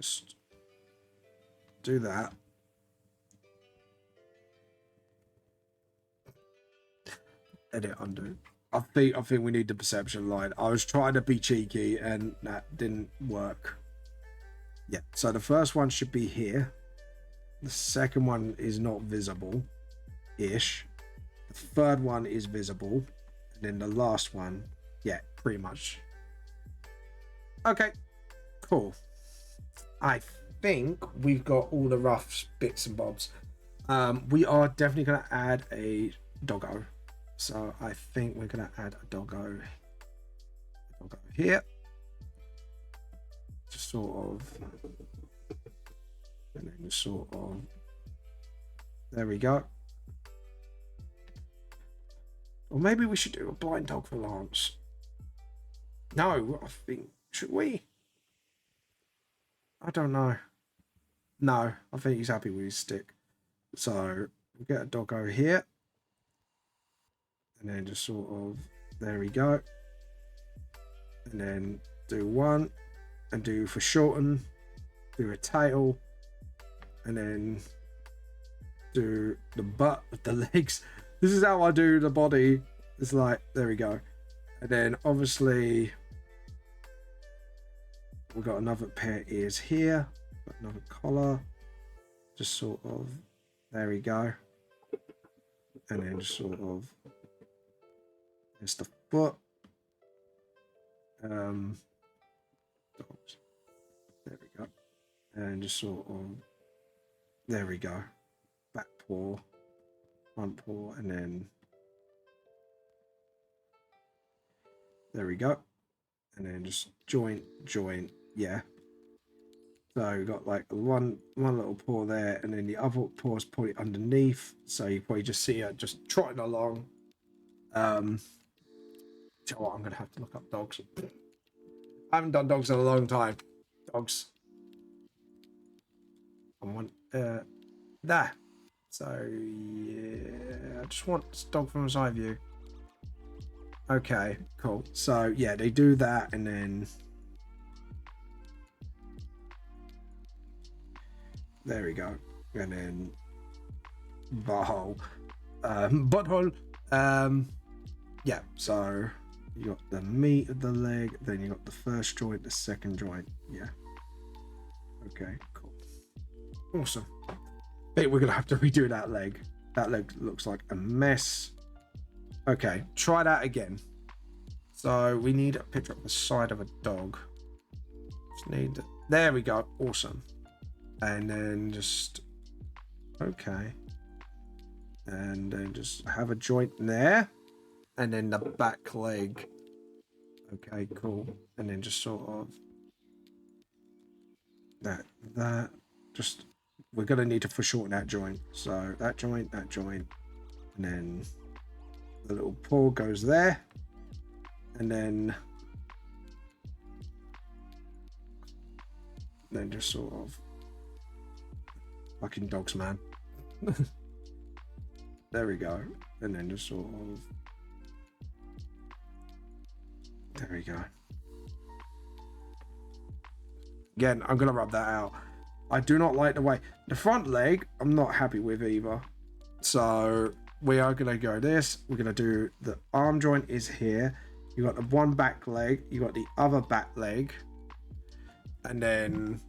Just do that. Edit, undo. I think we need the perception line. I was trying to be cheeky and that didn't work. Yeah, so the first one should be here. The second one is not visible-ish. The third one is visible. And then the last one, yeah, pretty much. Okay, cool. I think we've got all the rough bits and bobs. We are definitely going to add a doggo. So I think we're going to add a doggo here. Just sort of. And then just sort of. There we go. Or maybe we should do a blind dog for Lance. No, I think. Should we? I don't know. No, I think he's happy with his stick. So we get a doggo here. And then just sort of, there we go. And then do one. And do for shorten. Do a tail. And then do the butt with the legs. This is how I do the body. It's like, there we go. And then obviously we've got another pair of ears here. Got another collar. Just sort of, there we go. And then just sort of, there's the foot. Dogs. There we go. And just sort of, there we go. Back paw, front paw, and then there we go. And then just joint, yeah. So we've got like one little paw there, and then the other paw is probably underneath. So you probably just see her just trotting along. You know what? I'm gonna have to look up dogs. I haven't done dogs in a long time. Dogs. I want there. So yeah, I just want this dog from a side view. Okay, cool. So yeah, they do that, and then there we go. And then butthole. Butthole. Yeah, so you got the meat of the leg, then you got the first joint, the second joint. Yeah. Okay, cool. Awesome. I think we're gonna have to redo that leg. That leg looks like a mess. Okay, try that again. So we need a picture of the side of a dog. Just need, there we go. Awesome. And then just, okay. And then just have a joint there. And then the back leg. Okay, cool. And then just sort of that. Just, we're gonna need to foreshorten that joint. So that joint, and then the little paw goes there. And then just sort of fucking dogs, man. There we go. And then just sort of, there we go. Again, I'm gonna rub that out. I do not like the way the front leg, I'm not happy with either. So we are gonna go this. We're gonna do the arm joint is here. You got the one back leg, you got the other back leg, and then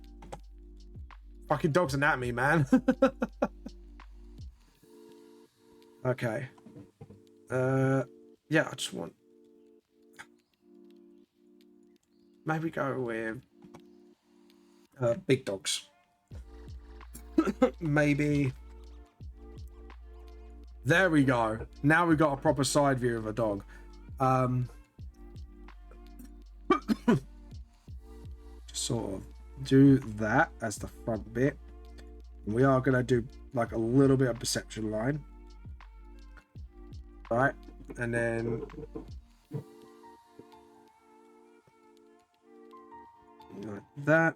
fucking dog's anatomy, man. Okay. Yeah, I just want, maybe go with big dogs. Maybe. There we go. Now we've got a proper side view of a dog. Just sort of do that as the front bit. We are going to do like a little bit of perception line. Right, and then like that.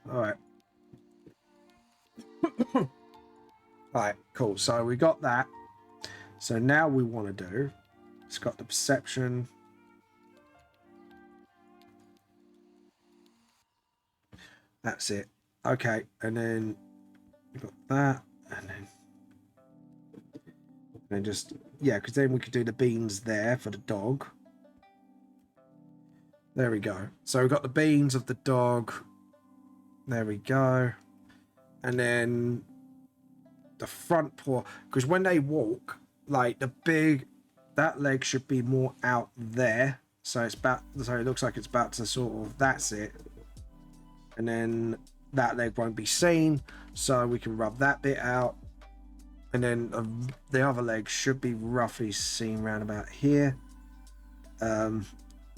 All right. All right, cool. So we got that. So now we want to do, it's got the perception. That's it. Okay, and then we got that, and then just, yeah, because then we could do the beans there for the dog. There we go. So we've got the beans of the dog. There we go. And then the front paw, because when they walk, like the big, that leg should be more out there, So it's about, so it looks like it's about to sort of, that's it. And then that leg won't be seen, so we can rub that bit out. And then the other leg should be roughly seen round about here.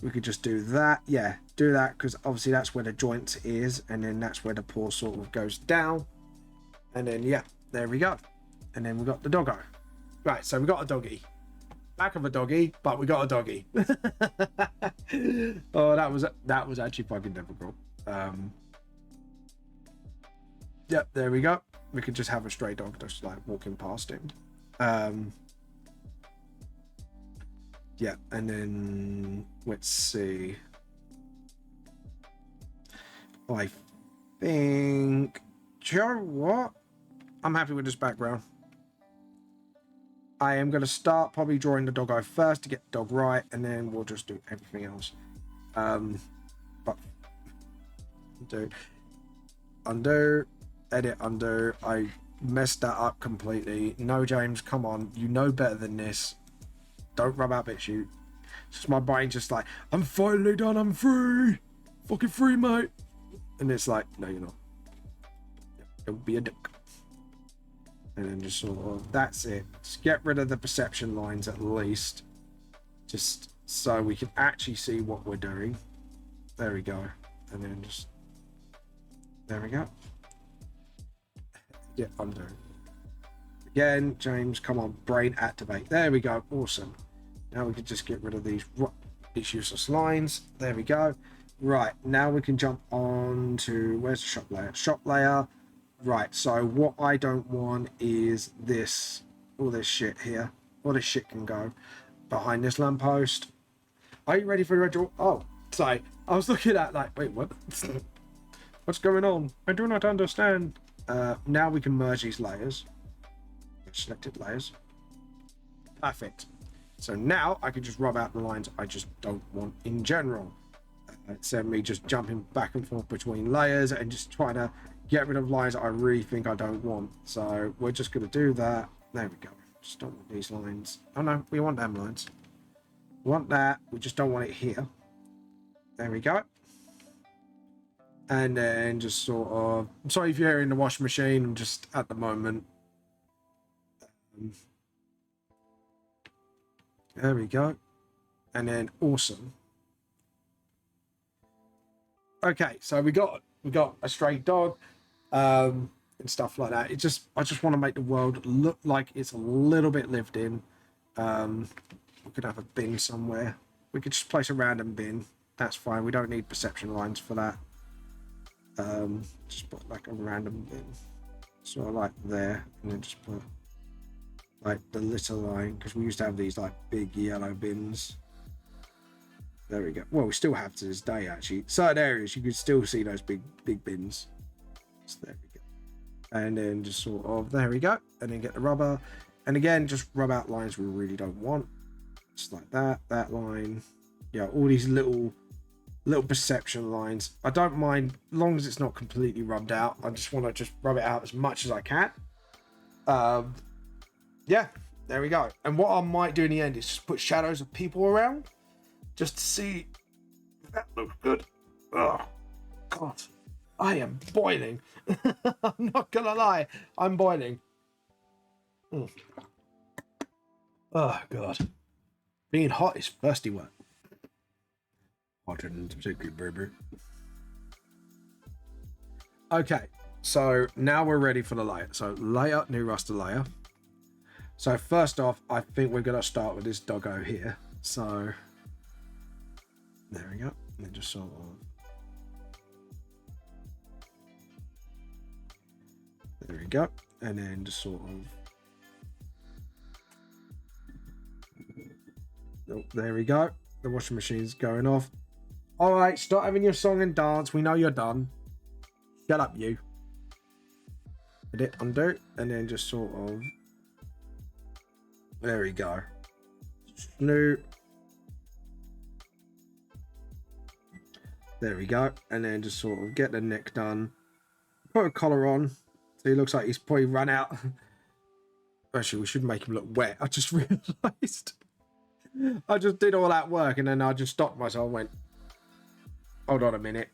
We could just do that. Yeah, do that, because obviously that's where the joint is, and then that's where the paw sort of goes down. And then, yeah, there we go. And then we got the doggo. Right, so we got a doggy. Back of a doggy, but we got a doggy. Oh, that was actually fucking difficult. Yep, there we go. We could just have a stray dog just like walking past him. Yeah, and then let's see. I think, do you know what? I'm happy with this background. I am going to start probably drawing the doggo first to get the dog right, and then we'll just do everything else. But undo, edit, undo. I messed that up completely. No, James, come on. You know better than this. Don't rub out bits, you. It's just my brain just like, I'm finally done. I'm free. Fucking free, mate. And it's like, no, you're not. Don't be a dick. And then just sort of, that's it. Just get rid of the perception lines at least. Just so we can actually see what we're doing. There we go. And then just, there we go. Yeah, undo. Again, James, come on, brain activate. There we go, awesome. Now we can just get rid of these useless lines. There we go. Right, now we can jump on to, where's the shop layer? Shop layer. Right, so what I don't want is this, all this shit here. All this shit can go behind this lamppost. Are you ready for the red? Oh, sorry. I was looking at like, wait, what? What's going on? I do not understand. Now we can merge these layers. Selected layers. Perfect. So now I can just rub out the lines I just don't want in general. Instead of me just jumping back and forth between layers and just trying to get rid of lines I really think I don't want. So we're just going to do that. There we go. Just don't want these lines. Oh no, we want them lines. We want that. We just don't want it here. There we go. And then just sort of, I'm sorry if you're hearing the washing machine. I'm just at the moment. There we go. And then awesome. Okay, so we got a stray dog, and stuff like that. I just want to make the world look like it's a little bit lived in. We could have a bin somewhere. We could just place a random bin. That's fine. We don't need perception lines for that. Just put like a random bin, sort of like there, and then just put like the litter line, because we used to have these like big yellow bins. There we go. Well, we still have to this day actually. Certain areas you can still see those big bins. So there we go. And then just sort of, there we go. And then get the rubber. And again, just rub out lines we really don't want. Just like that, that line. Yeah, all these little perception lines. I don't mind, as long as it's not completely rubbed out. I just want to just rub it out as much as I can. Yeah, there we go. And what I might do in the end is just put shadows of people around, just to see if that looks good. Oh, God. I am boiling. I'm not going to lie. I'm boiling. Oh, God. Being hot is thirsty work. Hotter than particularly baby. Okay, so now we're ready for the layer. So layer, new raster layer. So first off, I think we're going to start with this doggo here. So there we go. And then just sort of, there we go. And then just sort of, oh, there we go. The washing machine's going off. All right, start having your song and dance. We know you're done. Shut up, you. Edit, undo, and then just sort of, there we go. Snoop. There we go. And then just sort of get the neck done. Put a collar on. So he looks like he's probably run out. Actually, we should make him look wet. I just realised. I just did all that work and then I just stopped myself and went, hold on a minute.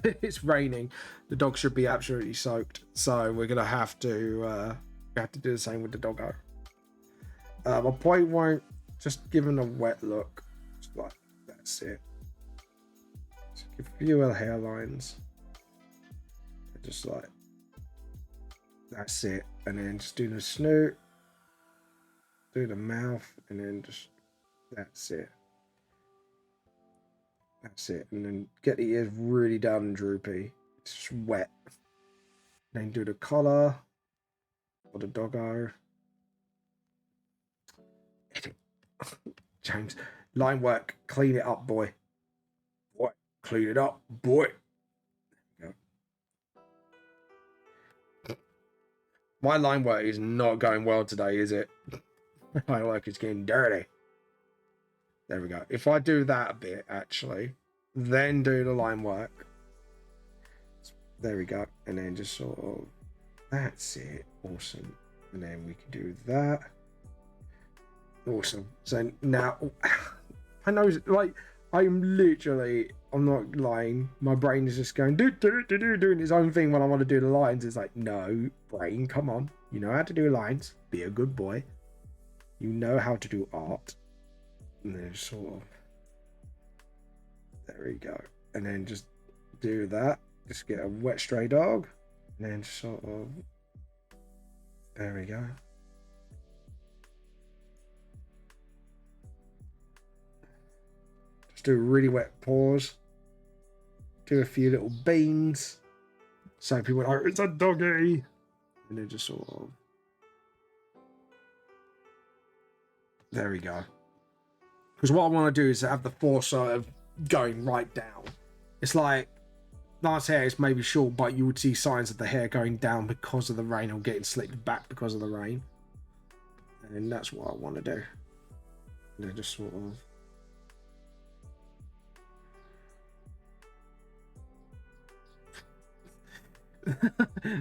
It's raining. The dog should be absolutely soaked. So we're gonna have to do the same with the doggo. My point won't just give him a wet look. Just like that's it. Just give a few other hairlines. Just like that's it. And then just do the snoot. Do the mouth and then just that's it. That's it. And then get the ears really down and droopy. It's just wet. Then do the collar for the doggo. Edit. James, line work. Clean it up, boy. Boy, clean it up, boy. There we go. My line work is not going well today, is it? My work is getting dirty. There we go. If I do that a bit, actually, then do the line work. There we go. And then just sort of, that's it. Awesome. And then we can do that. Awesome. So now, I know, like, I'm not lying. My brain is just going, doing its own thing when I want to do the lines. It's like, no, brain, come on. You know how to do lines. Be a good boy. You know how to do art. And then sort of, there we go. And then just do that. Just get a wet stray dog. And then sort of, there we go. Just do a really wet paws. Do a few little beans. So people are like, it's a doggy. And then just sort of, there we go. Because what I want to do is have the force sort of going right down. It's like, Lance hair is maybe short, but you would see signs of the hair going down because of the rain or getting slicked back because of the rain. And that's what I want to do. And then just sort of...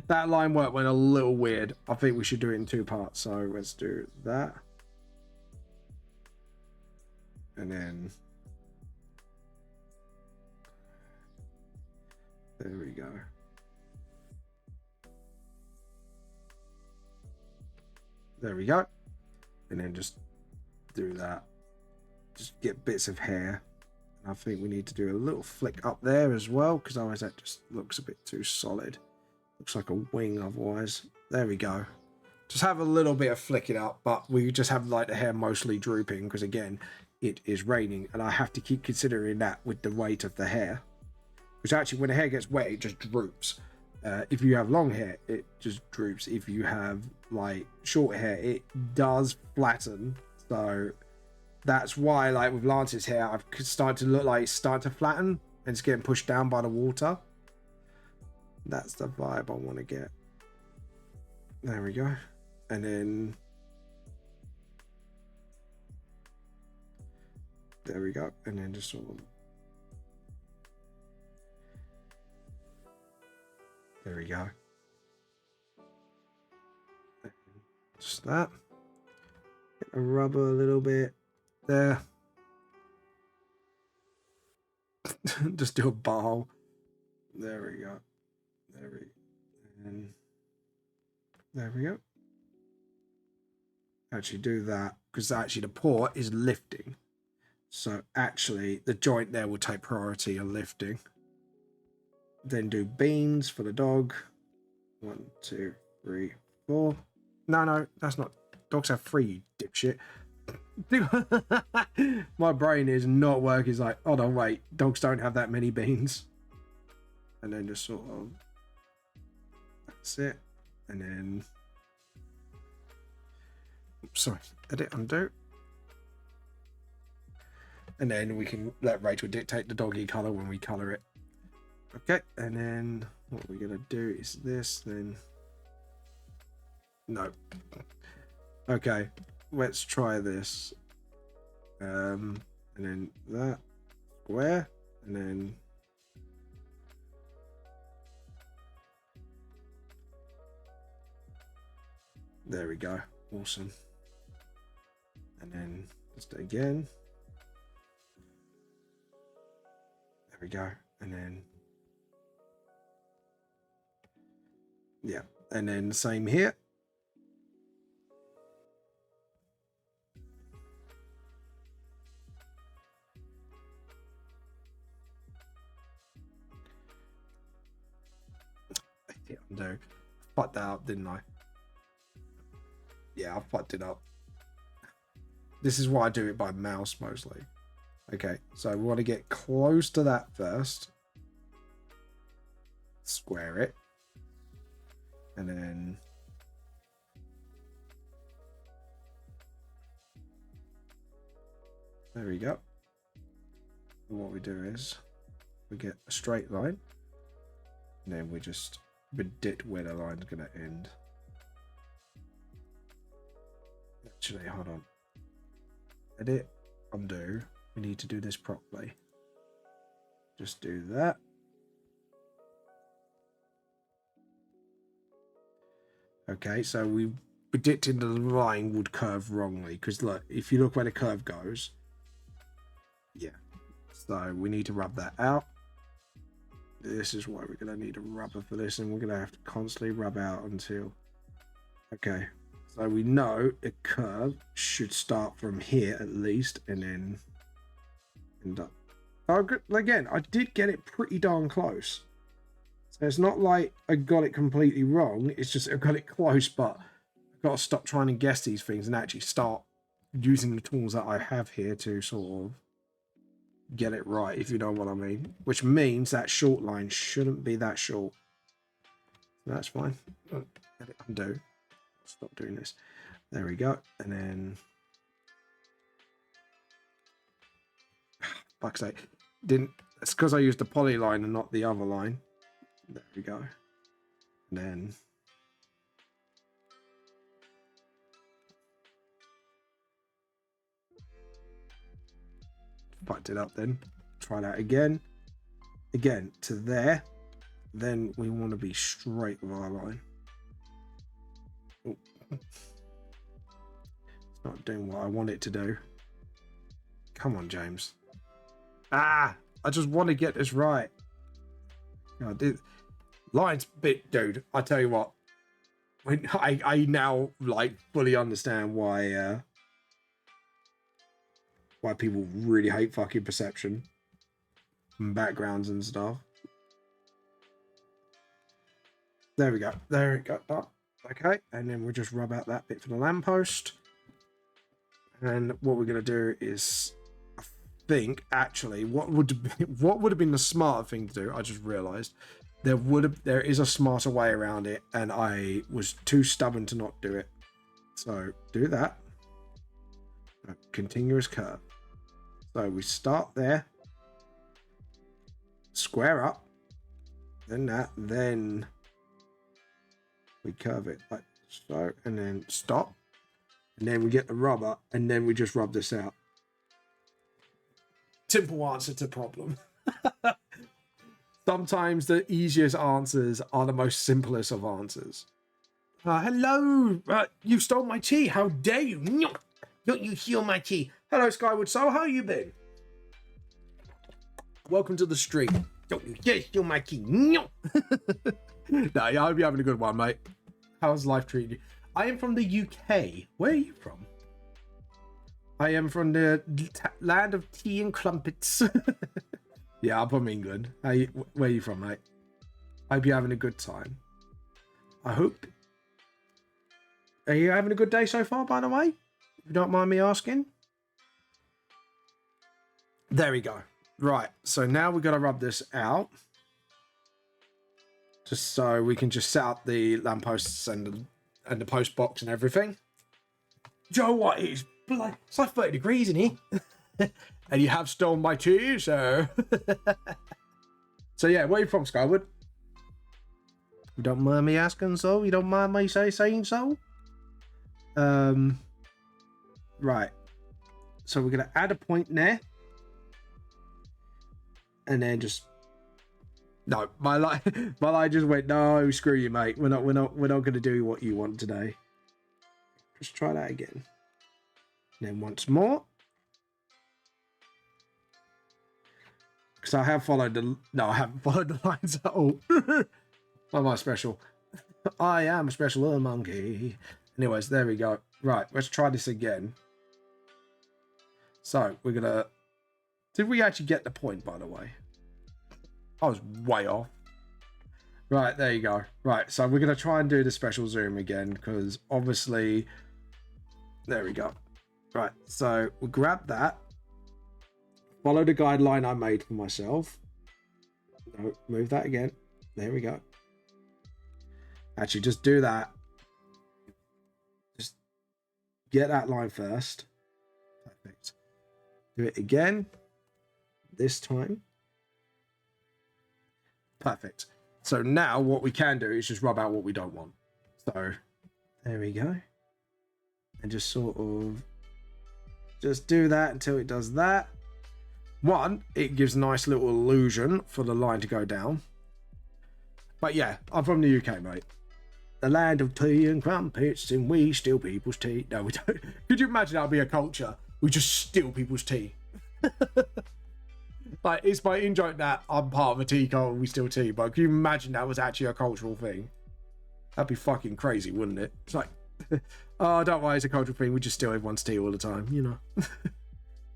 that line work went a little weird. I think we should do it in two parts. So let's do that. And then there we go. There we go. And then just do that. Just get bits of hair. And I think we need to do a little flick up there as well, because otherwise that just looks a bit too solid. Looks like a wing otherwise. There we go. Just have a little bit of flicking up, but we just have like the hair mostly drooping because again, it is raining and I have to keep considering that with the weight of the hair. Which actually when the hair gets wet, it just droops. If you have long hair, it just droops. If you have like short hair, it does flatten. So that's why like with Lance's hair, I've started to look like it's starting to flatten and it's getting pushed down by the water. That's the vibe I want to get. There we go. And then there we go. And then just sort of, there we go. Just that. Get a rubber a little bit there. Just do a bow. There we go. And there we go. Actually do that because actually the paw is lifting. So actually the joint there will take priority on lifting. Then do beans for the dog. 1, 2, 3, 4. No, that's not. Dogs have 3, you dipshit. My brain is not working. It's like, oh no, wait. Dogs don't have that many beans. And then just sort of, that's it. And then, oops, sorry, edit, undo. And then we can let Rachel dictate the doggy color when we color it. Okay, and then what we're gonna do is this, then no. Okay, let's try this. And then that square, and then there we go. Awesome. And then Just again. There we go. And then, yeah. And then the same here. Yeah, no. Fucked that up, didn't I? Yeah, I fucked it up. This is why I do it by mouse mostly. Okay, so we want to get close to that first. Square it. And then... there we go. And what we do is we get a straight line. And then we just predict where the line's going to end. Actually, hold on. Edit, undo. We need to do this properly. Just do that. Okay, so we predicted the line would curve wrongly because look, if you look where the curve goes, yeah. So we need to rub that out. This is why we're going to need a rubber for this, and we're going to have to constantly rub out until... okay, so we know a curve should start from here at least, and then end up... oh, again, I did get it pretty darn close. So it's not like I got it completely wrong, it's just I got it close, but I've got to stop trying to guess these things and actually start using the tools that I have here to sort of get it right, if you know what I mean. Which means that short line shouldn't be that short. That's fine. Edit, undo. Stop doing this. There we go. And then... fuck's sake. Didn't... it's because I used the poly line and not the other line. There we go. And then... fucked it up then. Try that again. Again, to there. Then we want to be straight with our line. Oh. It's not doing what I want it to do. Come on, James. Ah! I just want to get this right. Line's bit, dude. I tell you what. I now like fully understand why people really hate fucking perception and backgrounds and stuff. There we go. There we go. Done. Okay, and then we'll just rub out that bit for the lamppost. And what we're gonna do is, I think actually, what would have been the smarter thing to do? I just realised there is a smarter way around it, and I was too stubborn to not do it. So do that. A continuous curve. So we start there, square up, then that, then we curve it like so, and then stop, and then we get the rubber, and then we just rub this out. Simple answer to problem. Sometimes the easiest answers are the most simplest of answers. Hello, you stole my tea. How dare you? Don't you steal my tea? Hello, Skyward Soul. How you been? Welcome to the stream. Don't you dare steal my tea. No, I hope you're having a good one, mate. How's life treating you? I am from the UK. Where are you from? I am from the land of tea and crumpets. Yeah, I'm from England. Where are you from, mate? I hope you're having a good time. I hope. Are you having a good day so far, by the way? If you don't mind me asking. There we go. Right, so now we've got to rub this out. Just so we can just set up the lampposts and the post box and everything. Joe, what is like, it's like 30 degrees in here. And you have stolen my tea, so... So yeah, where are you from, Skyward? You don't mind me asking so? You don't mind me saying so? Right. So we're going to add a point there. And then just... No, my line just went, no, screw you, mate. We're not going to do what you want today. Just try that again. And then once more. because I have followed the... No, I haven't followed the lines at all. Am I special? I am a special little monkey. Anyways, there we go. Right, let's try this again. So, we're going to... Did we actually get the point, by the way? I was way off. Right, there you go. Right, so we're going to try and do the special zoom again, because obviously... There we go. Right, so we'll grab that. Follow the guideline I made for myself. No, move that again. There we go. Actually, just do that. Just get that line first. Perfect. Do it again. This time. Perfect. So now what we can do is just rub out what we don't want. So there we go. And just sort of just do that until it does that. One, it gives a nice little illusion for the line to go down. But yeah, I'm from the UK, mate. The land of tea and crumpets, and we steal people's tea. No, we don't. Could you imagine that would be a culture? We just steal people's tea. Like, it's my in-joke that I'm part of a tea cult and we steal tea, but can you imagine that was actually a cultural thing? That'd be fucking crazy, wouldn't it? It's like, oh, don't worry, it's a cultural thing. We just steal everyone's tea all the time, you know.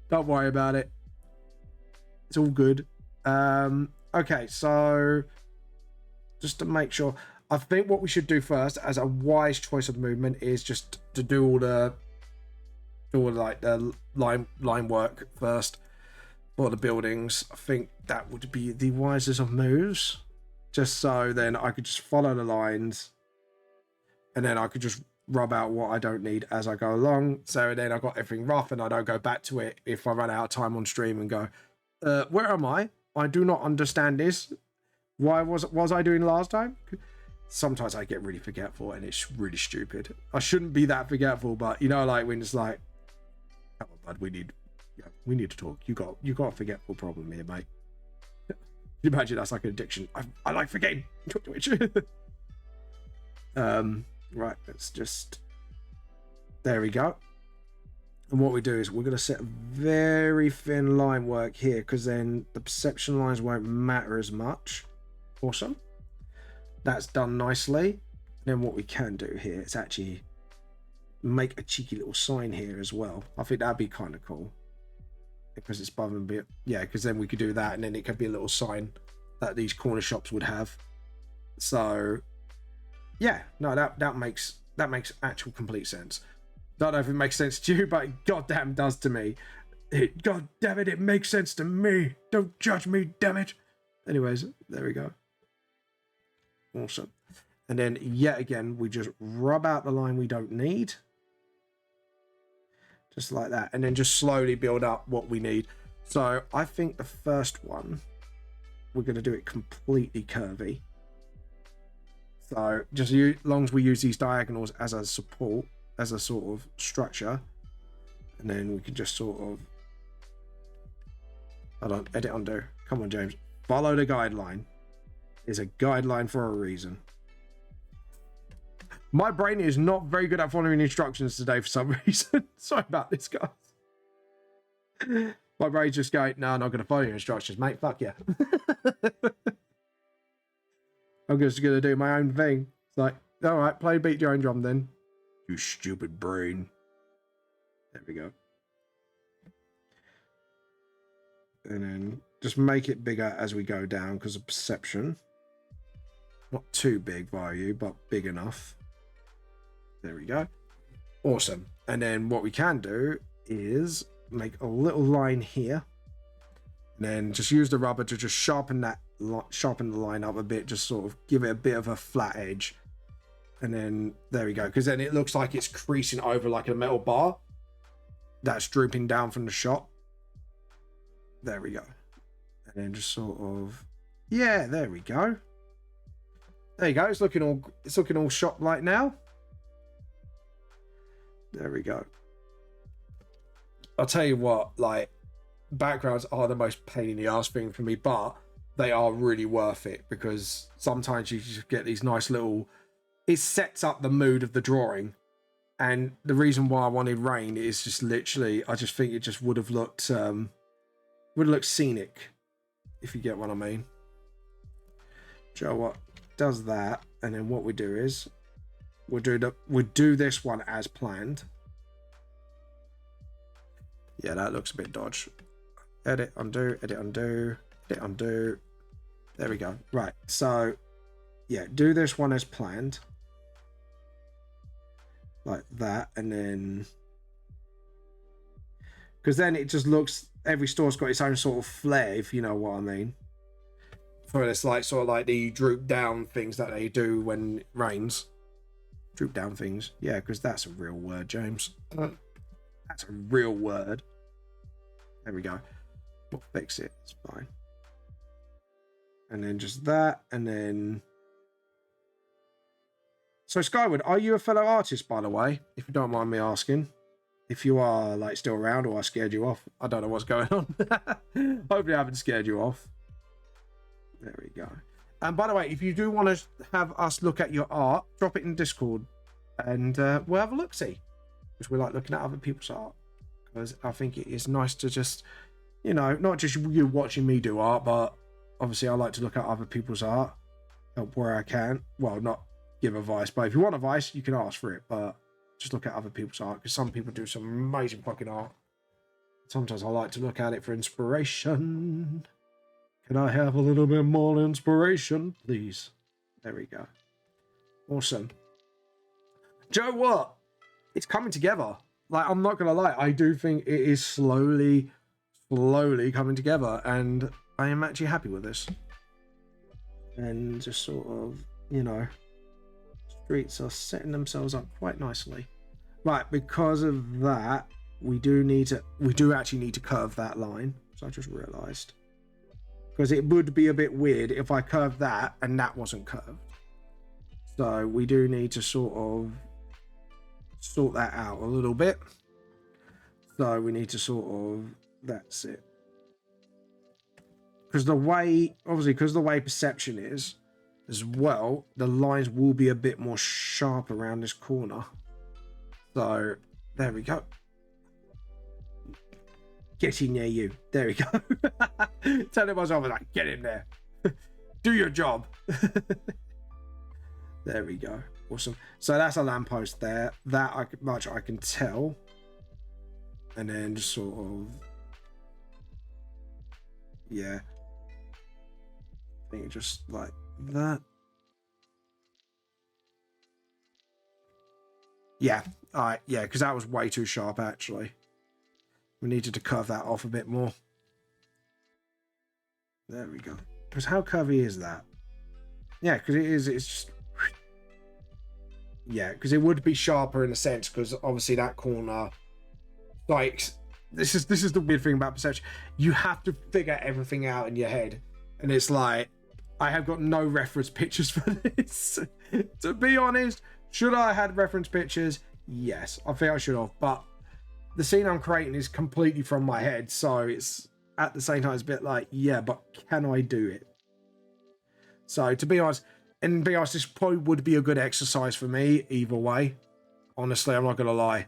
Don't worry about it. It's all good. Okay, so just to make sure, I think what we should do first, as a wise choice of movement, is just to do all the line work first for the buildings. I think that would be the wisest of moves, just so then I could just follow the lines, and then I could just rub out what I don't need as I go along. So then I got everything rough, and I don't go back to it if I run out of time on stream and go, where am I? I do not understand this. Why was I doing last time? Sometimes I get really forgetful, and it's really stupid. I shouldn't be that forgetful, but you know, like when it's like, oh, bud, we need to talk. You got a forgetful problem here, mate. Can you imagine that's like an addiction? I like forgetting. Right, let's just... There we go. And what we do is we're going to set a very thin line work here, because then the perception lines won't matter as much. Awesome. That's done nicely. And then what we can do here is actually make a cheeky little sign here as well. I think that'd be kind of cool, because it's above and bit. Yeah, because then we could do that, and then it could be a little sign that these corner shops would have. So yeah, no, that makes actual complete sense. Don't know if it makes sense to you, but it goddamn does to me. God damn it, it makes sense to me. Don't judge me, damn it. Anyways, there we go. Awesome. And then yet again, we just rub out the line we don't need. Just like that. And then just slowly build up what we need. So I think the first one, we're going to do it completely curvy. So just as long as we use these diagonals as a support, as a sort of structure, and then we can just sort of, hold on, edit undo. Come on, James. Follow the guideline. There's a guideline for a reason. My brain is not very good at following instructions today for some reason. Sorry about this, guys. My brain's just going, no, I'm not going to follow your instructions, mate. Fuck yeah. I'm just going to do my own thing. It's like, all right, play beat your own drum then. You stupid brain. There we go. And then just make it bigger as we go down, because of perception. Not too big by you, but big enough. There we go. Awesome. And then what we can do is make a little line here. And then just use the rubber to just sharpen the line up a bit, just sort of give it a bit of a flat edge. And then there we go, because then it looks like it's creasing over like a metal bar that's drooping down from the shot. There we go. And then just sort of, yeah, there we go. There you go. It's looking all shop like now. There we go. I'll tell you what, like, backgrounds are the most pain in the ass thing for me, but they are really worth it, because sometimes you just get these nice little, it sets up the mood of the drawing. And the reason why I wanted rain is just literally, I just think it just would have looked scenic if you get what I mean. Do you know what? Does that, and then what we do is we'll do this one as planned. Yeah, that looks a bit dodge. Edit, undo, edit, undo, edit, undo. There we go. Right, so yeah, do this one as planned. Like that, and then because then it just looks, every store's got its own sort of flair, if you know what I mean. For this, like, sort of like the droop down things that they do when it rains. Droop down things. Yeah, because that's a real word, James. That's a real word. There we go. We'll fix it. It's fine. And then just that, and then... So, Skyward, are you a fellow artist, by the way? If you don't mind me asking. If you are, like, still around, or I scared you off. I don't know what's going on. Hopefully I haven't scared you off. There we go. And by the way, if you do want to have us look at your art, drop it in Discord, and we'll have a look-see. Because we like looking at other people's art. Because I think it is nice to just, you know, not just you watching me do art, but obviously I like to look at other people's art, help where I can. Well, not give advice, but if you want advice, you can ask for it. But just look at other people's art, because some people do some amazing fucking art. Sometimes I like to look at it for inspiration. Can I have a little bit more inspiration, please? There we go. Awesome. Joe, what? It's coming together. Like, I'm not going to lie. I do think it is slowly coming together. And I am actually happy with this. And just sort of, you know, streets are setting themselves up quite nicely. Right, because of that, we do actually need to curve that line. So I just realised. Because it would be a bit weird if I curved that and that wasn't curved. So we do need to sort of sort that out a little bit. So we need to sort of, that's it. Because the way, obviously, because the way perception is as well, the lines will be a bit more sharp around this corner. So there we go. Get in there, you. There we go. Telling myself, like, get in there. Do your job. There we go. Awesome. So that's a lamppost there. That much I can tell. And then just sort of... Yeah. I think just like that. Yeah. Alright, yeah, because that was way too sharp, actually. We needed to curve that off a bit more. There we go. Because how curvy is that? Yeah, because it's just... Yeah, because it would be sharper in a sense, because obviously that corner... Like, this is the weird thing about perception. You have to figure everything out in your head. And it's like, I have got no reference pictures for this. To be honest, should I have had reference pictures? Yes, I think I should have. But the scene I'm creating is completely from my head, so it's at the same time it's a bit like, yeah, but can I do it? So to be honest, this probably would be a good exercise for me either way. Honestly, I'm not gonna lie. I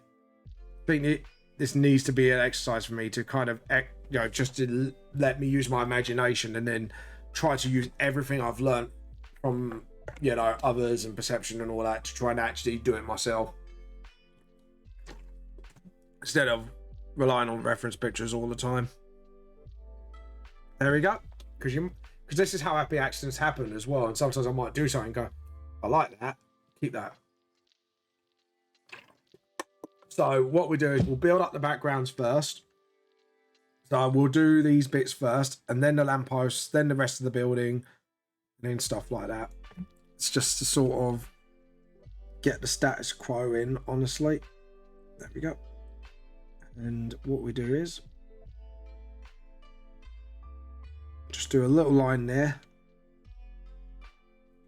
think this needs to be an exercise for me to kind of, you know, just to let me use my imagination and then try to use everything I've learned from, you know, others and perception and all that to try and actually do it myself. Instead of relying on reference pictures all the time. There we go. Because this is how happy accidents happen as well. And sometimes I might do something and go, I like that. Keep that. So what we do is we'll build up the backgrounds first. So we'll do these bits first, and then the lampposts, then the rest of the building, and then stuff like that. It's just to sort of get the status quo in, honestly. There we go. And what we do is just do a little line there,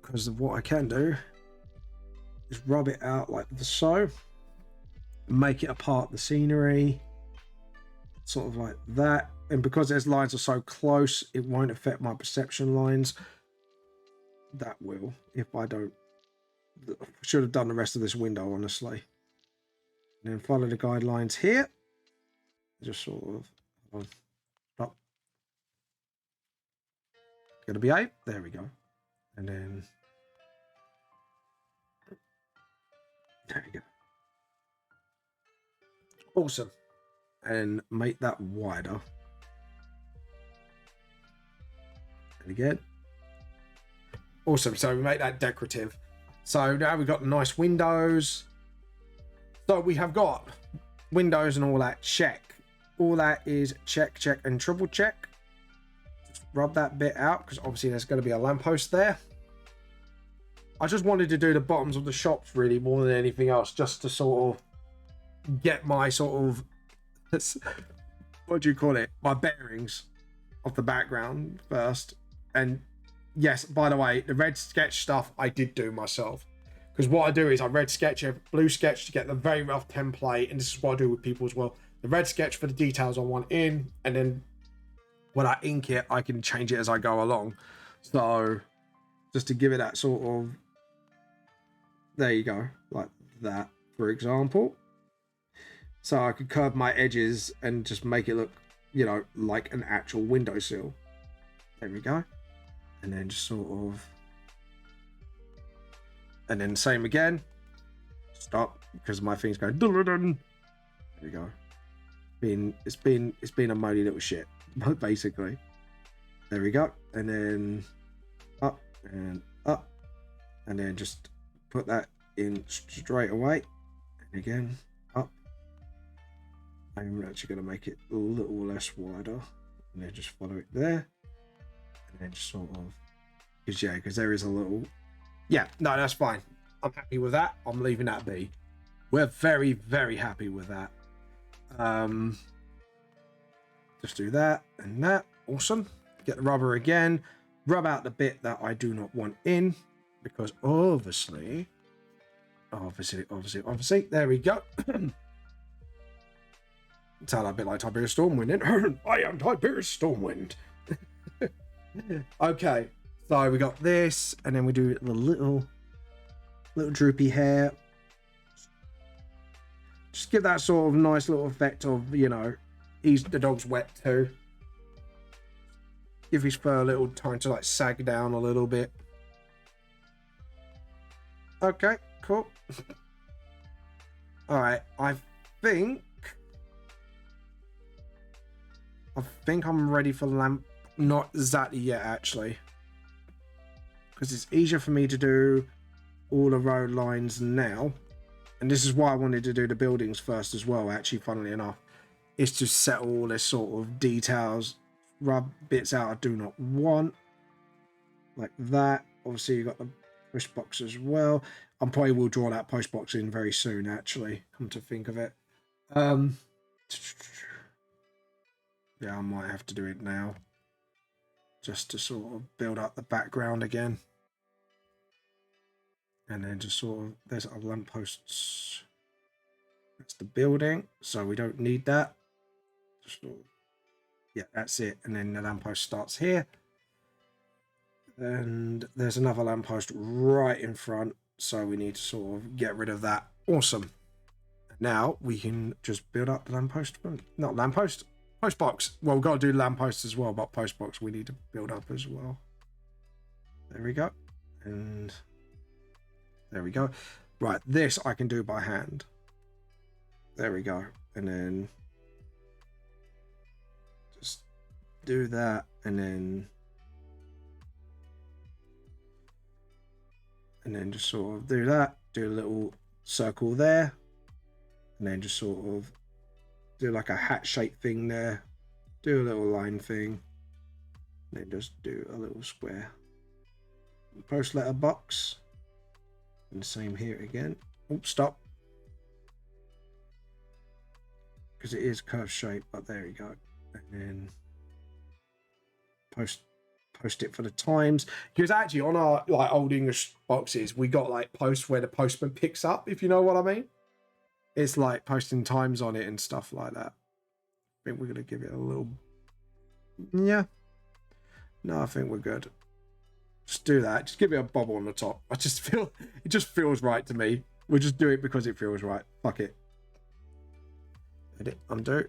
because of what I can do is rub it out like so, make it a part of the scenery, sort of like that. And because those lines are so close, it won't affect my perception lines. That will, if I don't. Should have done the rest of this window, honestly. And then follow the guidelines here. Just sort of stop. Gonna behave. There we go. And then there you go. Awesome. And make that wider. And again. Awesome. So we make that decorative. So now we've got nice windows. So we have got windows and all that. Check. All that is check, check, and triple check. Just rub that bit out because obviously there's going to be a lamppost there. I just wanted to do the bottoms of the shops really more than anything else, just to sort of get my sort of, what do you call it? My bearings of the background first. And yes, by the way, the red sketch stuff I did do myself. Because what I do is I red sketch a blue sketch to get the very rough template, and this is what I do with people as well. The red sketch for the details I want in, and then when I ink it, I can change it as I go along. So just to give it that sort of, there you go, like that, for example. So I could curve my edges and just make it look, you know, like an actual windowsill. There we go. And then just sort of, and then same again. Stop, because my thing's going dun, dun, dun. There we go. It's been a moany little shit, basically. There we go. And then up and up, and then just put that in straight away. And again, up. I'm actually going to make it a little less wider, and then just follow it there. And then just sort of, because there is a little, yeah, no, that's fine. I'm happy with that. I'm leaving that be. We're very, very happy with that. Just do that and that. Awesome. Get the rubber again. Rub out the bit that I do not want in, because obviously, there we go. Sound a bit like Tiberius Stormwind. I am Tiberius Stormwind. Okay, so we got this, and then we do the little droopy hair. Just give that sort of nice little effect of, you know, the dog's wet too. Give his fur a little time to like sag down a little bit. Okay, cool. All right, I think I'm ready for lamp. Not exactly yet, actually, because it's easier for me to do all the road lines now, and this is why I wanted to do the buildings first as well, actually, funnily enough, is to settle all this sort of details, rub bits out I do not want, like that. Obviously, you've got the push box as well. I probably will draw that post box in very soon, actually, come to think of it. Yeah, I might have to do it now, just to sort of build up the background again. And then just sort of, there's our lampposts. That's the building, so we don't need that. Just sort of, yeah, that's it. And then the lamppost starts here. And there's another lamppost right in front, so we need to sort of get rid of that. Awesome. Now we can just build up the lamppost. Not lamppost. Post box. Well, we've got to do lampposts as well, but post box we need to build up as well. There we go. And there we go. Right, this I can do by hand. There we go. And then just do that, and then just sort of do that. Do a little circle there, and then just sort of do like a hat shape thing there, do a little line thing, and then just do a little square post letter box, and the same here again. Oops, stop, because it is curved shape, but there we go. And then post it for the times, because actually on our like old English boxes we got like posts where the postman picks up, if you know what I mean. It's like posting times on it and stuff like that. I think we're going to give it a little... Yeah. No, I think we're good. Just do that. Just give it a bubble on the top. I just feel... It just feels right to me. We'll just do it because it feels right. Fuck it. Edit. Undo.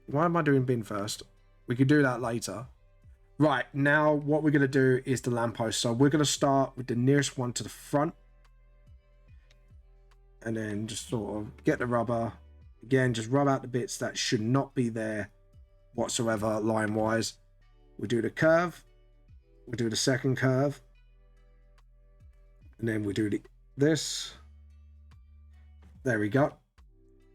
Why am I doing bin first? We could do that later. Right, now what we're going to do is the lamppost. So we're going to start with the nearest one to the front. And then just sort of get the rubber. Again, just rub out the bits that should not be there whatsoever line-wise. We do the curve. We do the second curve. And then we do this. There we go.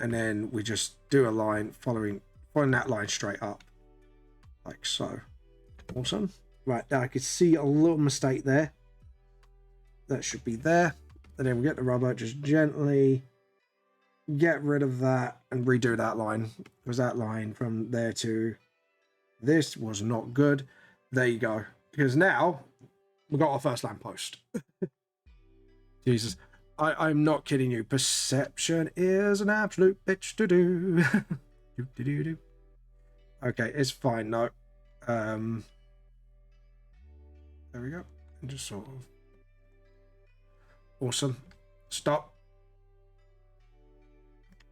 And then we just do a line following that line straight up. Like so. Awesome. Right, now I could see a little mistake there. That should be there. And then we get the rubber, just gently get rid of that and redo that line. Because that line from there to this was not good. There you go. Because now we got our first lamppost. Jesus. I'm not kidding you. Perception is an absolute bitch to do. Do. Okay, it's fine. No. There we go. And just sort of. Awesome. Stop.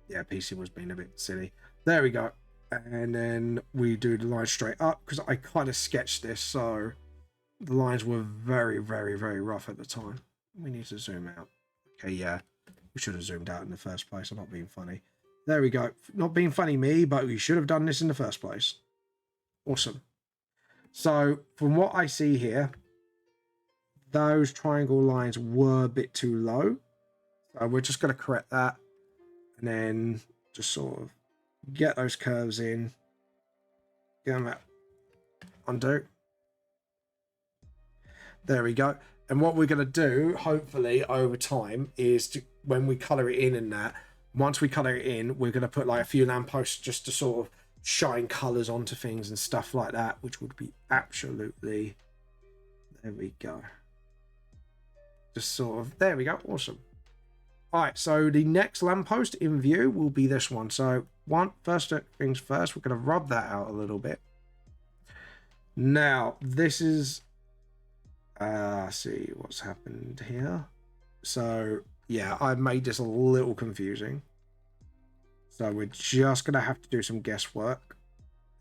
Yeah, PC was being a bit silly. There we go. And then we do the line straight up because I kind of sketched this, so the lines were very, very, very rough at the time. We need to zoom out. Okay, yeah. We should have zoomed out in the first place. I'm not being funny. There we go. Not being funny me, but we should have done this in the first place. Awesome. So from what I see here, those triangle lines were a bit too low. So we're just going to correct that. And then just sort of get those curves in. Get them out. Undo. There we go. And what we're going to do, hopefully, over time, is to, when we colour it in and that, once we colour it in, we're going to put like a few lampposts just to sort of shine colours onto things and stuff like that, which would be absolutely... There we go. Just sort of... There we go. Awesome. All right, so the next lamppost in view will be this one. So, first things first, we're going to rub that out a little bit. Now, this is... see what's happened here. So, yeah, I made this a little confusing. So we're just going to have to do some guesswork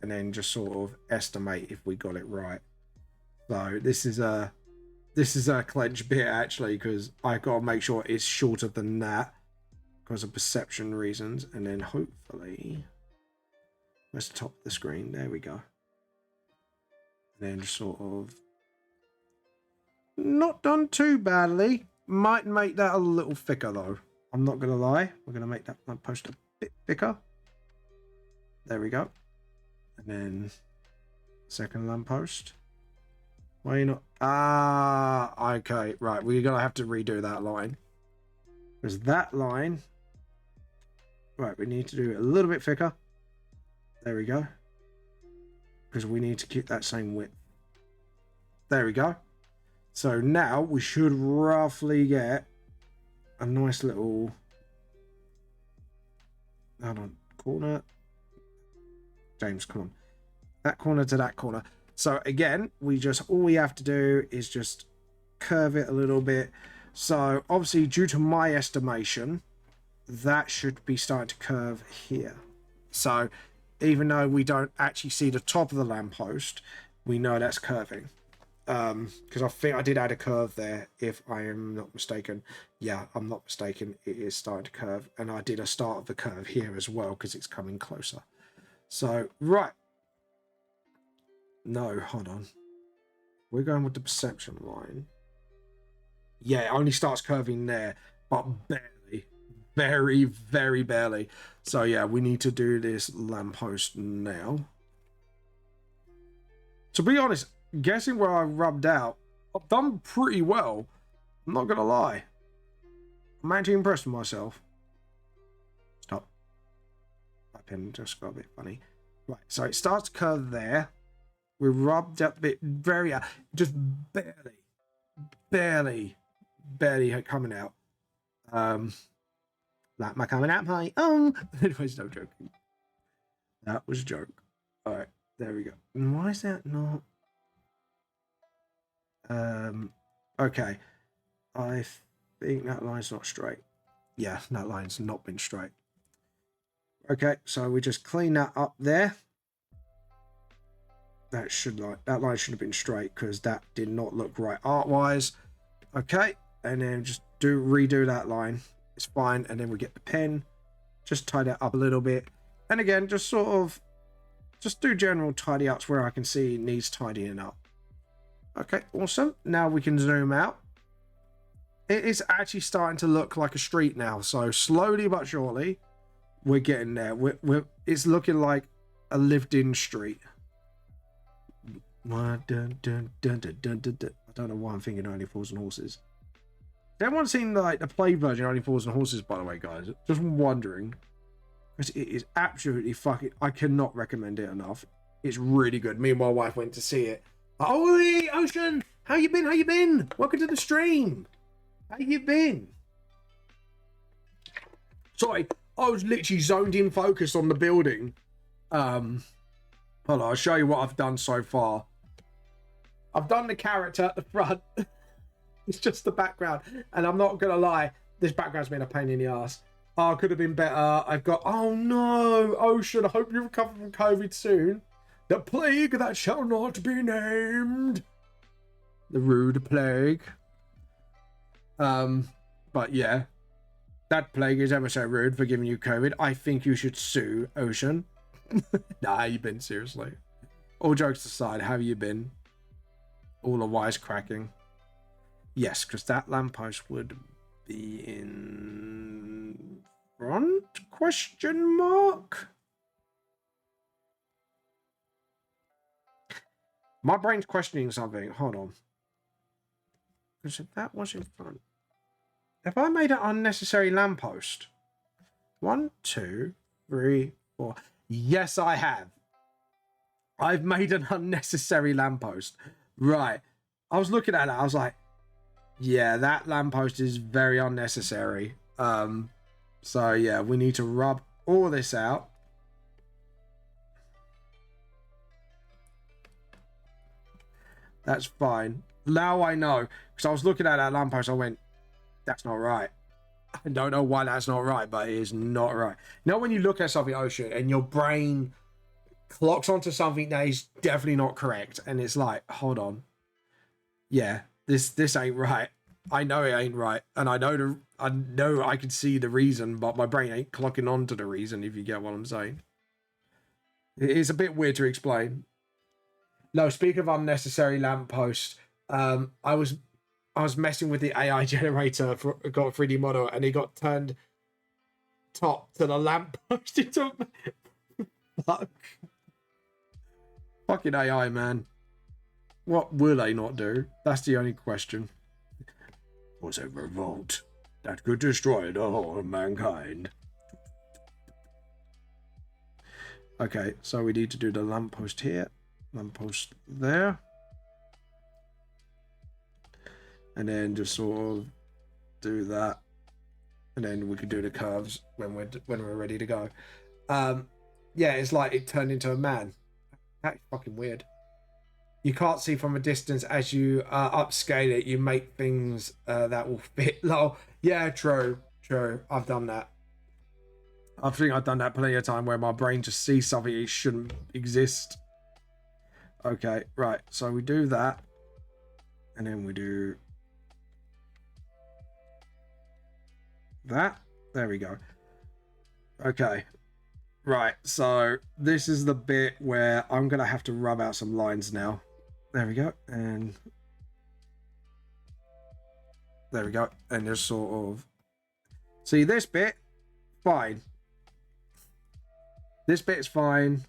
and then just sort of estimate if we got it right. So this is a clench bit actually, because I got to make sure it's shorter than that because of perception reasons. And then hopefully, where's the top of the screen? There we go. And then just sort of not done too badly. Might make that a little thicker though. I'm not going to lie. We're going to make that post a bit thicker. There we go. And then second lamppost. Why are you not? Ah, okay. Right. We're going to have to redo that line. Because that line... Right, we need to do it a little bit thicker. There we go. Because we need to keep that same width. There we go. So now we should roughly get a nice little... Hold on. Corner. James, come on. That corner to that corner. So again, all we have to do is just curve it a little bit. So obviously, due to my estimation, that should be starting to curve here. So even though we don't actually see the top of the lamppost, we know that's curving. Because I think I did add a curve there, if I am not mistaken. Yeah, I'm not mistaken. It is starting to curve. And I did a start of the curve here as well, because it's coming closer. So, right. No, hold on. We're going with the perception line. Yeah, it only starts curving there, but barely. Very, very barely. So, yeah, we need to do this lamppost now. To be honest, guessing where I rubbed out, I've done pretty well. I'm not gonna lie. I'm actually impressed with myself. Stop. My pen just got a bit funny. Right, so it starts to curve there. We rubbed up a bit very, just barely coming out. Like my coming out pie. Anyways, no joking. That was a joke. All right, there we go. And why is that not? Okay. I think that line's not straight. Yeah, that line's not been straight. Okay, so we just clean that up there. that line should have been straight, because that did not look right art-wise. Okay, and then just redo that line. It's fine. And then we get the pen, just tie that up a little bit, and again, just sort of just do general tidy ups where I can see it needs tidying up. Okay, awesome. Now we can zoom out. It is actually starting to look like a street now, so slowly but surely we're getting there. It's looking like a lived-in street. I don't know why I'm thinking Only Fools and Horses. Has anyone seen like the play version of Only Fools and Horses, by the way, guys? Just wondering. Because it is absolutely fucking... I cannot recommend it enough. It's really good. Me and my wife went to see it. Oh, Ocean! How you been? How you been? Welcome to the stream. How you been? Sorry, I was literally zoned in focus on the building. Hold on, I'll show you what I've done so far. I've done the character at the front. It's just the background. And I'm not going to lie, this background's been a pain in the ass. Oh, could have been better. I've got... Oh, no. Ocean, I hope you recover from COVID soon. The plague that shall not be named. The rude plague. But yeah. That plague is ever so rude for giving you COVID. I think you should sue, Ocean. Nah, how you been, seriously? All jokes aside, how have you been? All the wisecracking. Yes, because that lamppost would be in front? Question mark? My brain's questioning something. Hold on. Because if that was in front... Have I made an unnecessary lamppost? 1, 2, 3, 4... Yes, I have. I've made an unnecessary lamppost. Right. I was looking at it. I was like, yeah, that lamppost is very unnecessary. So, yeah, we need to rub all this out. That's fine. Now I know. Because I was looking at that lamppost. I went, that's not right. I don't know why that's not right, but it is not right. You know, when you look at something, Ocean, and your brain clocks onto something that is definitely not correct, and it's like, hold on, yeah, this ain't right. I know it ain't right, and I know I can see the reason, but my brain ain't clocking onto the reason. If you get what I'm saying, it is a bit weird to explain. No, speak of unnecessary lamppost. I was messing with the AI generator for got a 3D model, and it got turned top to the lamppost. It took... Fuck. Fucking AI, man. What will they not do? That's the only question. Was a revolt that could destroy the whole of mankind. Okay, so we need to do the lamppost here, lamppost there. And then just sort of do that, and then we can do the curves when we're ready to go. Yeah, it's like it turned into a man. That's fucking weird. You can't see from a distance. As you upscale it, you make things that will fit. Lol. Yeah, true. I've done that. I think I've done that plenty of time where my brain just sees something it shouldn't exist. Okay, right. So we do that, and then we do that. There we go. Okay, right, so this is the bit where I'm gonna have to rub out some lines now. There we go, and there we go, and just sort of see this bit. Fine, this bit's fine.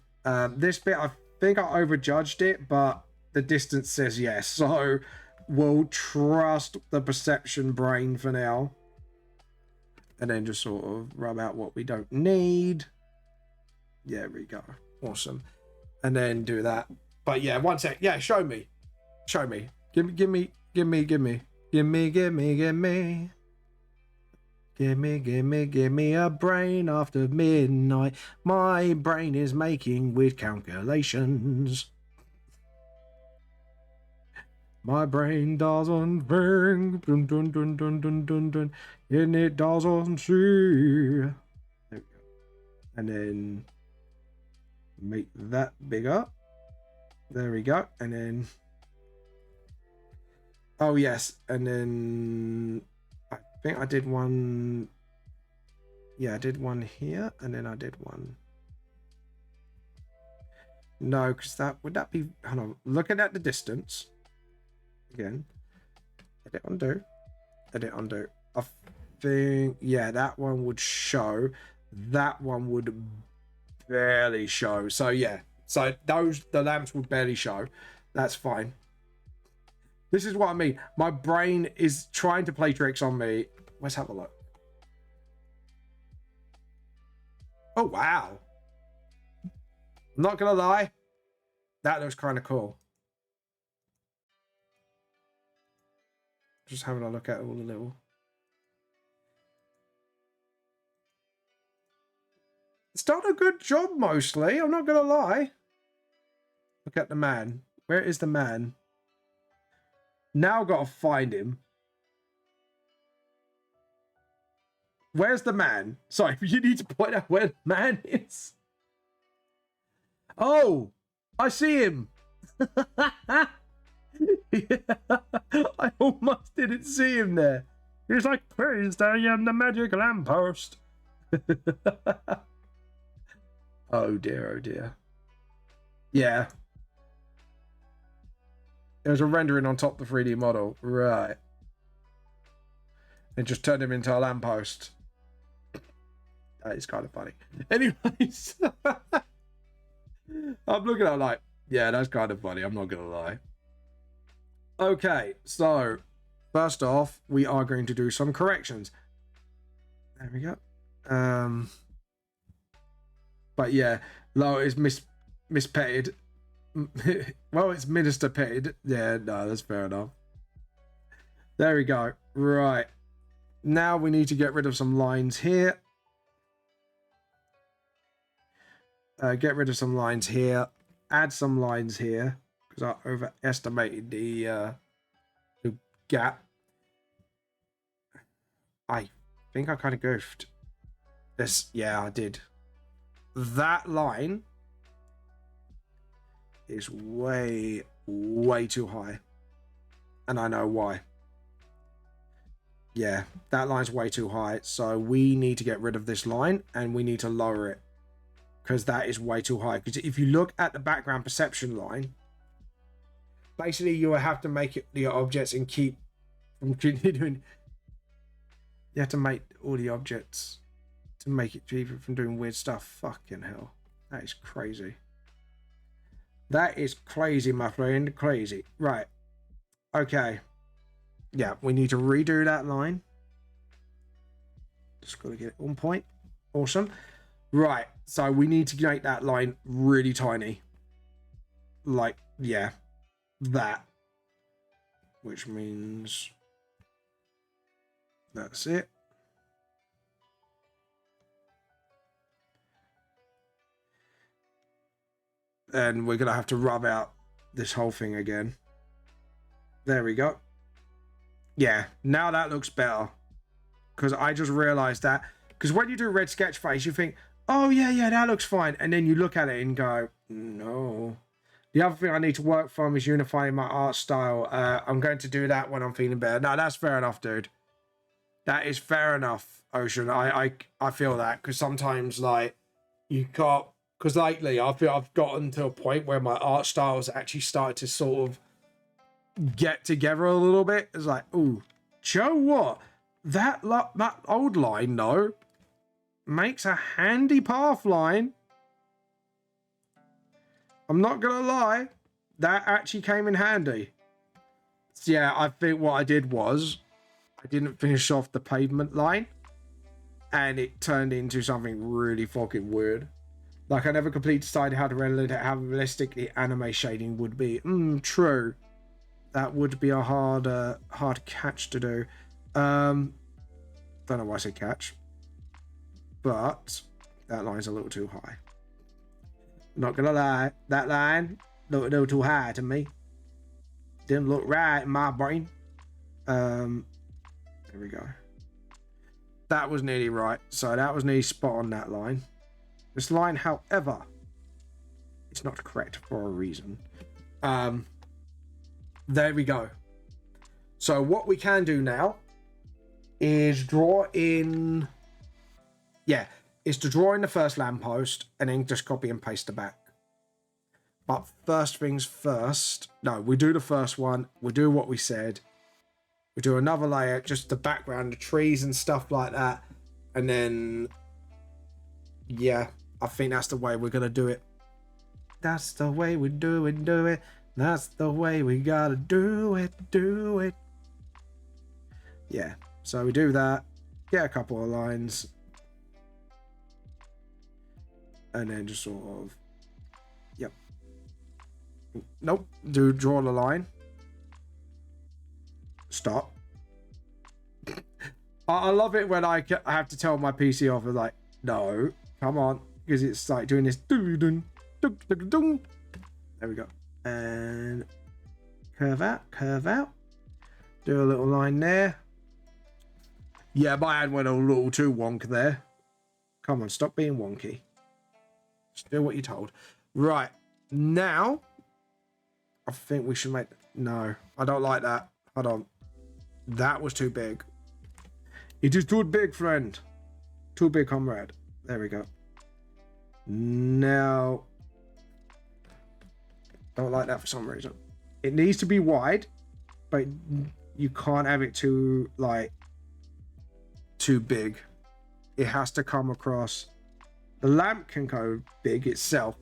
This bit, I think I overjudged it, but the distance says yes, so we'll trust the perception brain for now. And then just sort of rub out what we don't need. Yeah, there we go. Awesome. And then do that. But yeah, one sec. Yeah, show me. Show me. Give me a brain after midnight. My brain is making weird calculations. My brain doesn't think, dun, dun, dun, dun, dun, dun, dun, and it doesn't see. There we go. And then make that bigger. There we go. And then, oh yes, and then I think I did one. Yeah, I did one here, and then I did one. No, because that would that be? Hold on, looking at the distance again. Edit undo. Edit undo. I think yeah, that one would show. That one would barely show. So yeah, so the lamps would barely show. That's fine. This is what I mean. My brain is trying to play tricks on me. Let's have a look. Oh wow. I'm not gonna lie, that looks kind of cool. Just having a look at all the little. It's done a good job mostly, I'm not gonna lie. Look at the man. Where is the man? Now I've got to find him. Where's the man? Sorry, you need to point out where the man is. Oh, I see him. Yeah, I almost didn't see him there. He's like, please, I am the magic lamppost. Oh dear, oh dear. Yeah. There's a rendering on top of the 3D model. Right. And just turned him into a lamppost. That is kind of funny. Anyways. I'm looking at it like, yeah, that's kind of funny. I'm not going to lie. Okay, so first off, we are going to do some corrections. There we go. But yeah, Lower is Miss Petted. Well, it's Minister Petted. Yeah, no, that's fair enough. There we go. Right. Now we need to get rid of some lines here. Get rid of some lines here. Add some lines here. Because I overestimated the gap. I think I kind of goofed. This, yeah, I did. That line is way, way too high. And I know why. Yeah, that line's way too high. So we need to get rid of this line and we need to lower it. Because that is way too high. Because if you look at the background perception line, basically you will have to make it the objects and keep from doing. You have to make all the objects to make it keep it from doing weird stuff. Fucking hell. That is crazy. That is crazy, my friend. Crazy. Right. Okay. Yeah, we need to redo that line. Just got to get it on point. Awesome. Right. So we need to make that line really tiny. Like, yeah. That. Which means that's it. And we're going to have to rub out this whole thing again. There we go. Yeah, now that looks better. Because I just realized that. Because when you do red sketch face, you think, oh, yeah, that looks fine. And then you look at it and go, no. The other thing I need to work from is unifying my art style. I'm going to do that when I'm feeling better. No, that's fair enough, dude. That is fair enough, Ocean. I feel that. Because sometimes, like, you got... Because lately, I feel I've gotten to a point where my art style has actually started to sort of get together a little bit. It's like, ooh, Joe, what? That old line, though, makes a handy path line. I'm not going to lie. That actually came in handy. So yeah, I think what I did was I didn't finish off the pavement line. And it turned into something really fucking weird. Like, I never completely decided how realistic the anime shading would be. True. That would be a hard catch to do. Don't know why I said catch. But that line's a little too high. Not gonna lie. That line looked a little too high to me. Didn't look right in my brain. There we go. That was nearly right. So that was nearly spot on that line. This line, however, is not correct for a reason. There we go. So what we can do now is draw in, is to draw in the first lamppost and then just copy and paste the back. But first things first, no, we do the first one, we do what we said, we do another layer, just the background, the trees and stuff like that, and then, yeah, I think that's the way we're gonna do it. That's the way we do it. That's the way we gotta do it. Yeah, so we do that, get a couple of lines, and then just sort of, yep. Nope, draw the line. Stop. I love it when I have to tell my PC off, like, no, come on, because it's like doing this. There we go. And curve out. Do a little line there. Yeah, my hand went a little too wonk there. Come on, stop being wonky. Just do what you're told. Right, now, I think we should make... No, I don't like that. Hold on. That was too big. It is too big, friend. Too big, comrade. There we go. Now... Don't like that for some reason. It needs to be wide, but you can't have it too, like, too big. It has to come across. The lamp can go big itself.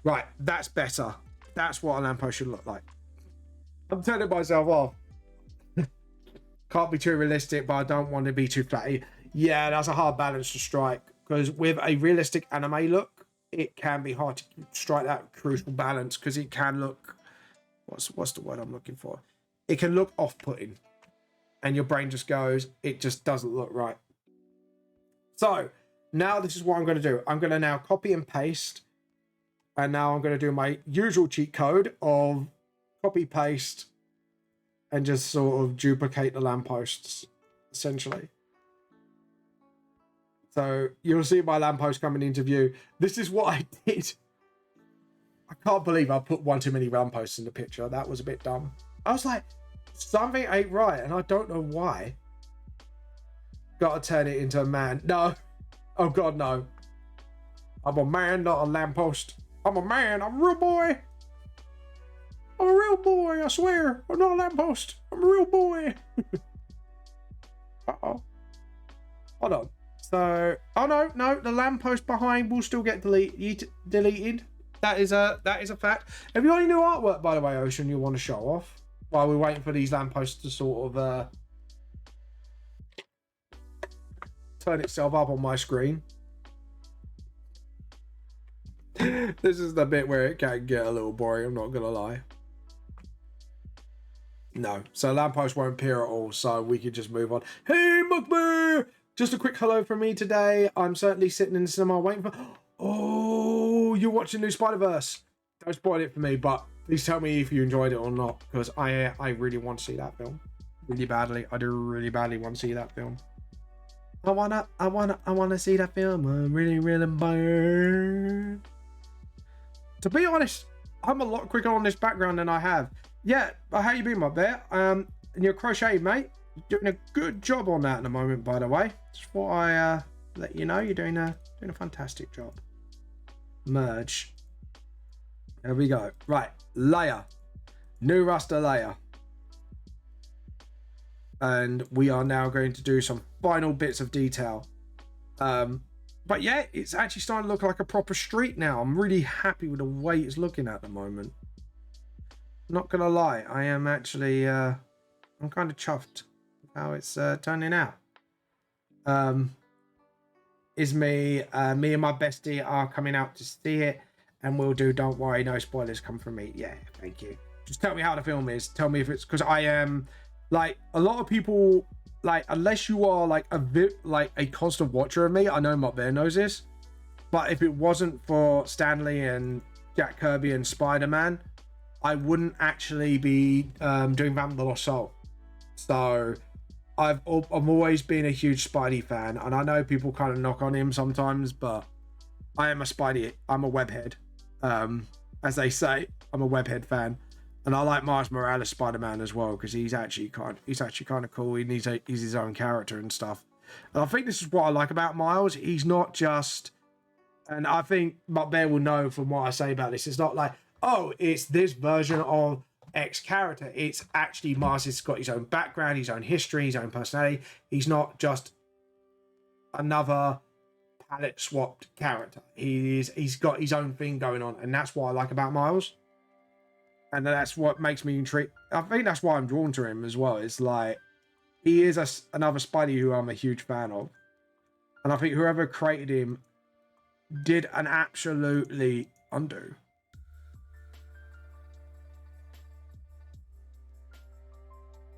Right, that's better. That's what a lamppost should look like. I'm turning myself off. Can't be too realistic, but I don't want to be too flatty. Yeah, that's a hard balance to strike, because with a realistic anime look, it can be hard to strike that crucial balance, because it can look, what's the word I'm looking for? It can look off-putting, and your brain just goes, it just doesn't look right. So now this is what I'm going to do. I'm going to now copy and paste, and now I'm going to do my usual cheat code of copy paste and just sort of duplicate the lampposts, essentially. So you'll see my lamppost coming into view. This is what I did. I can't believe I put one too many lampposts in the picture. That was a bit dumb. I was like, something ain't right, and I don't know why. Gotta turn it into a man. No. Oh God, no. I'm a man, not a lamppost. I'm a man. I'm a real boy. I'm a real boy, I swear. I'm not a lamppost. I'm a real boy. Uh-oh. Hold on. So, oh no, the lamppost behind will still get deleted. That is a fact. Have you got any new artwork, by the way, Ocean, you want to show off while we're waiting for these lampposts to sort of turn itself up on my screen? This is the bit where it can get a little boring, I'm not gonna lie. No, so lamppost won't appear at all, so we can just move on. Hey, Mukbir! Just a quick hello from me today. I'm certainly sitting in the cinema waiting for... Oh, you're watching New Spider-Verse. Don't spoil it for me, but please tell me if you enjoyed it or not, because I really want to see that film. Really badly. I do really badly want to see that film. I wanna see that film. I'm really burned. To be honest, I'm a lot quicker on this background than I have. Yeah, but how you been, my bear? And you're crocheting, mate. You're doing a good job on that at the moment, by the way. Just thought I let you know you're doing a fantastic job. Merge. There we go. Right, layer. New raster layer. And we are now going to do some final bits of detail. But yeah, it's actually starting to look like a proper street now. I'm really happy with the way it's looking at the moment. Not gonna lie, I am actually I'm kind of chuffed with how it's turning out. Is me and my bestie are coming out to see it, and we'll do, don't worry, no spoilers come from me. Yeah, thank you. Just tell me how the film is. Tell me if it's, because I am like, a lot of people, like, unless you are like a constant watcher of me, I know Mott Bear knows this, but if it wasn't for Stanley and Jack Kirby and Spider-Man, I wouldn't actually be doing Vamp the Lost Soul. So I've always been a huge Spidey fan, and I know people kind of knock on him sometimes, but I am a Spidey. I'm a webhead, as they say. I'm a webhead fan. And I like Miles Morales Spider-Man as well, because he's actually kind of cool. He's his own character and stuff. And I think this is what I like about Miles. He's not just, and I think Bear will know from what I say about this, it's not like, oh, it's this version of X character. It's actually Miles has got his own background, his own history, his own personality. He's not just another palette swapped character. He's got his own thing going on, and that's what I like about Miles. And that's what makes me intrigued. I think that's why I'm drawn to him as well. It's like, he is another Spidey who I'm a huge fan of. And I think whoever created him did an absolutely undo.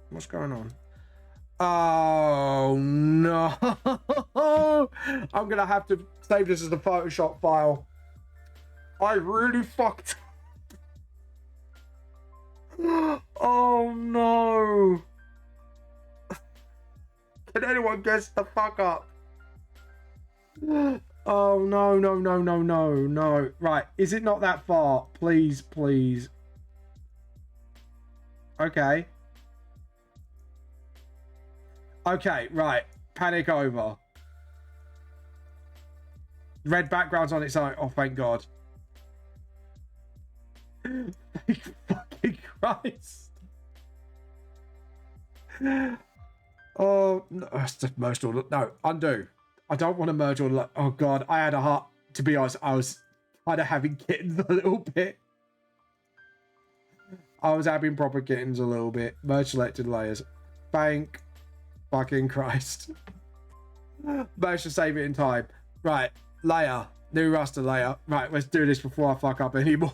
What's going on? Oh, no. I'm going to have to save this as a Photoshop file. I really fucked. Oh, no. Can anyone guess the fuck up? Oh, no, no, no, no, no, no. Right, is it not that far? Please, please. Okay. Okay, right. Panic over. Red background's on its own. Oh, thank God. Thank fucking Christ. Oh, no, it's just merged all. No, undo. I don't want to merge all. Oh, God. I had a heart. To be honest, I was kind of having kittens a little bit. I was having proper kittens a little bit. Merge selected layers. Thank fucking Christ. Managed to save it in time. Right. Layer. New raster layer. Right. Let's do this before I fuck up anymore.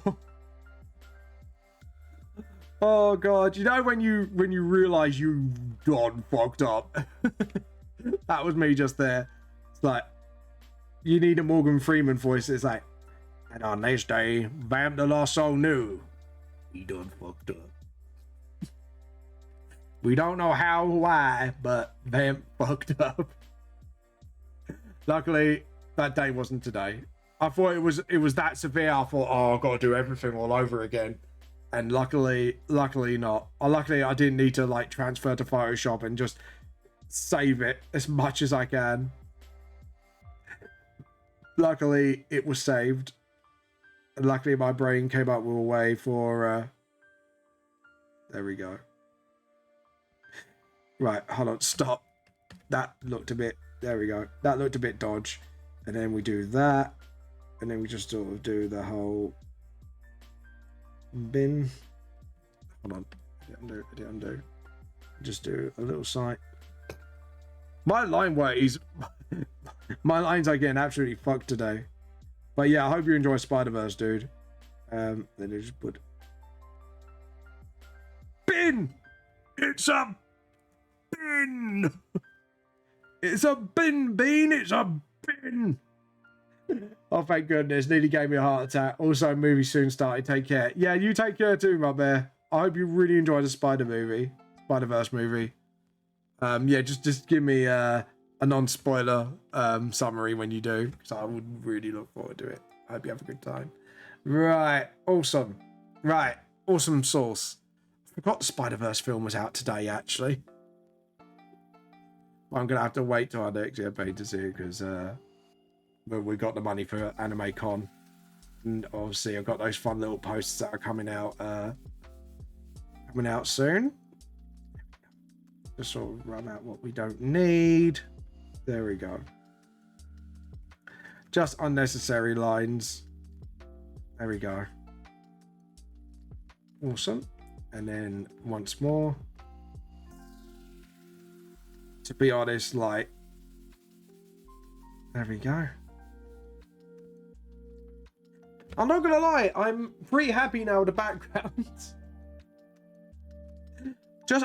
Oh, God. You know when you realize you've gone fucked up? That was me just there. It's like, you need a Morgan Freeman voice. It's like, and on this day, Vamp the Lost Soul knew he done fucked up. We don't know how or why, but Vamp fucked up. Luckily, that day wasn't today. I thought it was that severe. I thought, oh, I've got to do everything all over again. And luckily not. Luckily, I didn't need to like transfer to Photoshop and just save it as much as I can. Luckily, it was saved. And luckily, my brain came up with a way for... There we go. Right, hold on, stop. That looked a bit... There we go. That looked a bit dodge. And then we do that. And then we just sort of do the whole... bin. Hold on. Edit undo. Just do a little side. My line work is... My lines are getting absolutely fucked today. But yeah, I hope you enjoy Spider-Verse, dude. Then you just put... Bin! It's a bin! It's a bin bean! It's a bin! Oh, thank goodness. Nearly gave me a heart attack. Also, movie soon started. Take care. Yeah, you take care too, my bear. I hope you really enjoy the Spider-Verse movie. Yeah, just give me a non-spoiler summary when you do, because I would really look forward to it. I hope you have a good time. Right, awesome. Right, awesome sauce. I forgot the Spider-Verse film was out today, actually. Well, I'm going to have to wait till our next episode to see, because we got the money for Anime Con. And obviously, I've got those fun little posts that are coming out soon. Just sort of run out what we don't need. There we go. Just unnecessary lines. There we go. Awesome. And then once more. To be honest, like, there we go. I'm not gonna lie, I'm pretty happy now with the background.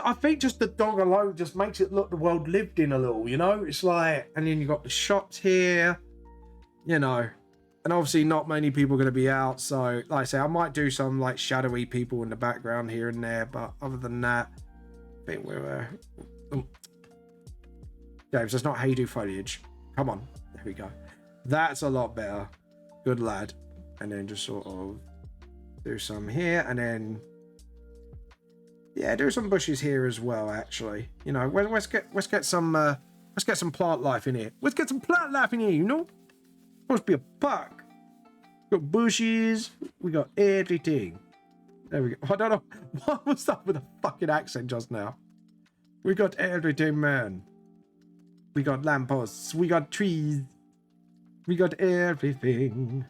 I think just the dog alone just makes it look the world lived in a little, you know? It's like, and then you got the shops here, you know, and obviously not many people are going to be out. So like I say, I might do some like shadowy people in the background here and there. But other than that, I think we're, James, that's not how you do foliage. Come on. There we go. That's a lot better. Good lad. And then just sort of do some here and then Yeah, do some bushes here as well. Actually, you know, let's get some plant life in here. Let's get some plant life in here. You know, supposed to be a park. We got bushes. We got everything. There we go. I don't know what was that with a fucking accent just now. We got everything, man. We got lampposts. We got trees. We got everything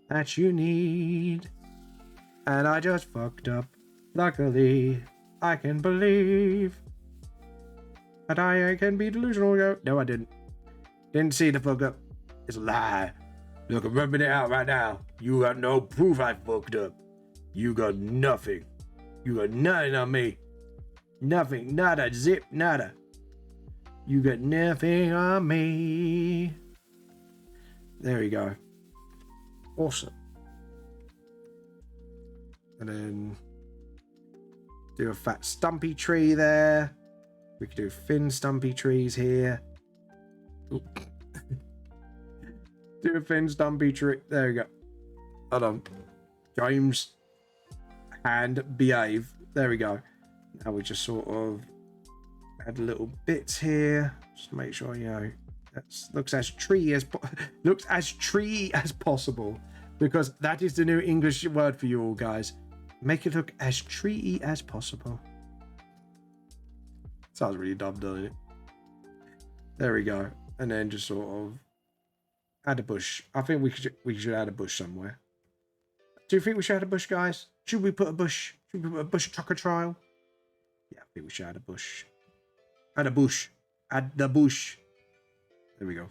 that you need. And I just fucked up. Luckily, I can believe that I can be delusional. No, I didn't. Didn't see the fuck up. It's a lie. Look, I'm rubbing it out right now. You got no proof I fucked up. You got nothing. You got nothing on me. Nothing. Nada. Zip. Nada. You got nothing on me. There we go. Awesome. And then do a fat stumpy tree there. We could do thin stumpy trees here. Do a thin stumpy tree. There we go. Hold on. James. And behave. There we go. Now we just sort of add little bits here. Just to make sure, you know, that looks as tree as possible. Because that is the new English word for you all, guys. Make it look as tree-y as possible. Sounds really dumb, doesn't it? There we go. And then just sort of add a bush. I think we should add a bush somewhere. Do you think we should add a bush, guys? Should we put a bush? Should we put a bush trucker trial? Yeah, I think we should add a bush. Add a bush. Add the bush. There we go.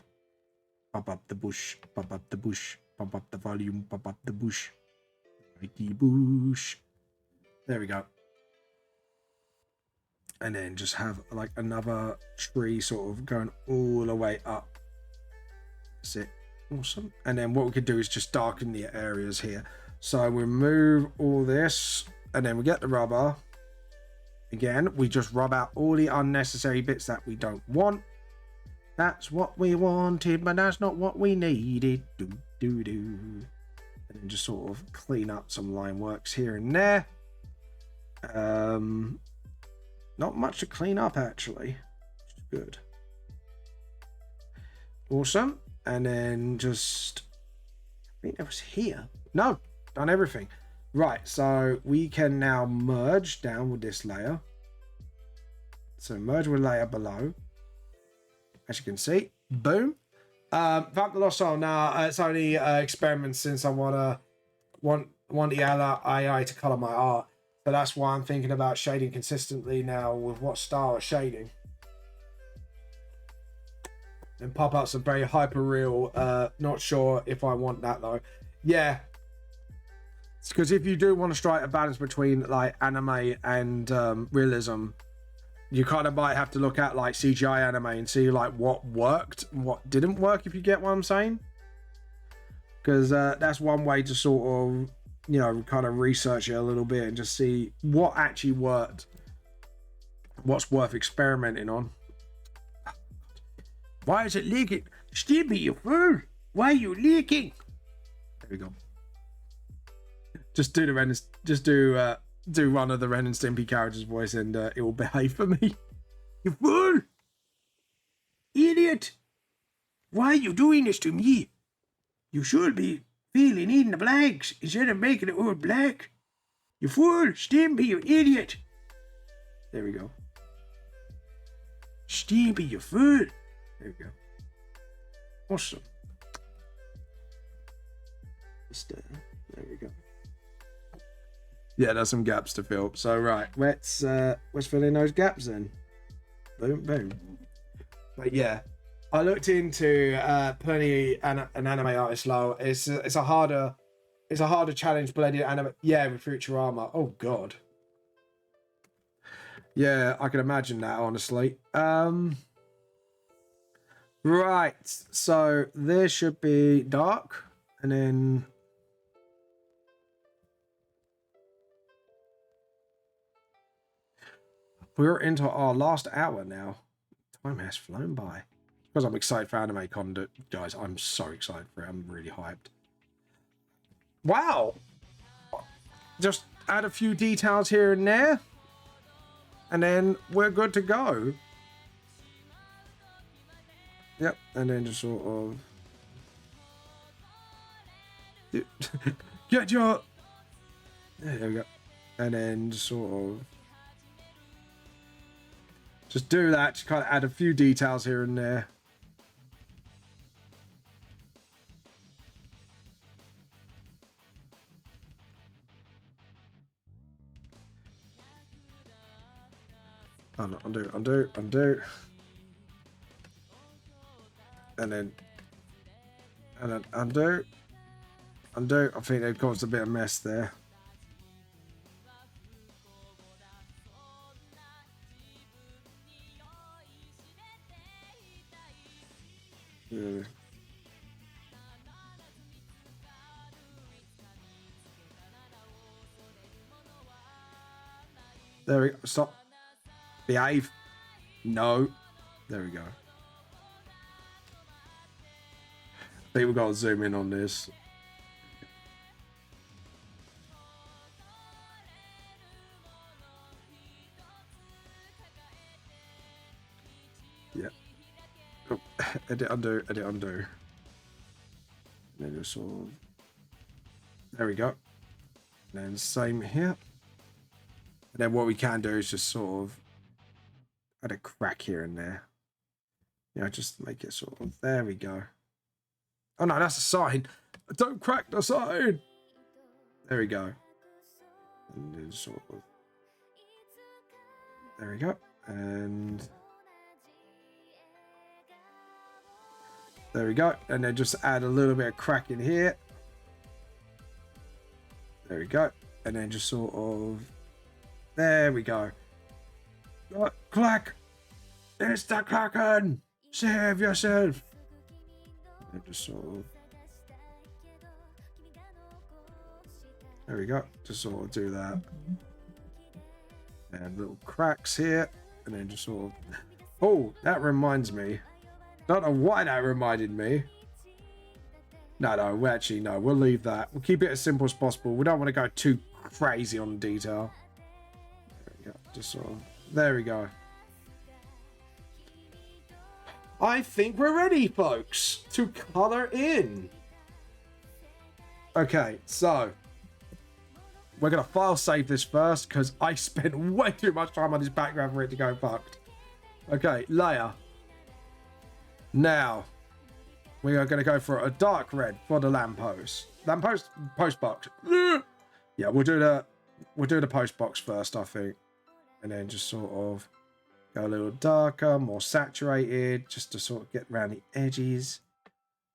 Pop up the bush. Pop up the bush. Pump up the volume. Pop up the bush. Mighty bush. There we go. And then just have like another tree sort of going all the way up. That's it. Awesome. And then what we could do is just darken the areas here. So we remove all this and then we get the rubber. Again, we just rub out all the unnecessary bits that we don't want. That's what we wanted, but that's not what we needed. Do. And then just sort of clean up some line works here and there. Not much to clean up actually. Good. Awesome. And then just, I think that was here. No, done everything. Right, so we can now merge down with this layer. So merge with layer below. As you can see, boom. Vamp the Lost Soul. Now it's only experiments since I want the AI to color my art. So that's why I'm thinking about shading consistently now with what style of shading. And pop out some very hyper real. Not sure if I want that though. Yeah. It's because if you do want to strike a balance between like anime and realism, you kind of might have to look at like CGI anime and see like what worked and what didn't work, if you get what I'm saying. Because that's one way to sort of, you know, kind of research it a little bit and just see what actually worked, what's worth experimenting on. Why is it leaking? Stevie, you fool! Why are you leaking? There we go. Just do the Ren, just do one of the Ren and Stimpy characters' voice, and it will behave for me. You fool! Idiot! Why are you doing this to me? You should be feeling eating the blanks instead of making it all black. You fool! Stimpy, you idiot! There we go. Stimpy, you fool! There we go. Awesome. Just, there we go. Yeah, there's some gaps to fill. So right, let's fill in those gaps then. Boom, boom. But yeah, I looked into plenty an anime artist low. It's a harder challenge blending anime. Yeah, with Futurama. Oh god. Yeah, I can imagine that honestly. Right, so there should be dark, and then we're into our last hour now. Time has flown by. Because I'm excited for Anime Con, guys. I'm so excited for it. I'm really hyped. Wow! Just add a few details here and there. And then we're good to go. Yep, and then just sort of... Get your... There we go. And then just sort of... Just do that, just kind of add a few details here and there. Oh no, undo. And then undo. I think they've caused a bit of mess there. Yeah. There we go. Stop. Behave. No. There we go. I think we've got to zoom in on this. Yeah. Oh, edit, undo. And then just sort of... There we go. And then same here. And then what we can do is just sort of add a crack here and there. You know, just make it sort of... There we go. Oh no, that's a sign. Don't crack the sign. There we go. And then sort of... There we go. And... There we go. And then just add a little bit of crack in here. There we go. And then just sort of... There we go. Clack! It's the Kraken! Save yourself! And just sort of... There we go. Just sort of do that. And little cracks here. And then just sort of... Oh, that reminds me. Don't know why that reminded me. No, we'll leave that. We'll keep it as simple as possible. We don't want to go too crazy on detail. There we go. Just sort of... There we go. I think we're ready, folks, to color in. Okay, so we're going to file save this first because I spent way too much time on this background for it to go fucked. Okay, layer. Now, we are going to go for a dark red for the lamppost. Lamppost, post box. Yeah, we'll do the post box first, I think. And then just sort of go a little darker, more saturated, just to sort of get around the edges.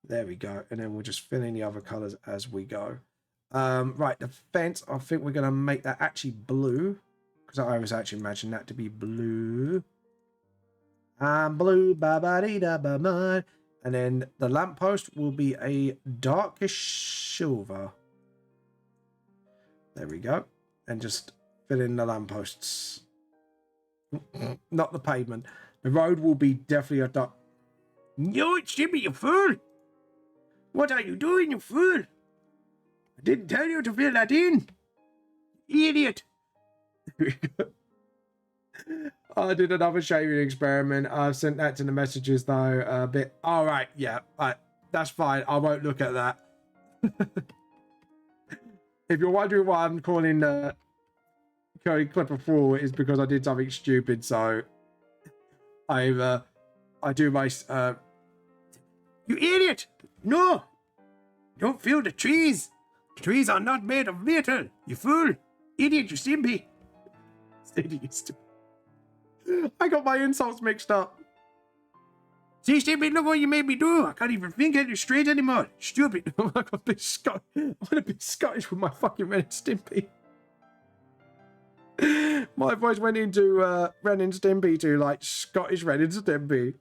There we go. And then we'll just fill in the other colors as we go. Right, the fence, I think we're going to make that actually blue. Because I always actually imagine that to be blue. I'm blue, ba-ba-dee-da-ba-ba. And then the lamppost will be a darkish silver. There we go. And just fill in the lampposts. Not the pavement. The road will be definitely a dark... No, it's Jimmy, you fool! What are you doing, you fool? I didn't tell you to fill that in. Idiot. I did another shaving experiment. I've sent that to the messages though. A bit. All right, yeah, that's fine. I won't look at that. If you're wondering why I'm calling Cody Clipper 4, is because I did something stupid. So I do my You idiot! No, don't feel the trees. The trees are not made of metal. You fool! Idiot! You Stimpy. I got my insults mixed up. See, Stimpy, look what you made me do. I can't even think it straight anymore. Stupid. I'm like a bit Scottish. I want to be Scottish with my fucking Ren and Stimpy. My voice went into Ren and Stimpy to like Scottish Ren and Stimpy.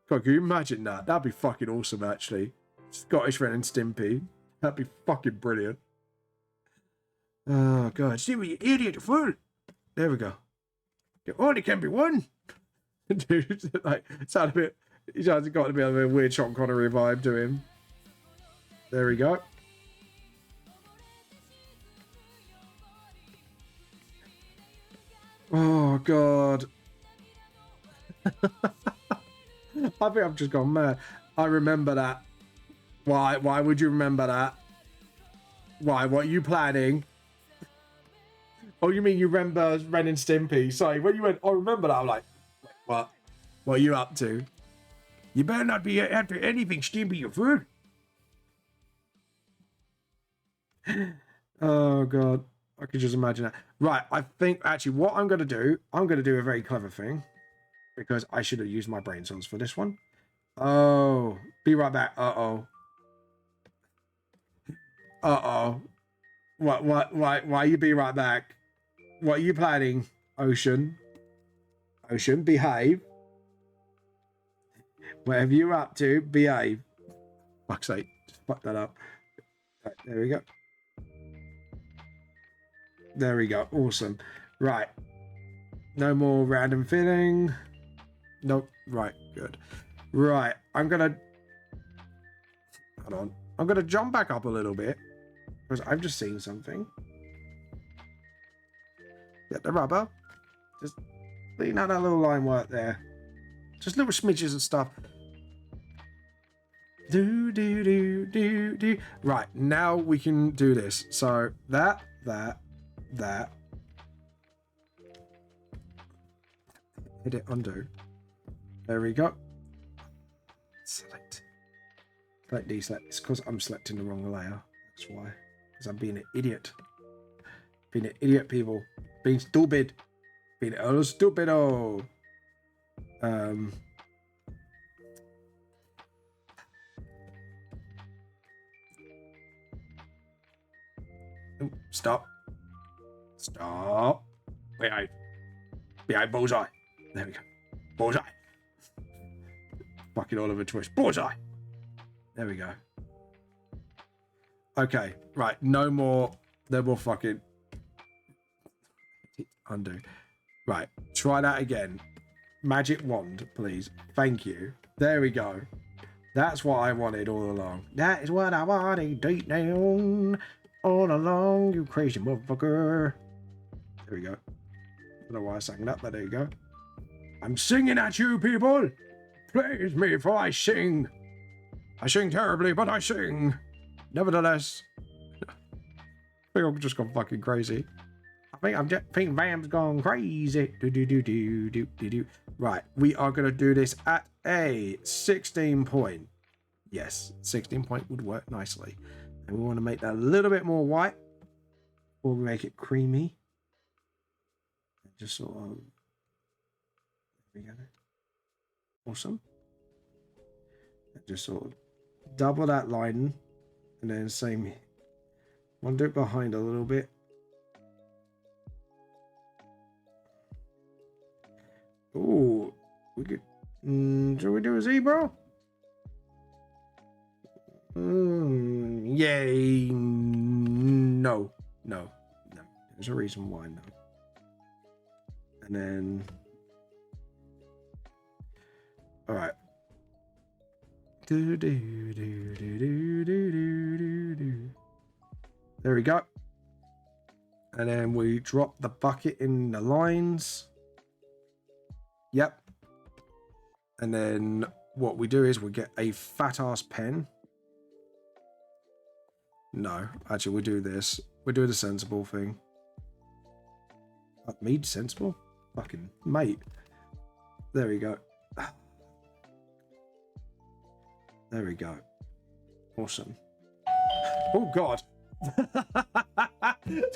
God, can you imagine that? That'd be fucking awesome, actually. Scottish Ren and Stimpy. That'd be fucking brilliant. Oh, God. Stimpy, you idiot, you fool. There we go. There only can be one. Dude, like, sound a bit... He's got a bit of a weird Sean Connery vibe to him. There we go. Oh God. I think I've just gone mad. I remember that. Why? Why would you remember that? Why? What are you planning? Oh, you mean you remember Ren and Stimpy? Sorry, when you went, I remember that. I'm like, what? What are you up to? You better not be after anything, Stimpy, your food. Oh God, I could just imagine that. Right, I think actually what I'm going to do a very clever thing because I should have used my brain cells for this one. Oh, be right back. Uh-oh. Uh-oh. Why you be right back? What are you planning, Ocean? Ocean, behave. Whatever you're up to, behave. Fuck's sake, just fuck that up. Right, there we go. There we go. Awesome. Right. No more random filling. Nope. Right. Good. Right. I'm gonna. Hold on. I'm gonna jump back up a little bit because I've just seen something. Get the rubber. Just clean out that little line work there. Just little smidges of stuff. Do do do do do. Right. Now we can do this. So that. Hit it undo. There we go. Select. Select deselect. It's because I'm selecting the wrong layer. That's why. Because I'm being an idiot. Being an idiot, people. Being stupid. Being oh stupid. Oh. Stop. Stop. Behave. Behave, bullseye. There we go. Bullseye. Fucking Oliver Twist. Bullseye. There we go. Okay. Right. No more fucking undo. Right. Try that again. Magic wand, please. Thank you. There we go. That's what I wanted all along. That is what I wanted deep down all along, you crazy motherfucker. There we go. I don't know why I sang that, but there you go. I'm singing at you, people. Praise me, for I sing. I sing terribly, but I sing. Nevertheless, I think I've just gone fucking crazy. I think Vam's gone crazy. Do. Right, we are going to do this at a 16 point. Yes, 16 point would work nicely. And we want to make that a little bit more white. Or make it creamy. Just sort of. There we go. Awesome. Just sort of double that line. And then same. Want to do it behind a little bit. Ooh, we could. Shall we do a zebra? Yay! No. There's a reason why no. And then, all right. There we go. And then we drop the bucket in the lines. Yep. And then what we do is we get a fat ass pen. No, actually we do this. We do the sensible thing. Me sensible? Fucking mate. There we go. There we go. Awesome. Oh God.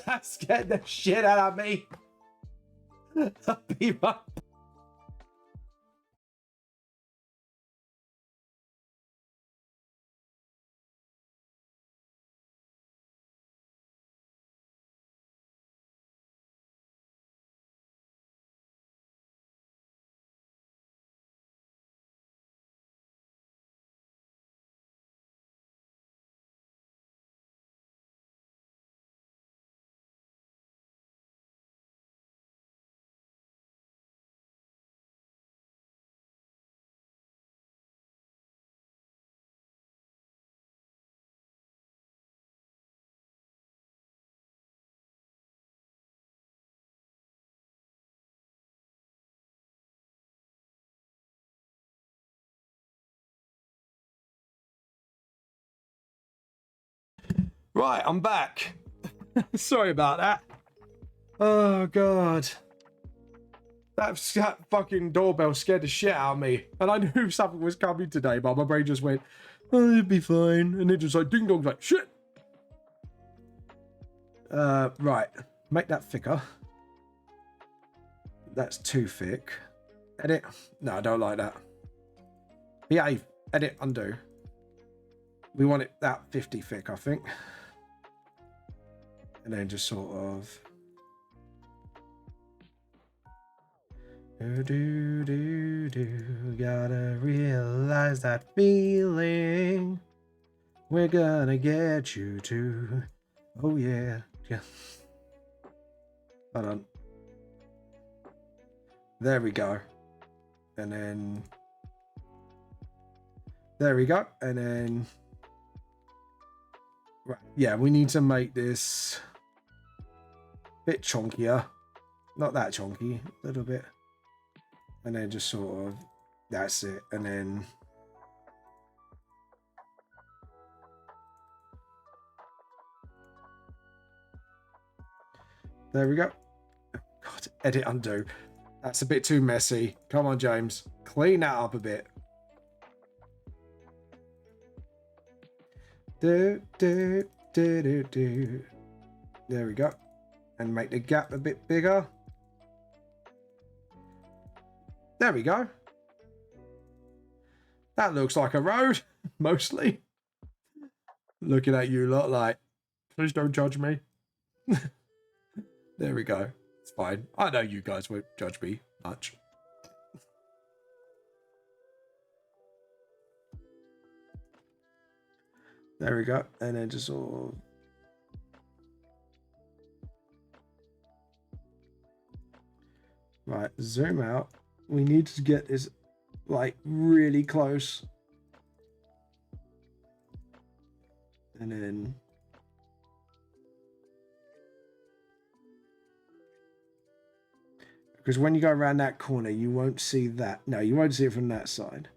That scared the shit out of me. I'll be right Right, I'm back. Sorry about that. Oh, God. That fucking doorbell scared the shit out of me. And I knew something was coming today, but my brain just went, oh, it'll be fine. And it just like, ding dong, like, shit. Right. Make that thicker. That's too thick. Edit. No, I don't like that. Behave. Edit. Undo. We want it that 50 thick, I think. And then just sort of... Gotta realize that feeling. We're gonna get you to... Oh, yeah. Yeah. Hold on. There we go. And then... There we go. And then... Right. Yeah, we need to make this... bit chunkier. Not that chunky. A little bit. And then just sort of... That's it. And then... There we go. God, edit, undo. That's a bit too messy. Come on, James. Clean that up a bit. Do. There we go. And make the gap a bit bigger. There we go. That looks like a road, mostly. Looking at you lot like, please don't judge me. There we go. It's fine. I know you guys won't judge me much. There we go. And then just sort of... Right, zoom out. We need to get this, like, really close. And then... Because when you go around that corner, you won't see that. No, you won't see it from that side.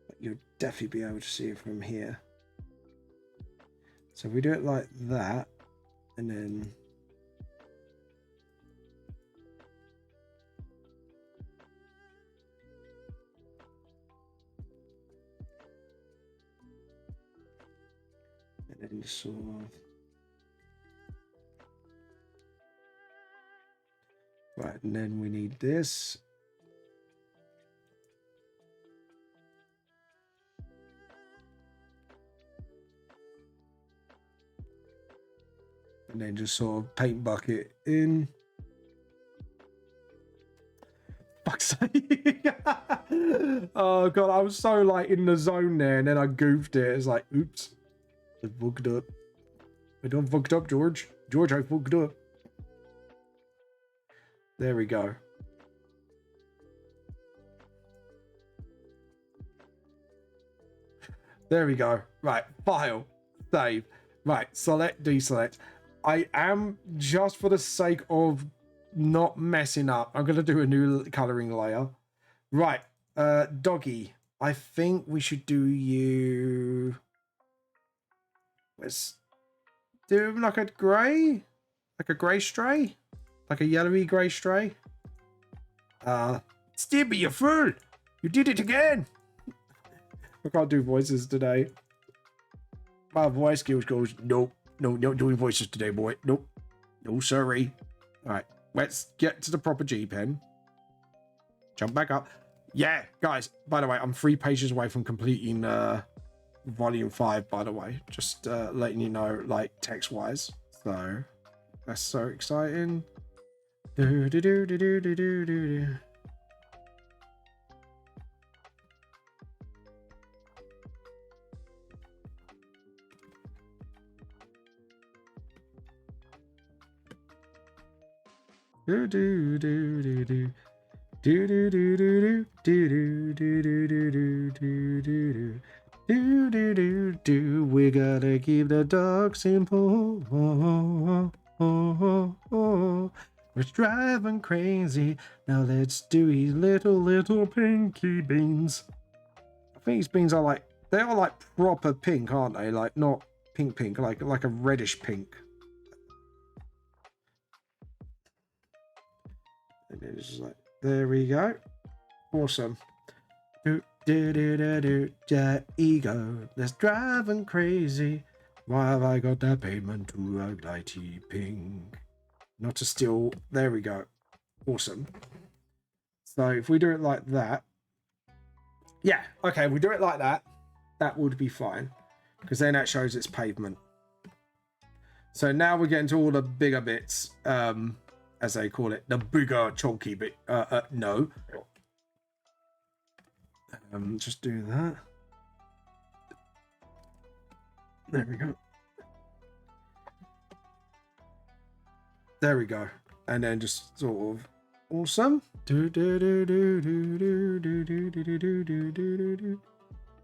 But you'll definitely be able to see it from here. So if we do it like that, and then... And then sort of... Right, and then we need this. And then just sort of paint bucket in. Fuck's sake. Oh god, I was so like in the zone there and then I goofed it. It's like, oops. I fucked up. I done fucked up, George. George, I fucked up. There we go. There we go. Right, file, save. Right, select, deselect. I am, just for the sake of not messing up, I'm going to do a new coloring layer. Right, doggy. I think we should do you... Let's do him like a grey? Like a grey stray? Like a yellowy grey stray? Stimpy, you fool! You did it again! I can't do voices today. My voice skills goes, nope. No, not doing voices today, boy. Nope. No, sorry. Alright, let's get to the proper G pen. Jump back up. Yeah, guys, by the way, I'm 3 pages away from completing volume 5, by the way. Just letting you know, like, text-wise. So, that's so exciting. Do do do do do do do do. Do do do do do. Do do do do do do do do do do do do do do do do. We gotta keep the dog simple. We're driving crazy. Now let's do his little pinky beans. I think his beans are like, they are like proper pink, aren't they? Like not pink, like a reddish pink. And then it's just like, there we go. Awesome. Ego, that's driving crazy. Why have I got that pavement to a lighty pink? Not to steal. There we go. Awesome. So if we do it like that, yeah, okay, we do it like that. That would be fine, because then that shows it's pavement. So now we're getting to all the bigger bits, as they call it, the bigger chunky bit. No. Just do that. There we go. There we go. And then just sort of awesome.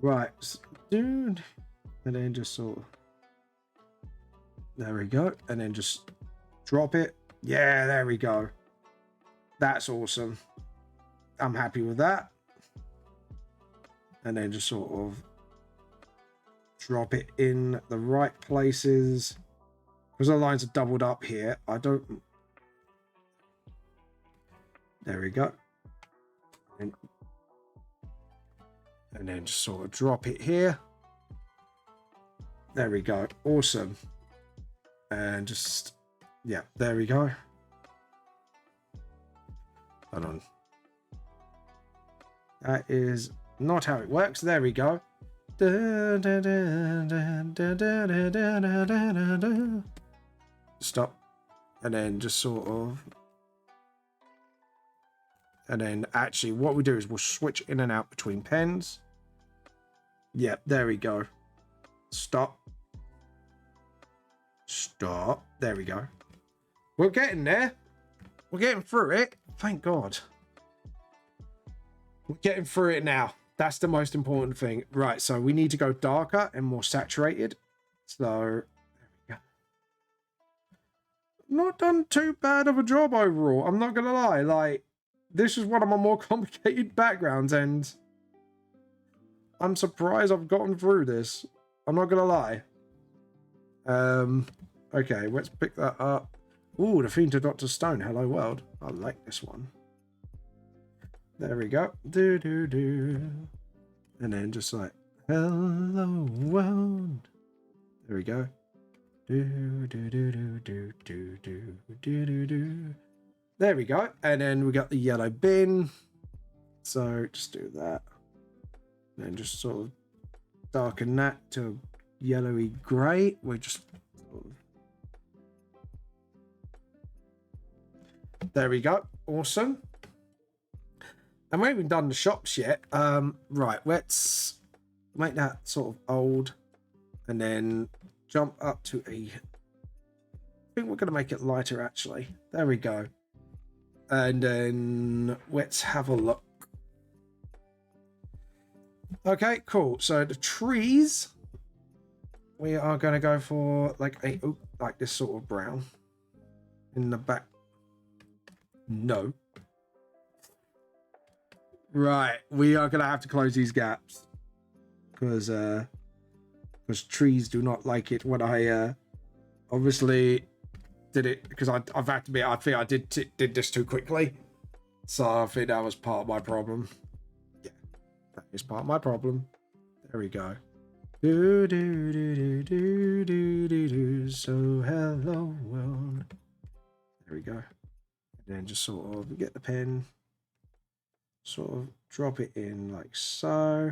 Right. And then just sort of. There we go. And then just drop it. Yeah, there we go. That's awesome. I'm happy with that. And then just sort of drop it in the right places. Because the lines are doubled up here. I don't... There we go. And then just sort of drop it here. There we go. Awesome. And just... Yeah, there we go. Hold on. That is not how it works. There we go. Stop. And then just sort of... And then actually what we do is we'll switch in and out between pens. Yep, there we go. Stop. Stop. There we go. We're getting there. We're getting through it. Thank God. We're getting through it now. That's the most important thing. Right, so we need to go darker and more saturated. So, there we go. Not done too bad of a job overall. I'm not going to lie. Like, this is one of my more complicated backgrounds, and I'm surprised I've gotten through this. I'm not going to lie. Okay, let's pick that up. Ooh, the Fiend to Dr. Stone. Hello, world. I like this one. There we go. And then just like, hello, world. There we go. There we go. And then we got the yellow bin. So just do that. And then just sort of darken that to yellowy grey. We're just sort of... There we go. Awesome. And we haven't even done the shops yet. Right, let's make that sort of old. And then jump up to a... I think we're going to make it lighter, actually. There we go. And then let's have a look. Okay, cool. So the trees, we are going to go for like a like this sort of brown in the back. No. Right, we are going to have to close these gaps because trees do not like it when I obviously did it, because I've had to be. I think I did this too quickly, so I think that was part of my problem. Yeah, that is part of my problem. There we go. So hello world. There we go. And then just sort of get the pen, sort of drop it in like so.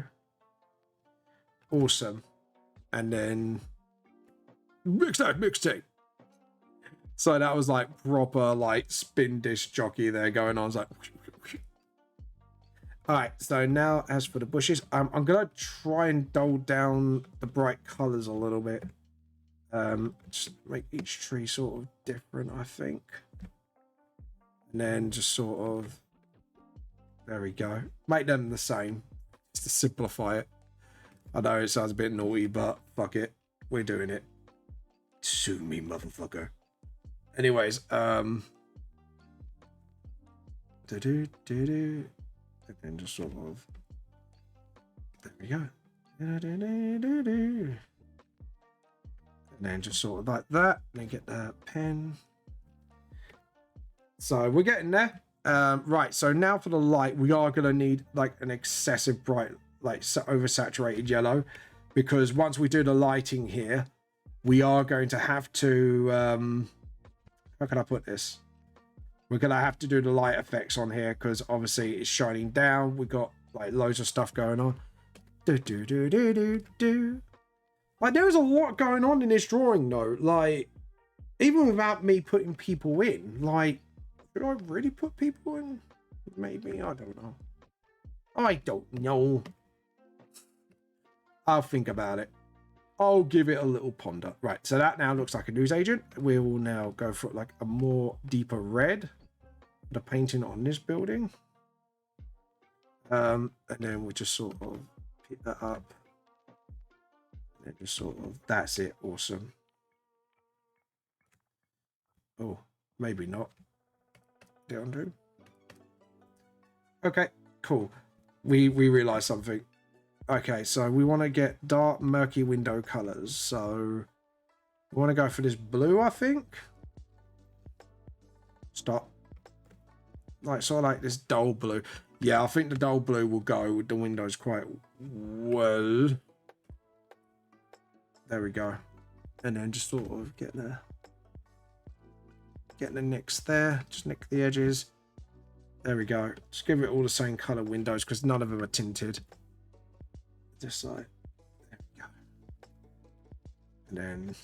Awesome. And then mixtape. So that was like proper like spin disc jockey there going on. It's like, all right. So now as for the bushes, I'm gonna try and dull down the bright colors a little bit. Just make each tree sort of different, I think. And then just sort of, there we go. Make them the same, just to simplify it. I know it sounds a bit naughty, but fuck it. We're doing it. Sue me, motherfucker. Anyways, and then just sort of, there we go. And then just sort of like that. And then get the pen. So we're getting there. Right, so now for the light, we are going to need like an excessive bright, like oversaturated yellow, because once we do the lighting here, we are going to have to, how can I put this? We're going to have to do the light effects on here because obviously it's shining down. We've got like loads of stuff going on. Like there was a lot going on in this drawing though. Like even without me putting people in, like, should I really put people in? Maybe, I don't know. I don't know. I'll think about it. I'll give it a little ponder. Right, so that now looks like a newsagent. We will now go for like a more deeper red. The painting on this building. And then we just sort of pick that up. And then just sort of, that's it, awesome. Oh, maybe not. Did I undo? Okay, cool. We realized something. Okay, so we want to get dark, murky window colors. So we want to go for this blue, I think. Stop. Like sort of like this dull blue. Yeah, I think the dull blue will go with the windows quite well. There we go. And then just sort of get the nicks there. Just nick the edges. There we go. Just give it all the same color windows because none of them are tinted. Just like, there we go. And then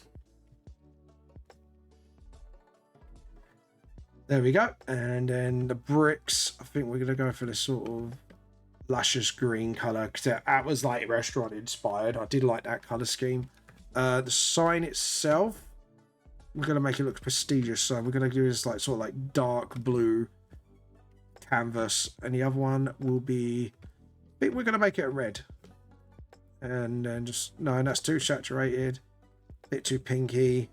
there we go. And then the bricks, I think we're going to go for this sort of luscious green color because that was like restaurant inspired. I did like that color scheme. The sign itself, we're going to make it look prestigious. So we're going to do this like sort of like dark blue canvas. And the other one will be, I think we're going to make it a red. And then just, no, that's too saturated. A bit too pinky.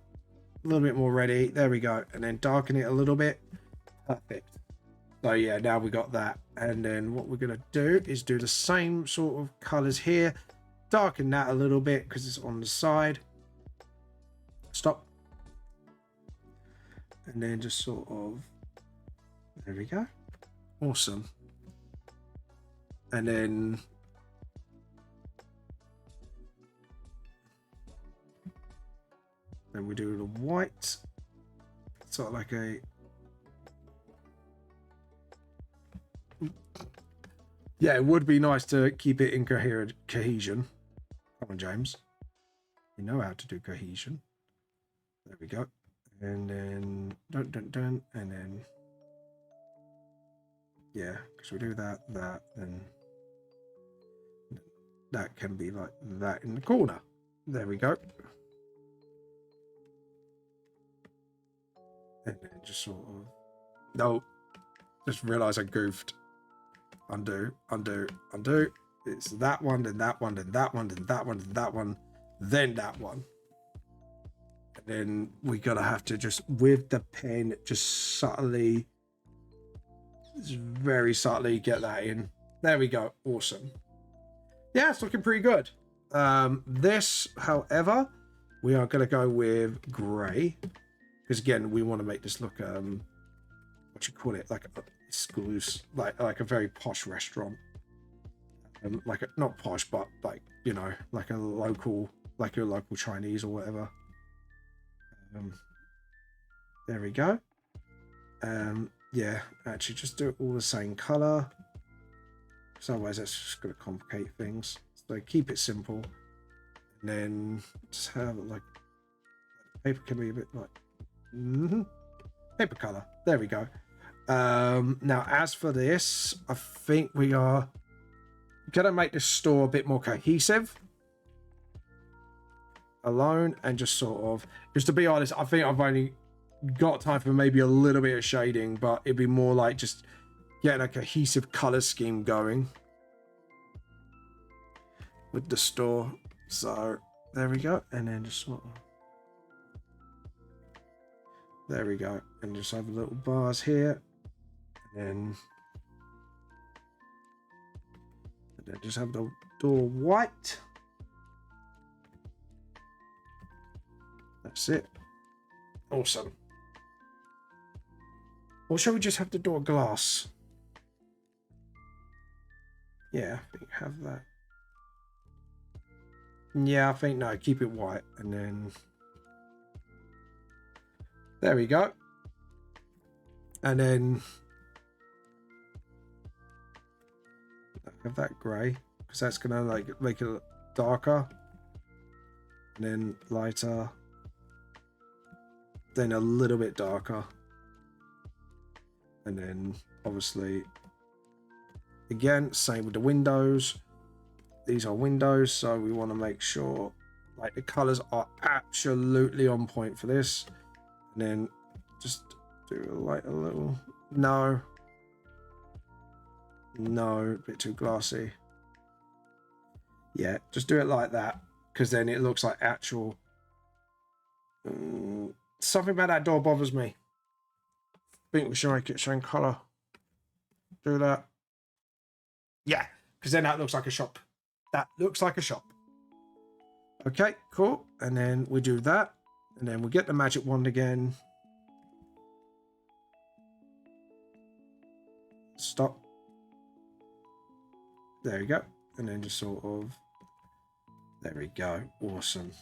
A little bit more ready. There we go. And then darken it a little bit. Perfect. So yeah, now we got that. And then what we're going to do is do the same sort of colors here. Darken that a little bit because it's on the side. Stop. And then just sort of, there we go. Awesome. And then we do the white, sort of like a, yeah, it would be nice to keep it in cohesion. Come on, James, you know how to do cohesion. There we go. And then dun, and then yeah, because we do that, then that can be like that in the corner. There we go. And then just sort of, no, just realize I goofed. Undo. It's that one, then that one, then that one, then that one, then that one, then that one. And then we gotta have to just, with the pen, just subtly, just very subtly get that in. There we go. Awesome. Yeah, it's looking pretty good. This, however, we are gonna go with grey. Because again, we want to make this look, what you call it, like a exclusive, like a very posh restaurant, like a, not posh, but like, you know, like a local, like your local Chinese or whatever. There we go. Yeah, actually, just do it all the same color, because otherwise that's just going to complicate things. So keep it simple, and then just have like paper can be a bit like. Paper color. There we go. Now, as for this, I think we are gonna make this store a bit more cohesive. Alone and just sort of, just to be honest, I think I've only got time for maybe a little bit of shading, but it'd be more like just getting a cohesive color scheme going with the store. So there we go, and then just sort of. There we go, and just have little bars here, and then just have the door white, That's it. Awesome. Or shall we just have the door glass? Yeah, I think have that. Yeah, I think no, keep it white. And then there we go. And then have that grey, because that's gonna like make it darker. And then lighter. Then a little bit darker. And then obviously again, same with the windows. These are windows, so we want to make sure like the colors are absolutely on point for this. And then just do like a little no, a bit too glassy. Yeah, just do it like that, because then it looks like actual. Something about that door bothers me. I think we should make it same color. Do that. Yeah, because then that looks like a shop. That looks like a shop. Okay, cool. And then we do that. And then we get the magic wand again. Stop. There we go. And then just sort of. There we go. Awesome.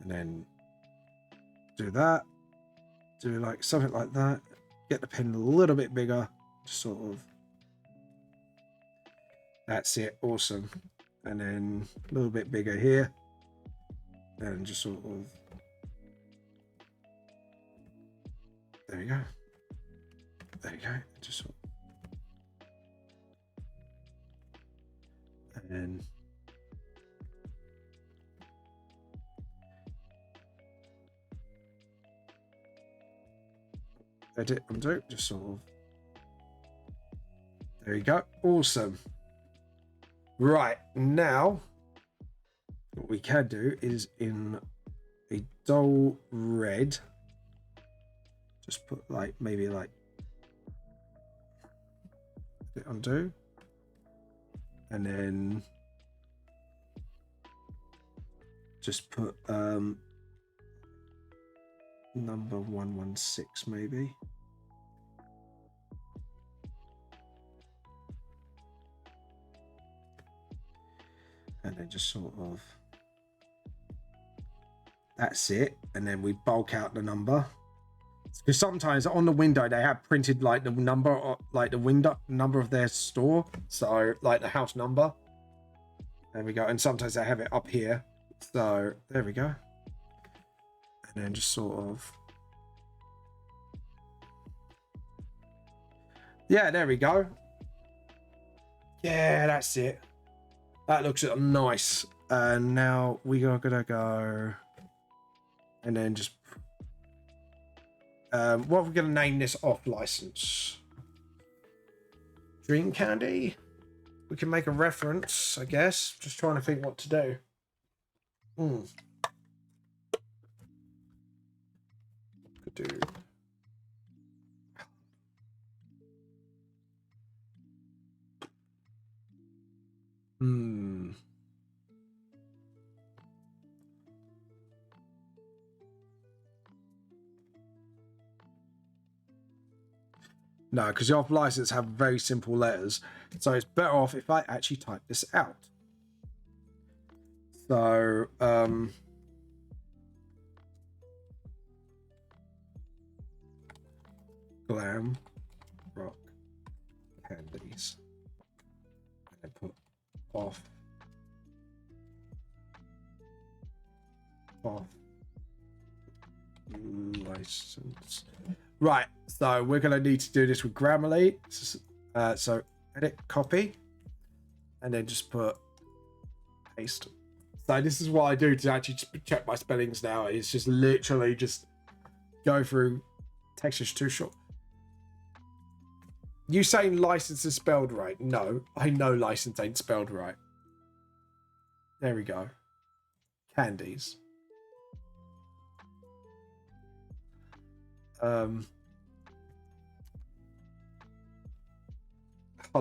And then do that. Do like something like that. Get the pen a little bit bigger. Just sort of. That's it. Awesome. And then a little bit bigger here. And just sort of. There you go. There you go. Just sort of. And then. Edit, undo, just sort of. There you go. Awesome. Right, now what we can do is in a dull red, just put like maybe like undo, and then just put number 116 maybe. And then just sort of, that's it. And then we bulk out the number, because sometimes on the window they have printed like the number, or like the window number of their store, so like the house number. There we go. And sometimes they have it up here, so there we go. And then just sort of, yeah, there we go. Yeah, that's it. That looks nice. And now we are gonna go and then just what are we gonna name this off license? Dream Candy? We can make a reference, I guess. Just trying to think what to do. Could do. No, because your license have very simple letters, so it's better off if I actually type this out. So glam rock candies, and put off license. Right, so we're going to need to do this with Grammarly. So edit, copy, and then just put paste. So this is what I do to actually check my spellings now. It's just literally just go through. Text is too short. You saying license is spelled right? No, I know license ain't spelled right. There we go. Candies. Hold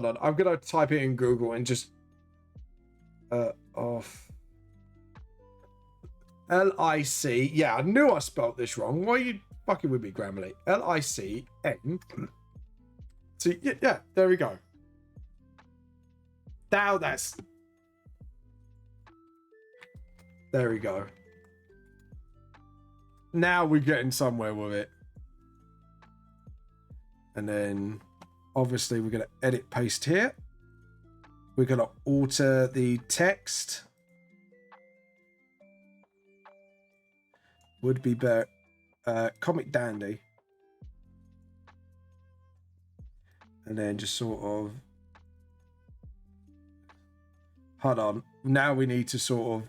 on, I'm gonna type it in Google and just off. L-I-C. Yeah, I knew I spelt this wrong. Why are you fucking with me, Grammarly? L-I-C-N. See, yeah, there we go. Now that's... There we go. Now we're getting somewhere with it. And then, obviously, we're going to edit paste here. We're going to alter the text. Would be better. Comic Dandy. And then just sort of... Hold on. Now we need to sort of...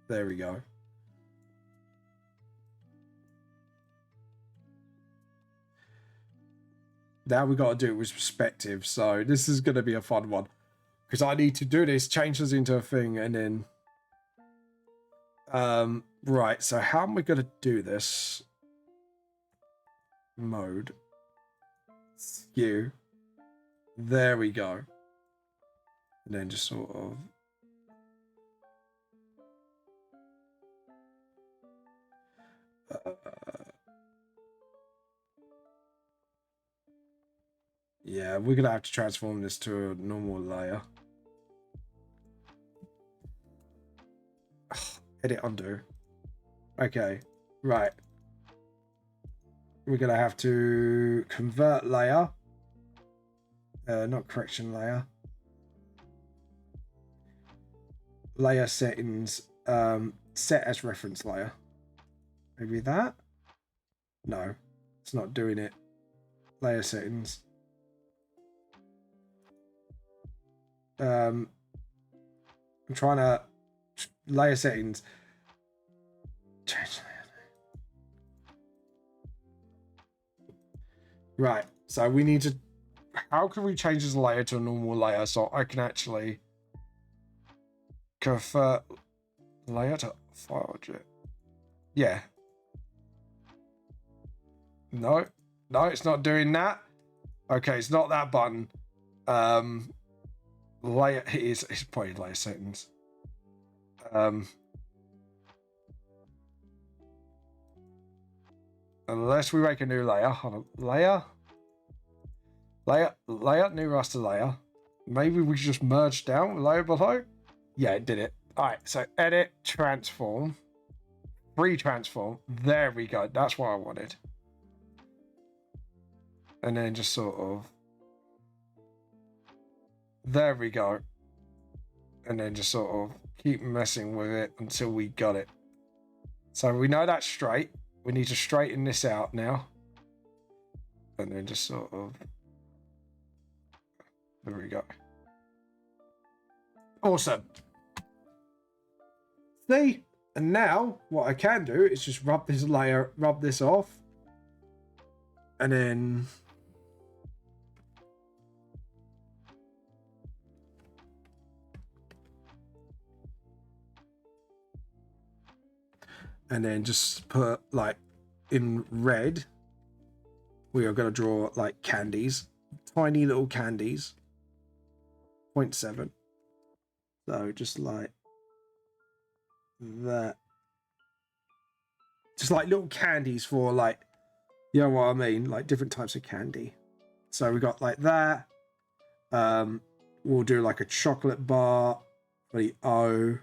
There we go. Now we got to do it with perspective. So this is going to be a fun one. Because I need to do this, change this into a thing, and then... right, so how am I going to do this? Mode. Skew. There we go. And then just sort of... yeah, we're going to have to transform this to a normal layer. Edit undo. Okay, right. We're going to have to convert layer. Not correction layer. Layer settings. Set as reference layer. Maybe that? No, it's not doing it. Layer settings. I'm trying to layer settings. Change layer. Right, so we need to... How can we change this layer to a normal layer so I can actually convert layer to file object? Yeah. No, it's not doing that. Okay, it's not that button. Layer, it's probably layer settings. Unless we make a new layer. Hold on. Layer, new raster layer. Maybe we just merge down layer below. Yeah, it did it. All right, so edit, transform, transform. There we go. That's what I wanted. And then just sort of... There we go. And then just sort of keep messing with it until we got it. So we know that's straight. We need to straighten this out now. And then just sort of... There we go. Awesome. See? And now what I can do is just rub this layer, rub this off. And then... And then just put, like, in red, we are going to draw, like, candies. Tiny little candies. 0.7. So, just like that. Just like little candies for, like, you know what I mean? Like, different types of candy. So, we got, like, that. We'll do, like, a chocolate bar for the O.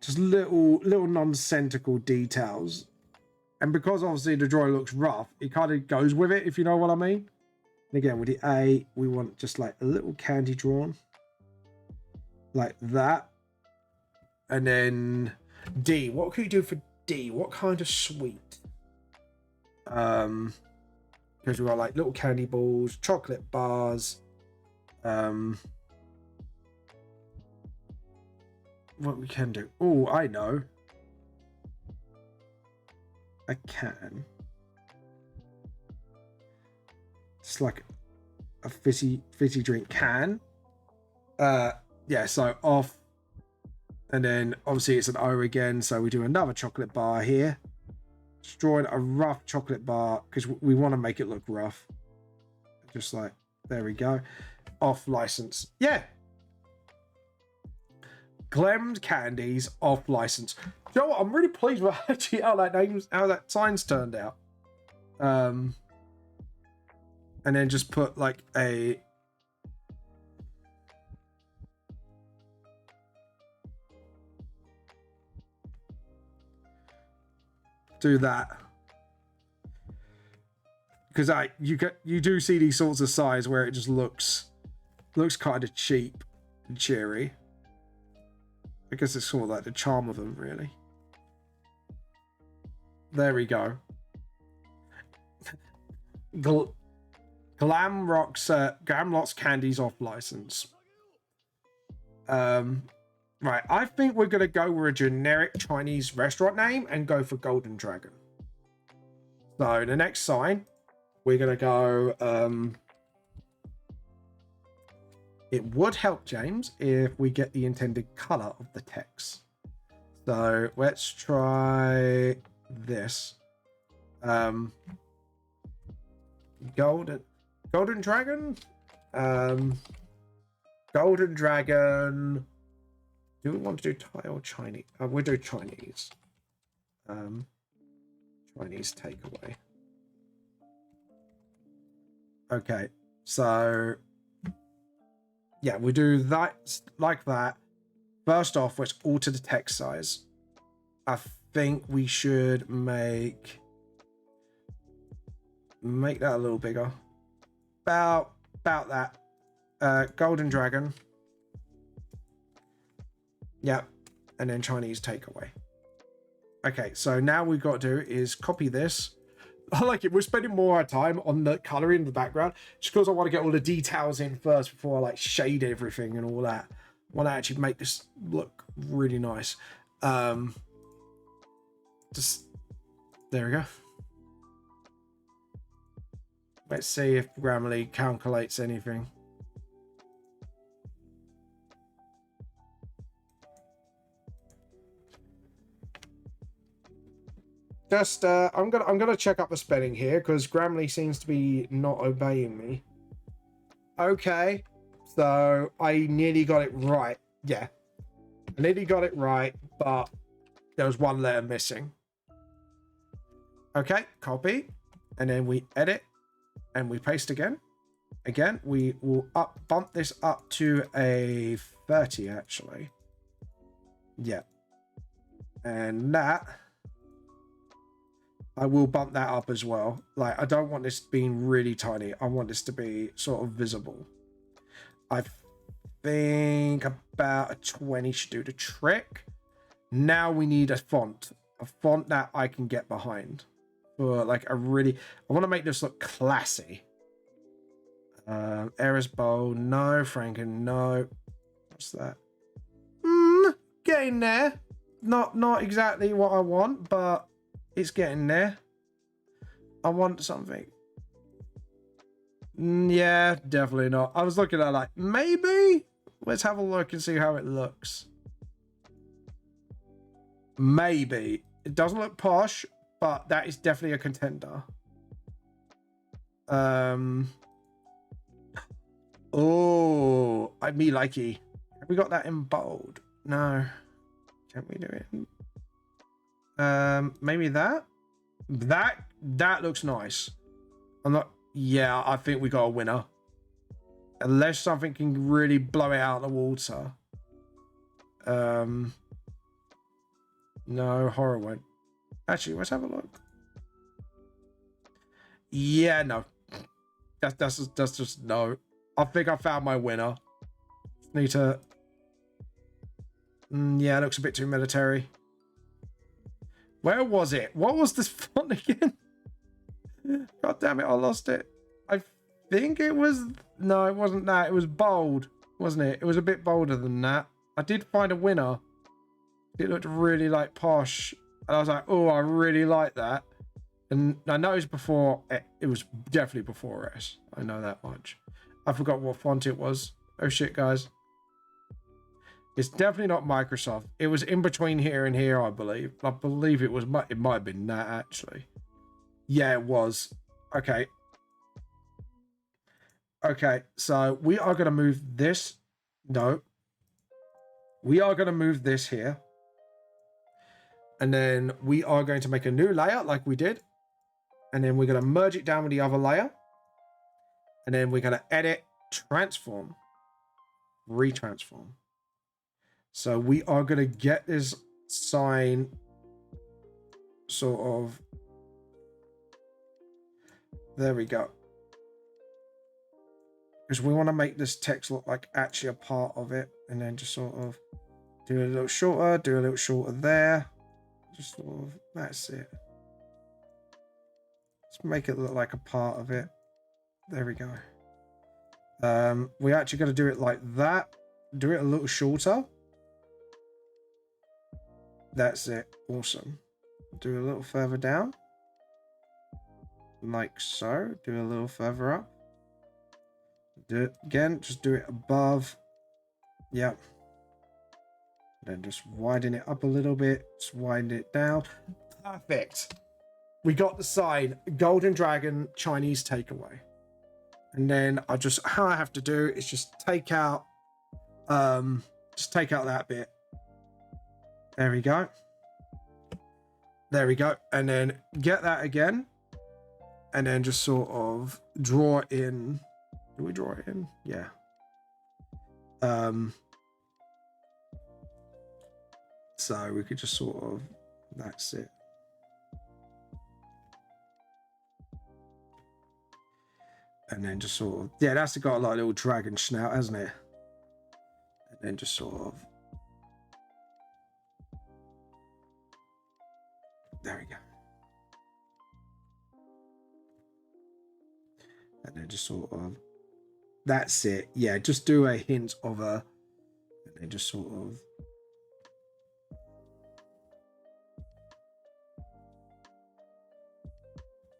Just little nonsensical details. And because obviously the drawing looks rough, it kind of goes with it, if you know what I mean. And again, with the A, we want just like a little candy drawn. Like that. And then D. What can we do for D? What kind of sweet? Because we've got like little candy balls, chocolate bars. What we can do. Oh, I know. I can. It's like a fizzy drink can. Yeah, so off. And then obviously it's an O again. So we do another chocolate bar here. Just drawing a rough chocolate bar because we want to make it look rough. Just like, there we go. Off license. Yeah. Glemmed Candies off license. You know what? I'm really pleased with actually how that sign's turned out. And then just put like a do that. Because you do see these sorts of size where it just looks kind of cheap and cheery. I guess it's sort of like the charm of them, really. There we go. Glamlock's candies off license. Right, I think we're gonna go with a generic Chinese restaurant name and go for Golden Dragon. So the next sign, we're gonna go. It would help, James, if we get the intended color of the text. So let's try this. Golden Dragon. Golden Dragon. Do we want to do Thai or Chinese? We'll do Chinese. Chinese takeaway. Okay, so yeah, we do that like that. First off, let's alter the text size. I think we should make that a little bigger. About that. Golden Dragon. Yep. And then Chinese takeaway. Okay, so now we've got to do is copy this. I like it. We're spending more time on the coloring in the background just because I want to get all the details in first before I like shade everything and all that. I want to actually make this look really nice. Just there we go. Let's see if Grammarly calculates anything. Just I'm gonna check up the spelling here because Grammarly seems to be not obeying me. Okay, so I nearly got it right. Yeah, I nearly got it right, but there was one letter missing. Okay, copy, and then we edit and we paste again. Again, we will bump this up to a 30 actually. Yeah, and that. I will bump that up as well. Like, I don't want this being really tiny. I want this to be sort of visible. I think about a 20 should do the trick. Now we need a font that I can get behind. For like a really, I want to make this look classy. Eris Bowl, no. Franken, no. What's that? Getting there. Not exactly what I want, but it's getting there. I want something. Yeah, definitely not. I was looking at like, maybe? Let's have a look and see how it looks. Maybe. It doesn't look posh, but that is definitely a contender. Oh, me likey. Have we got that in bold? No. Can't we do it? Maybe that looks nice. Yeah, I think we got a winner, unless something can really blow it out of the water. No, horror won't. Actually, let's have a look. Yeah, no, that's just no. I think I found my winner. Need to yeah, it looks a bit too military. Where was it? What was this font again? God damn it, I lost it. I think it was... No, it wasn't that. It was bold, wasn't it? It was a bit bolder than that. I did find a winner. It looked really, like, posh. And I was like, oh, I really like that. And I noticed before... It was definitely before S. I know that much. I forgot what font it was. Oh, shit, guys. It's definitely not Microsoft. It was in between here and here, I believe. I believe it was. It might have been that, actually. Yeah, it was. Okay. Okay, so we are going to move this. No. we are going to move this here. And then we are going to make a new layer like we did. And then we're going to merge it down with the other layer. And then we're going to edit, transform, retransform. So we are going to get this sign sort of, there we go. Because we want to make this text look like actually a part of it. And then just sort of do it a little shorter there. Just sort of, that's it. Let's make it look like a part of it. There we go. We actually got to do it like that. Do it a little shorter. That's it. Awesome. Do a little further down. Like so. Do a little further up. Do it again. Just do it above. Yep. Then just widen it up a little bit. Just widen it down. Perfect. We got the sign. Golden Dragon Chinese takeaway. And then how I have to do is just take out that bit. There we go. There we go. And then get that again. And then just sort of draw in. Do we draw it in? Yeah. So we could just sort of, that's it. And then just sort of, yeah, that's got like a little dragon snout, hasn't it? And then just sort of, there we go. And then just sort of, that's it. Yeah, just do a hint of a, and then just sort of,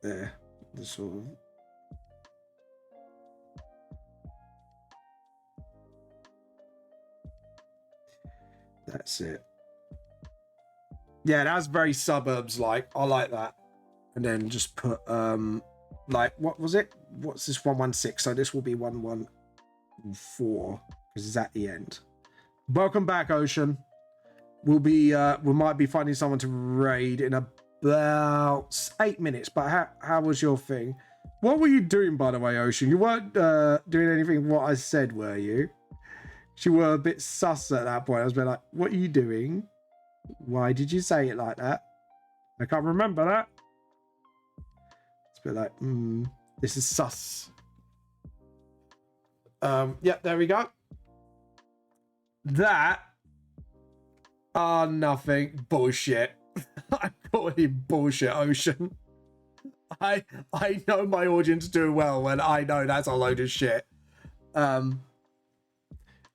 there, just sort of, that's it. Yeah, that's very suburbs like. I like that. And then just put like, what was it? What's this 116? So this will be 114 because it's at the end. Welcome back, Ocean. We might be finding someone to raid in about 8 minutes. But how was your thing? What were you doing, by the way, Ocean? You weren't doing anything what I said, were you? She were a bit sus at that point. I was a bit like, what are you doing? Why did you say it like that? I can't remember that. It's a bit like, this is sus. Yeah, there we go. That nothing. Bullshit. I'm calling bullshit, Ocean. I know my audience do well, and I know that's a load of shit.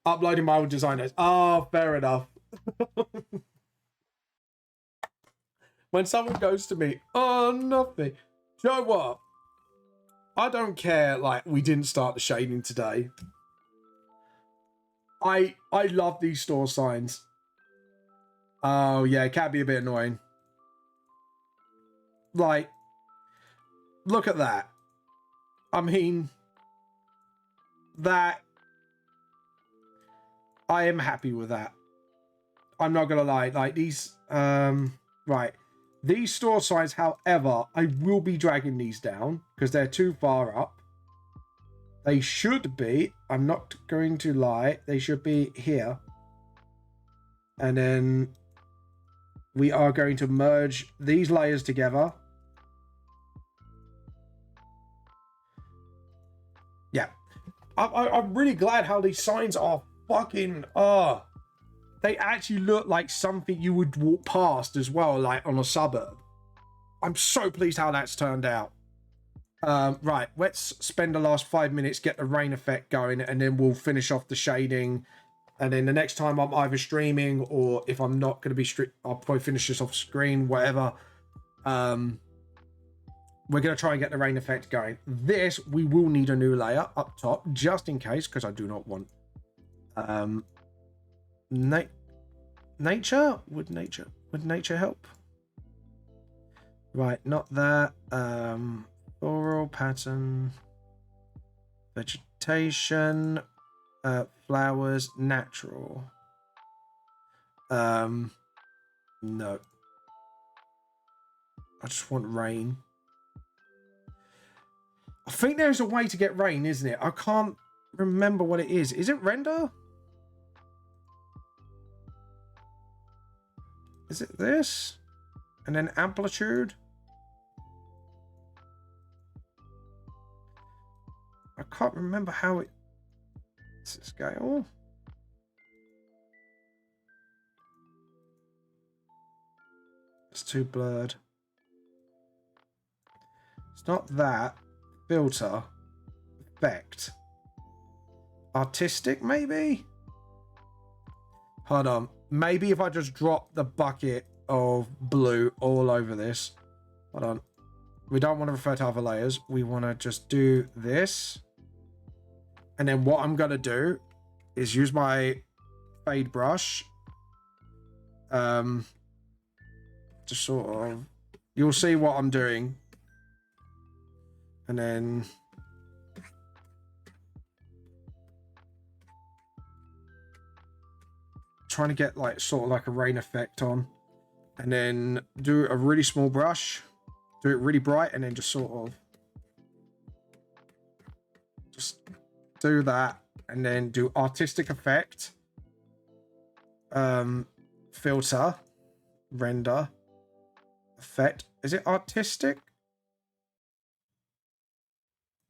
Uploading my own designers. Oh, fair enough. When someone goes to me, oh, nothing. Do you know what? I don't care, like, we didn't start the shading today. I love these store signs. Oh, yeah, it can be a bit annoying. Like, look at that. I mean, that... I am happy with that. I'm not gonna lie. Like, these... right. These store signs, however, I will be dragging these down because they're too far up. They should be, I'm not going to lie, they should be here. And then we are going to merge these layers together. Yeah. I'm really glad how these signs are fucking... They actually look like something you would walk past as well, like on a suburb. I'm so pleased how that's turned out. Right, let's spend the last 5 minutes, get the rain effect going, and then we'll finish off the shading. And then the next time I'm either streaming, or if I'm not going to be I'll probably finish this off screen, whatever. We're going to try and get the rain effect going. This, we will need a new layer up top, just in case, because I do not want... nature? Would nature help? Right, not that. Floral pattern, vegetation, flowers, natural. No. I just want rain. I think there's a way to get rain, isn't it? I can't remember what it is. Is it render? Is it this? And then amplitude? I can't remember how it... Is it scale? It's too blurred. It's not that. Filter. Effect. Artistic, maybe? Hold on. Maybe if I just drop the bucket of blue all over this. Hold on. We don't want to refer to other layers. We want to just do this. And then what I'm going to do is use my fade brush. Just sort of... You'll see what I'm doing. And then... Trying to get like sort of like a rain effect on. And then do a really small brush. Do it really bright and then just sort of... Just do that. And then do artistic effect. Filter. Render. Effect. Is it artistic?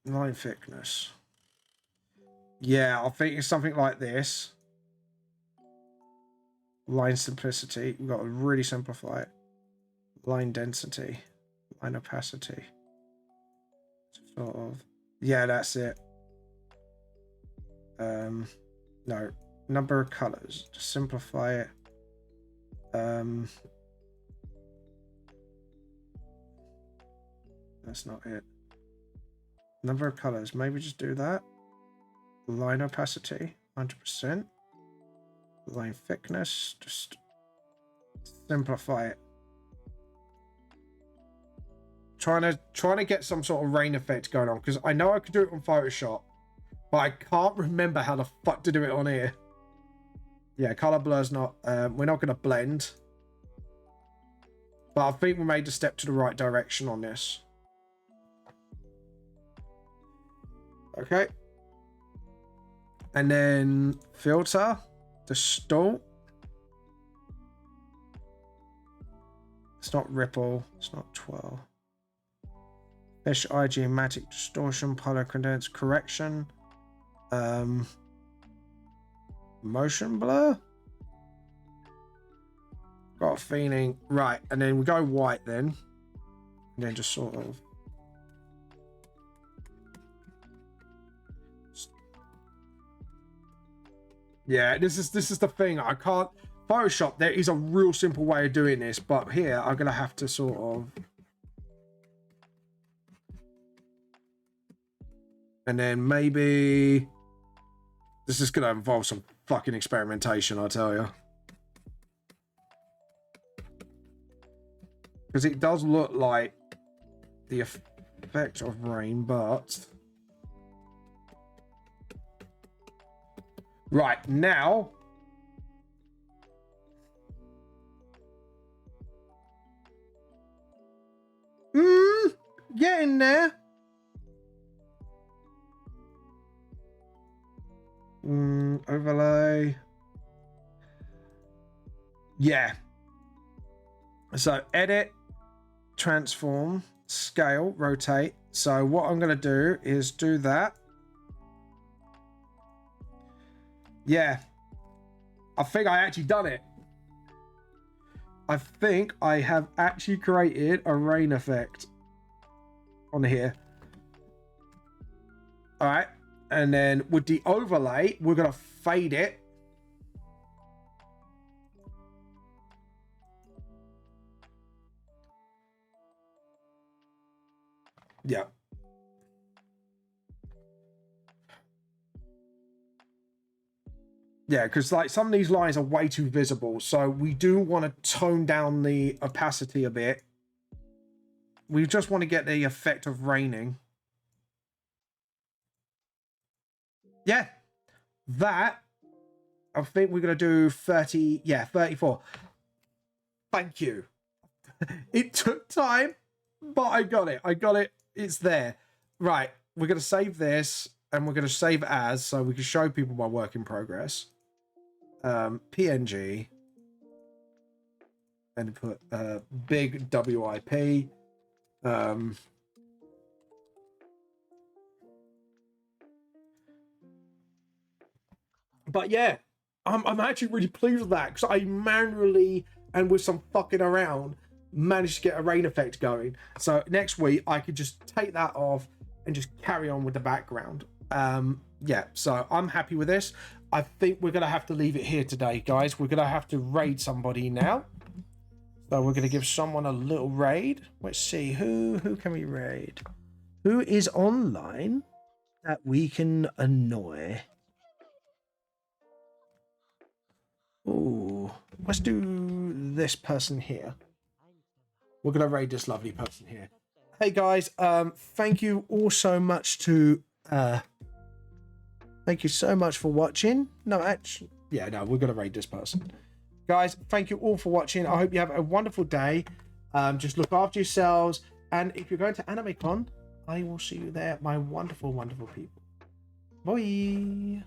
Line thickness. Yeah, I think it's something like this. Line simplicity. We've got to really simplify it. Line density. Line opacity. Sort of. Yeah, that's it. No. Number of colors. To simplify it. That's not it. Number of colors. Maybe just do that. Line opacity. 100%. Line thickness. Just simplify it. Trying to get some sort of rain effect going on, because I know I could do it on Photoshop, but I can't remember how the fuck to do it on here. Yeah, color blur's not... we're not going to blend. But I think we made a step to the right direction on this. Okay. And then filter. Distort. It's not ripple. It's not 12. Mesh geometric distortion. Polar condense correction. Motion blur. Got a feeling. Right. And then we go white then. And then just sort of. Yeah, this is the thing. I can't Photoshop. There is a real simple way of doing this, but here I'm gonna have to sort of. And then maybe this is gonna involve some fucking experimentation, I tell you. Because it does look like the effect of rain, but... Right, now... Get in there. Overlay. Yeah. So edit, transform, scale, rotate. So what I'm going to do is do that. Yeah. I think I actually done it. I think I have actually created a rain effect on here. All right. And then with the overlay, we're going to fade it. Yeah. Yeah, because like some of these lines are way too visible. So we do want to tone down the opacity a bit. We just want to get the effect of raining. Yeah. That I think we're going to do 30. Yeah, 34. Thank you. It took time, but I got it. I got it. It's there. Right. We're going to save this, and we're going to save as, so we can show people my work in progress. PNG. And put big WIP. But yeah, I'm actually really pleased with that, because I manually and with some fucking around managed to get a rain effect going. So next week I could just take that off and just carry on with the background. Yeah, so I'm happy with this. I think we're gonna have to leave it here today, guys. We're gonna have to raid somebody now. So we're gonna give someone a little raid. Let's see, who can we raid? Who is online that we can annoy? Oh, let's do this person here. We're gonna raid this lovely person here. Hey guys, thank you all so much to thank you so much for watching. No, actually, yeah, no, we're gonna raid this person. Guys, thank you all for watching. I hope you have a wonderful day. Just look after yourselves, and if you're going to AnimeCon, I will see you there, my wonderful, wonderful people. Bye.